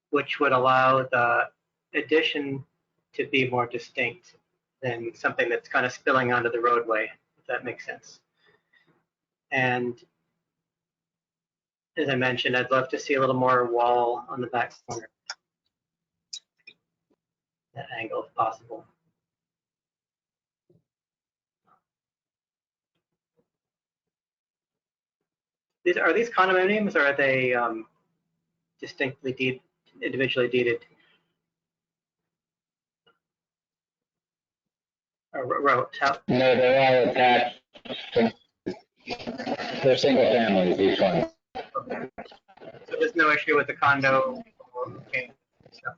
which would allow the addition to be more distinct than something that's kind of spilling onto the roadway, if that makes sense. And as I mentioned, I'd love to see a little more wall on the back corner. That angle if possible. Are these condominiums or are they distinctly individually deeded? No, they're all attached. They're single families, each one. Okay. So there's no issue with the condo. Okay. So.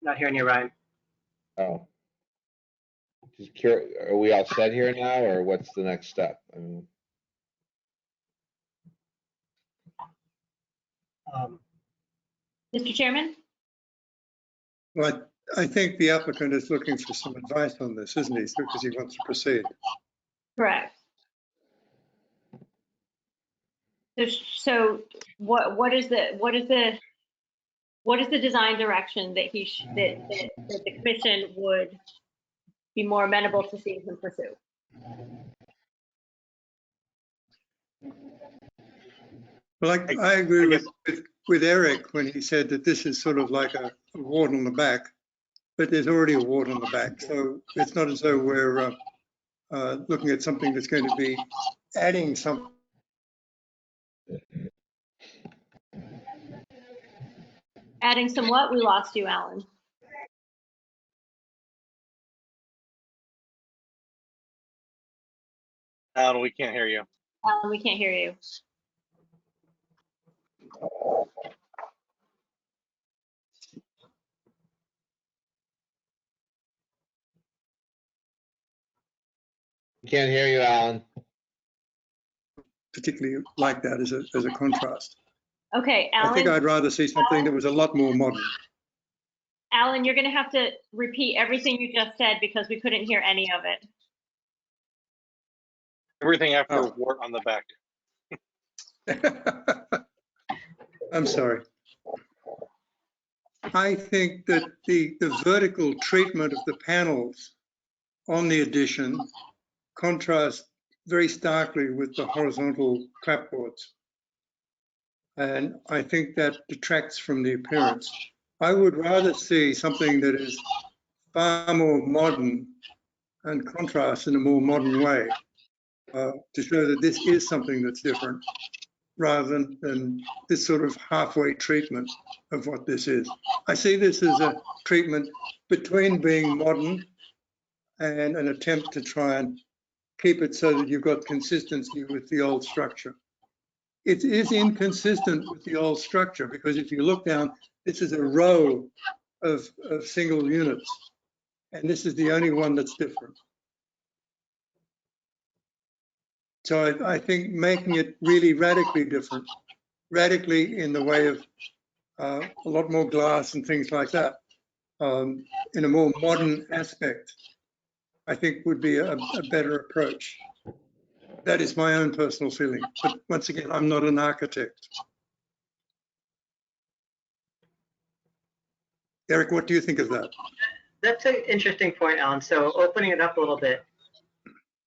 Not hearing you, Ryan. Oh. Just curious, are we all set here now, or what's the next step? I mean, Mr. Chairman? Well, I think the applicant is looking for some advice on this, isn't he? Because he wants to proceed. Correct. So what is the design direction that that the commission would be more amenable to seeing him pursue? Well, I agree with Eric when he said that this is sort of like a ward on the back, but there's already a ward on the back. So it's not as though we're looking at something that's going to be adding something. Adding some what? We lost you, Alan. Alan, we can't hear you. Alan, we can't hear you. can't hear you, Alan. Particularly like that as a contrast. Okay, Alan. I think I'd rather see something that was a lot more modern. Alan, you're going to have to repeat everything you just said because we couldn't hear any of it. Everything after wart on the back. I'm sorry. I think that the vertical treatment of the panels on the addition contrasts very starkly with the horizontal clapboards. And I think that detracts from the appearance. I would rather see something that is far more modern and contrasts in a more modern way to show that this is something that's different, rather than this sort of halfway treatment of what this is. I see this as a treatment between being modern and an attempt to try and keep it so that you've got consistency with the old structure. It is inconsistent with the old structure because if you look down, this is a row of single units, and this is the only one that's different. So I think making it really radically different, radically in the way of a lot more glass and things like that, in a more modern aspect, I think would be a better approach. That is my own personal feeling. But once again, I'm not an architect. Eric, what do you think of that? That's an interesting point, Alan. So opening it up a little bit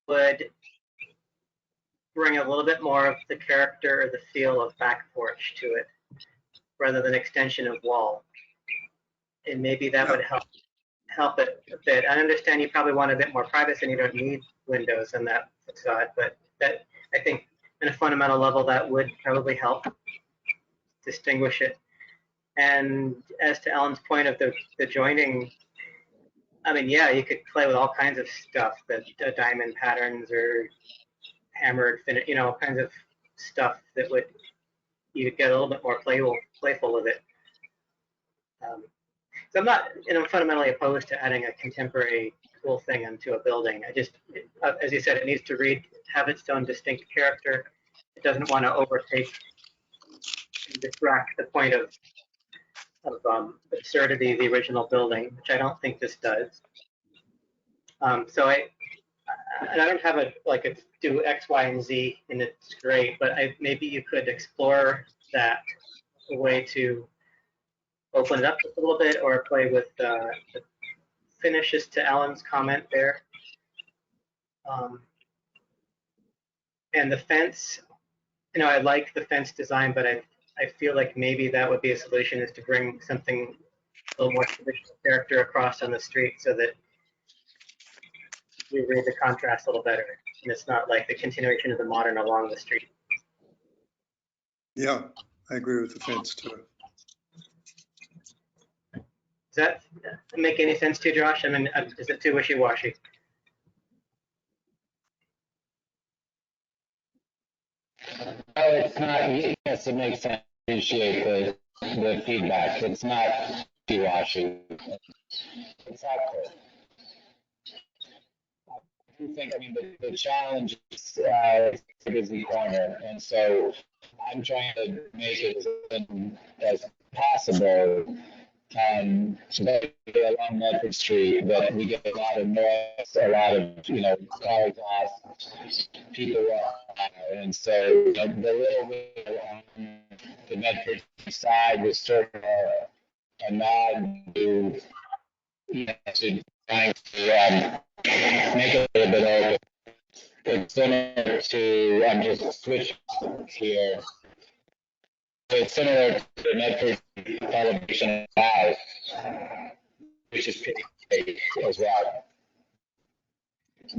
would bring a little bit more of the character or the feel of back porch to it, rather than extension of wall. And maybe that would help it a bit. I understand you probably want a bit more privacy and you don't need windows in that facade, but that, I think, in a fundamental level, that would probably help distinguish it. And as to Alan's point of the joining, I mean, yeah, you could play with all kinds of stuff, the diamond patterns or hammered, you know, kinds of stuff that would, you could get a little bit more playful with it. So I'm not, you know, fundamentally opposed to adding a contemporary cool thing into a building. I just, as you said, it needs to have its own distinct character. It doesn't want to overtake and distract the point of absurdity of the original building, which I don't think this does. So I don't have a do X, Y, and Z, and it's great, but maybe you could explore that a way to open it up just a little bit or play with the finishes to Alan's comment there. And the fence, you know, I like the fence design, but I feel like maybe that would be a solution, is to bring something a little more traditional character across on the street so that we read the contrast a little better. And it's not like the continuation of the modern along the street. Yeah, I agree with the fence too. Does that make any sense to you, Josh? I mean, is it too wishy-washy? No, it's not. Yes, it makes sense. I appreciate the feedback. It's not wishy-washy. It's accurate. I do think, I mean, the challenge is the corner, and so I'm trying to make it as open as possible. Along Medford Street, but we get a lot of noise, a lot of, you know, cars off, people walk, and so the little window on the Medford side was sort of a nod to, you know, to trying to make it a little bit open. It's similar to, I'm just switching here. It's similar to the Medford elevation house, which is pretty big as well.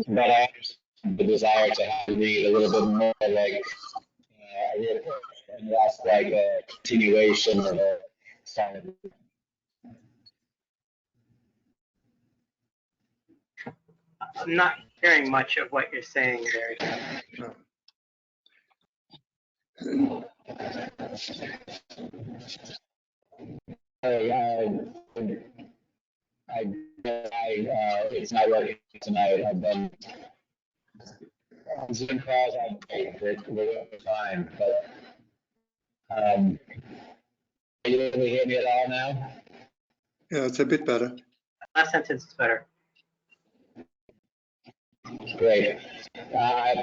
But I understand the desire to have to read a little bit more like a report and less like a continuation of a song. I'm not hearing much of what you're saying there. No. It's not working tonight. I've been on Zoom calls all day. We're fine, but are you able to hear me at all now? Yeah, it's a bit better. Last sentence is better. Great. I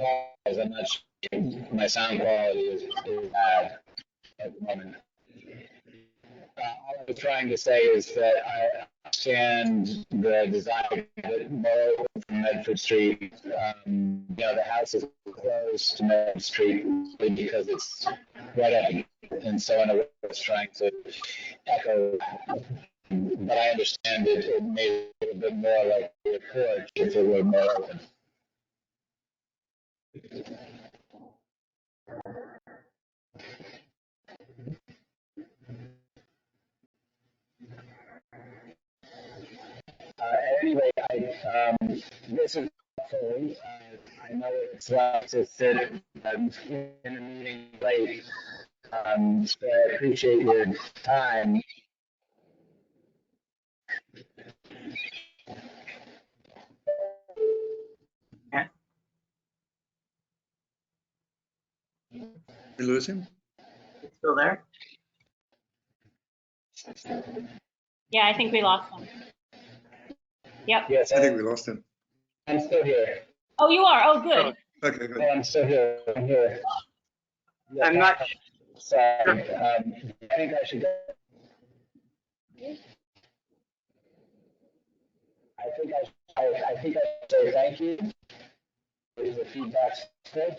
apologize. I'm not sure. My sound quality is bad at the moment. All I was trying to say is that I understand the desire that more from Medford Street. You know, the house is close to Medford Street because it's right up, and so in a way, I was trying to echo. But I understand it made it a little bit more like a porch if it were more open. Anyway, this is helpful. I know it's rough to sit in a meeting late, so I appreciate your time. You lose him? Still there? Yeah, I think we lost him. Yep. Yes, I think we lost him. I'm still here. Oh, you are? Oh, good. Okay, good. I'm still here. I'm here. Yeah, I'm not. Sorry. I think I should go. I think I should say thank you. Is the feedback good?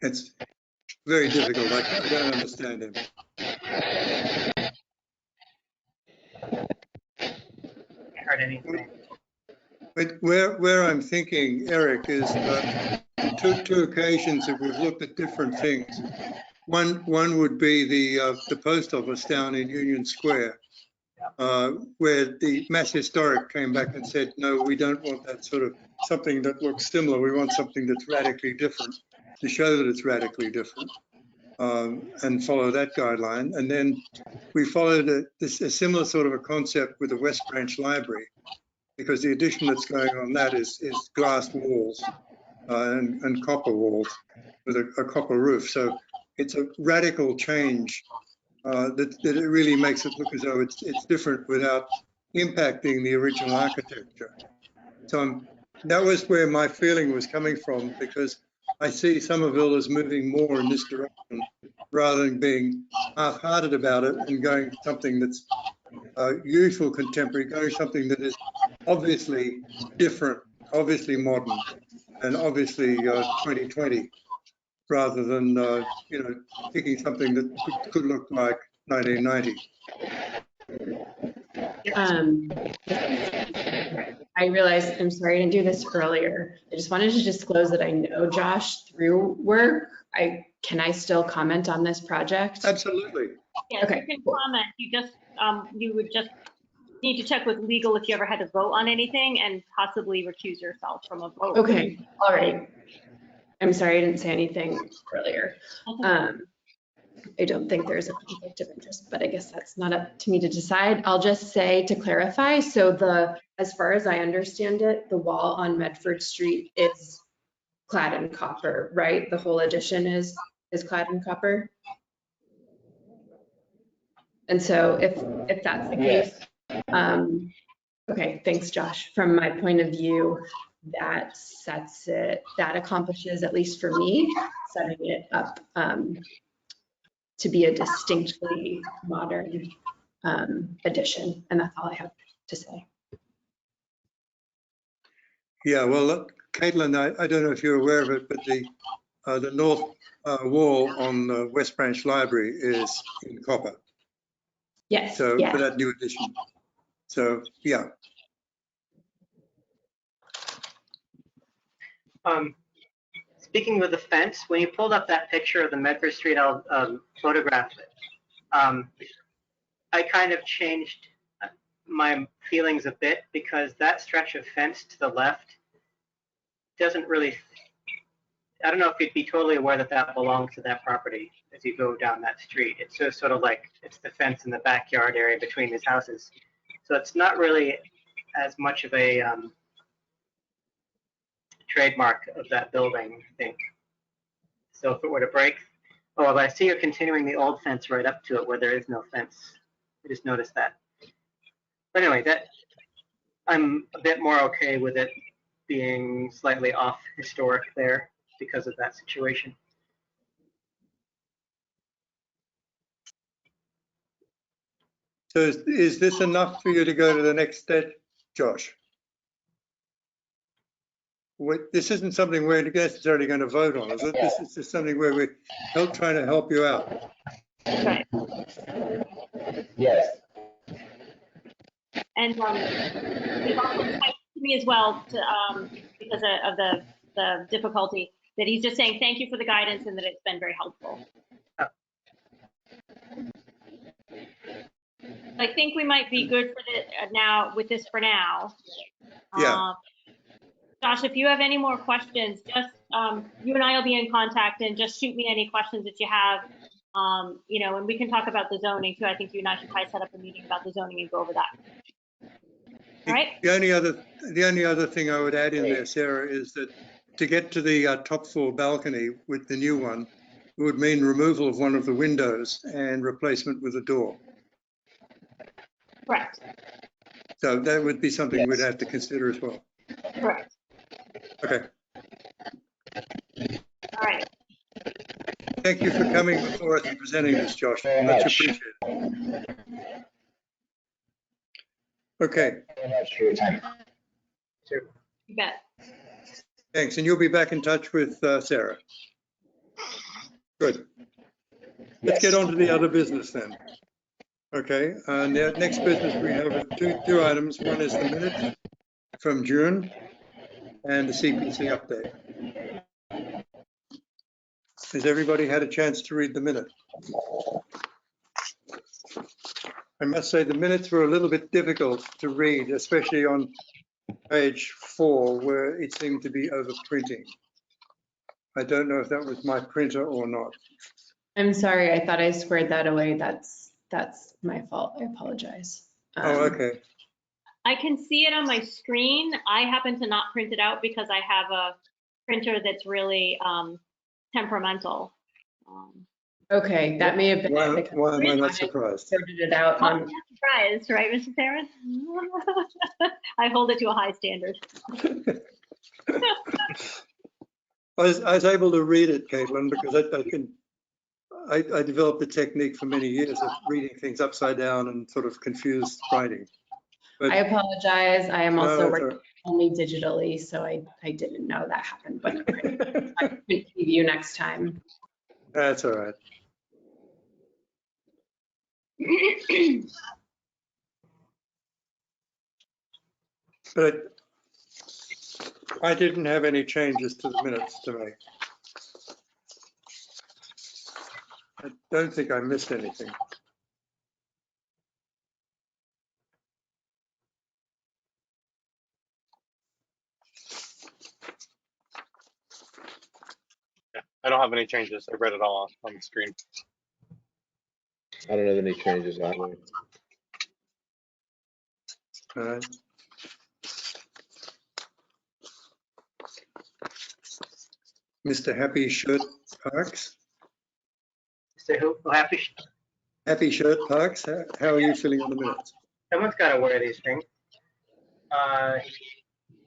It's very difficult. I don't understand him. Heard anything. But where I'm thinking, Eric, is two occasions that we've looked at different things. One would be the post office down in Union Square, where the Mass Historic came back and said, no, we don't want that sort of something that looks similar. We want something that's radically different, to show that it's radically different, and follow that guideline. And then we followed a similar sort of a concept with the West Branch Library, because the addition that's going on that is glass walls and copper walls with a copper roof. So it's a radical change that it really makes it look as though it's different without impacting the original architecture. So that was where my feeling was coming from, because I see Somerville as moving more in this direction rather than being half-hearted about it and going something that's usual contemporary, going something that is obviously different, obviously modern, and obviously 2020, rather than picking something that could look like 1990. I realized, I'm sorry I didn't do this earlier. I just wanted to disclose that I know Josh through work. Can I still comment on this project? Absolutely. Yes, Okay, you can comment. You would just need to check with legal if you ever had to vote on anything and possibly recuse yourself from a vote. Okay, all right. I'm sorry I didn't say anything earlier. I don't think there's a conflict of interest, but I guess that's not up to me to decide. I'll just say to clarify, so as far as I understand it, the wall on Medford Street is clad in copper, right? The whole addition is clad in copper. And so if that's the case, okay, thanks, Josh. From my point of view, that accomplishes, at least for me, setting it up to be a distinctly modern addition. And that's all I have to say. Yeah, well, look, Caitlin, I don't know if you're aware of it, but the north wall on the West Branch Library is in copper. Yes. So yeah. for that new addition. So yeah. Speaking of the fence, when you pulled up that picture of the Medford Street, I'll photograph it. I kind of changed my feelings a bit because that stretch of fence to the left doesn't really, I don't know if you'd be totally aware that that belongs to that property as you go down that street. It's just sort of like it's the fence in the backyard area between these houses. So it's not really as much of a trademark of that building, I think. So if it were to break, oh, but I see you're continuing the old fence right up to it where there is no fence. I just noticed that. But anyway, I'm a bit more okay with it being slightly off historic there because of that situation. So is this enough for you to go to the next step, Josh? This isn't something we're necessarily going to vote on, is it? This is just something where we're trying to help you out. Right. Yes. And it also explained to me as well, because of the difficulty, that he's just saying thank you for the guidance and that it's been very helpful. I think we might be good for this for now. Yeah. Josh, if you have any more questions, just you and I will be in contact, and just shoot me any questions that you have. And we can talk about the zoning too. I think you and I should probably set up a meeting about the zoning and go over that. All right. The only other thing I would add in there, Sarah, is that to get to the top floor balcony with the new one, it would mean removal of one of the windows and replacement with a door. Correct. So that would be something we'd have to consider as well. Correct. Okay. All right. Thank you for coming before us and presenting this, Josh. Much appreciated. Okay. Very much for your time. Sure. You bet. Thanks. And you'll be back in touch with Sarah. Good. Let's get on to the other business then. Okay. And the next business we have two items. One is the minutes from June and the CPC update. Has everybody had a chance to read the minute? I must say the minutes were a little bit difficult to read, especially on page 4, where it seemed to be overprinting. I don't know if that was my printer or not. I'm sorry, I thought I squared that away. That's my fault. I apologize. Oh, okay. I can see it on my screen. I happen to not print it out because I have a printer that's really temperamental. Okay, that may have been it. Why am I not surprised? Sorted it out I'm not surprised, right, Mr. Theron? I hold it to a high standard. I was able to read it, Caitlin, because I developed a technique for many years of reading things upside down and sort of confused writing. But I apologize. I am No, also that's all working only digitally, so I didn't know that happened, but I can give you next time. That's all right. But I didn't have any changes to the minutes to make. I don't think I missed anything. Yeah, I don't have any changes. I read it all on the screen. I don't have any changes either. All right. Mr. Happy Shirt Parks. So who happy? Happy Shirt Parks, how are you feeling on the minutes? Someone's got to wear these things.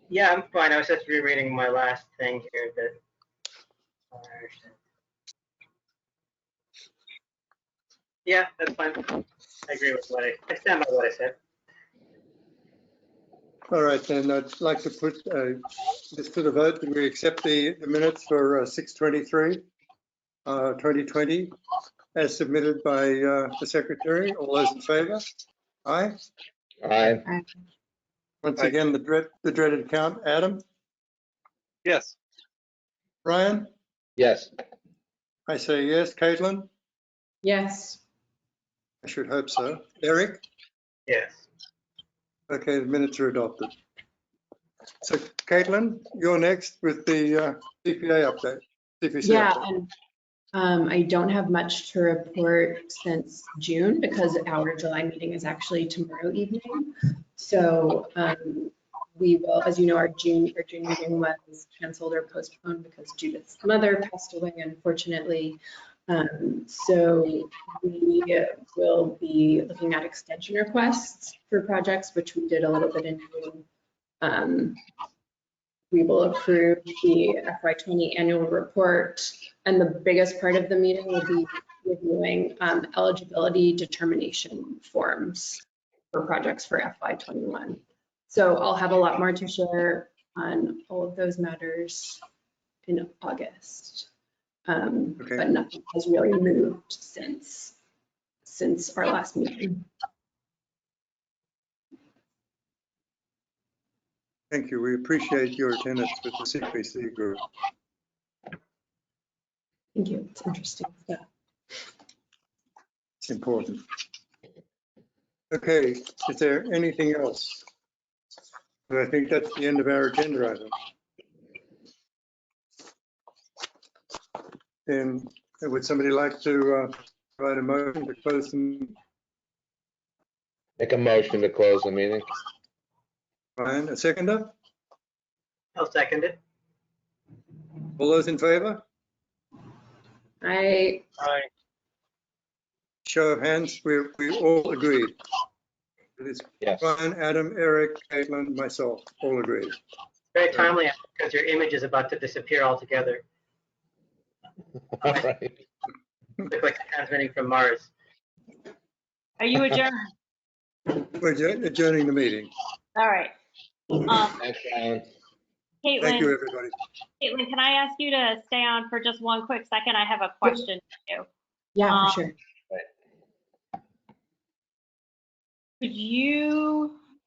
Yeah, I'm fine. I was just rereading my last thing here that. Yeah, that's fine. I agree with I stand by what I said. All right, then I'd like to put this to the vote that we accept the minutes for 6/23, 2020, as submitted by the secretary. All those in favor? Aye. Aye. Once Aye. again, the dreaded count. Adam? Yes. Brian? Yes. I say yes. Caitlin? Yes. I should hope so. Eric? Yes. Okay, the minutes are adopted. So Caitlin, you're next with the CPA update. CPC Yeah, update. and I don't have much to report since June because our July meeting is actually tomorrow evening. So we will, as you know, our June meeting was canceled or postponed because Judith's mother passed away, unfortunately. So we will be looking at extension requests for projects, which we did a little bit in June. We will approve the FY20 annual report, and the biggest part of the meeting will be reviewing eligibility determination forms for projects for FY21. So I'll have a lot more to share on all of those matters in August. Okay. But nothing has really moved since our last meeting. Thank you. We appreciate your attendance with the CPC group. Thank you. It's interesting stuff. It's important. Okay, is there anything else? I think that's the end of our agenda item. And would somebody like to provide a motion to close the Make a motion to close the meeting. Brian, a seconder? I'll second it. All those in favor? Aye. Show of hands, we all agreed. It is Yes. Brian, Adam, Eric, Caitlin, myself, all agreed. Very timely because your image is about to disappear altogether. All right. Look like you're transmitting from Mars. Are you adjourned? We're adjourning the meeting. All right. Thanks, Alan. Thank you, Caitlin, everybody. Caitlin, can I ask you to stay on for just one quick second? I have a question for you. Yeah, for sure. Could you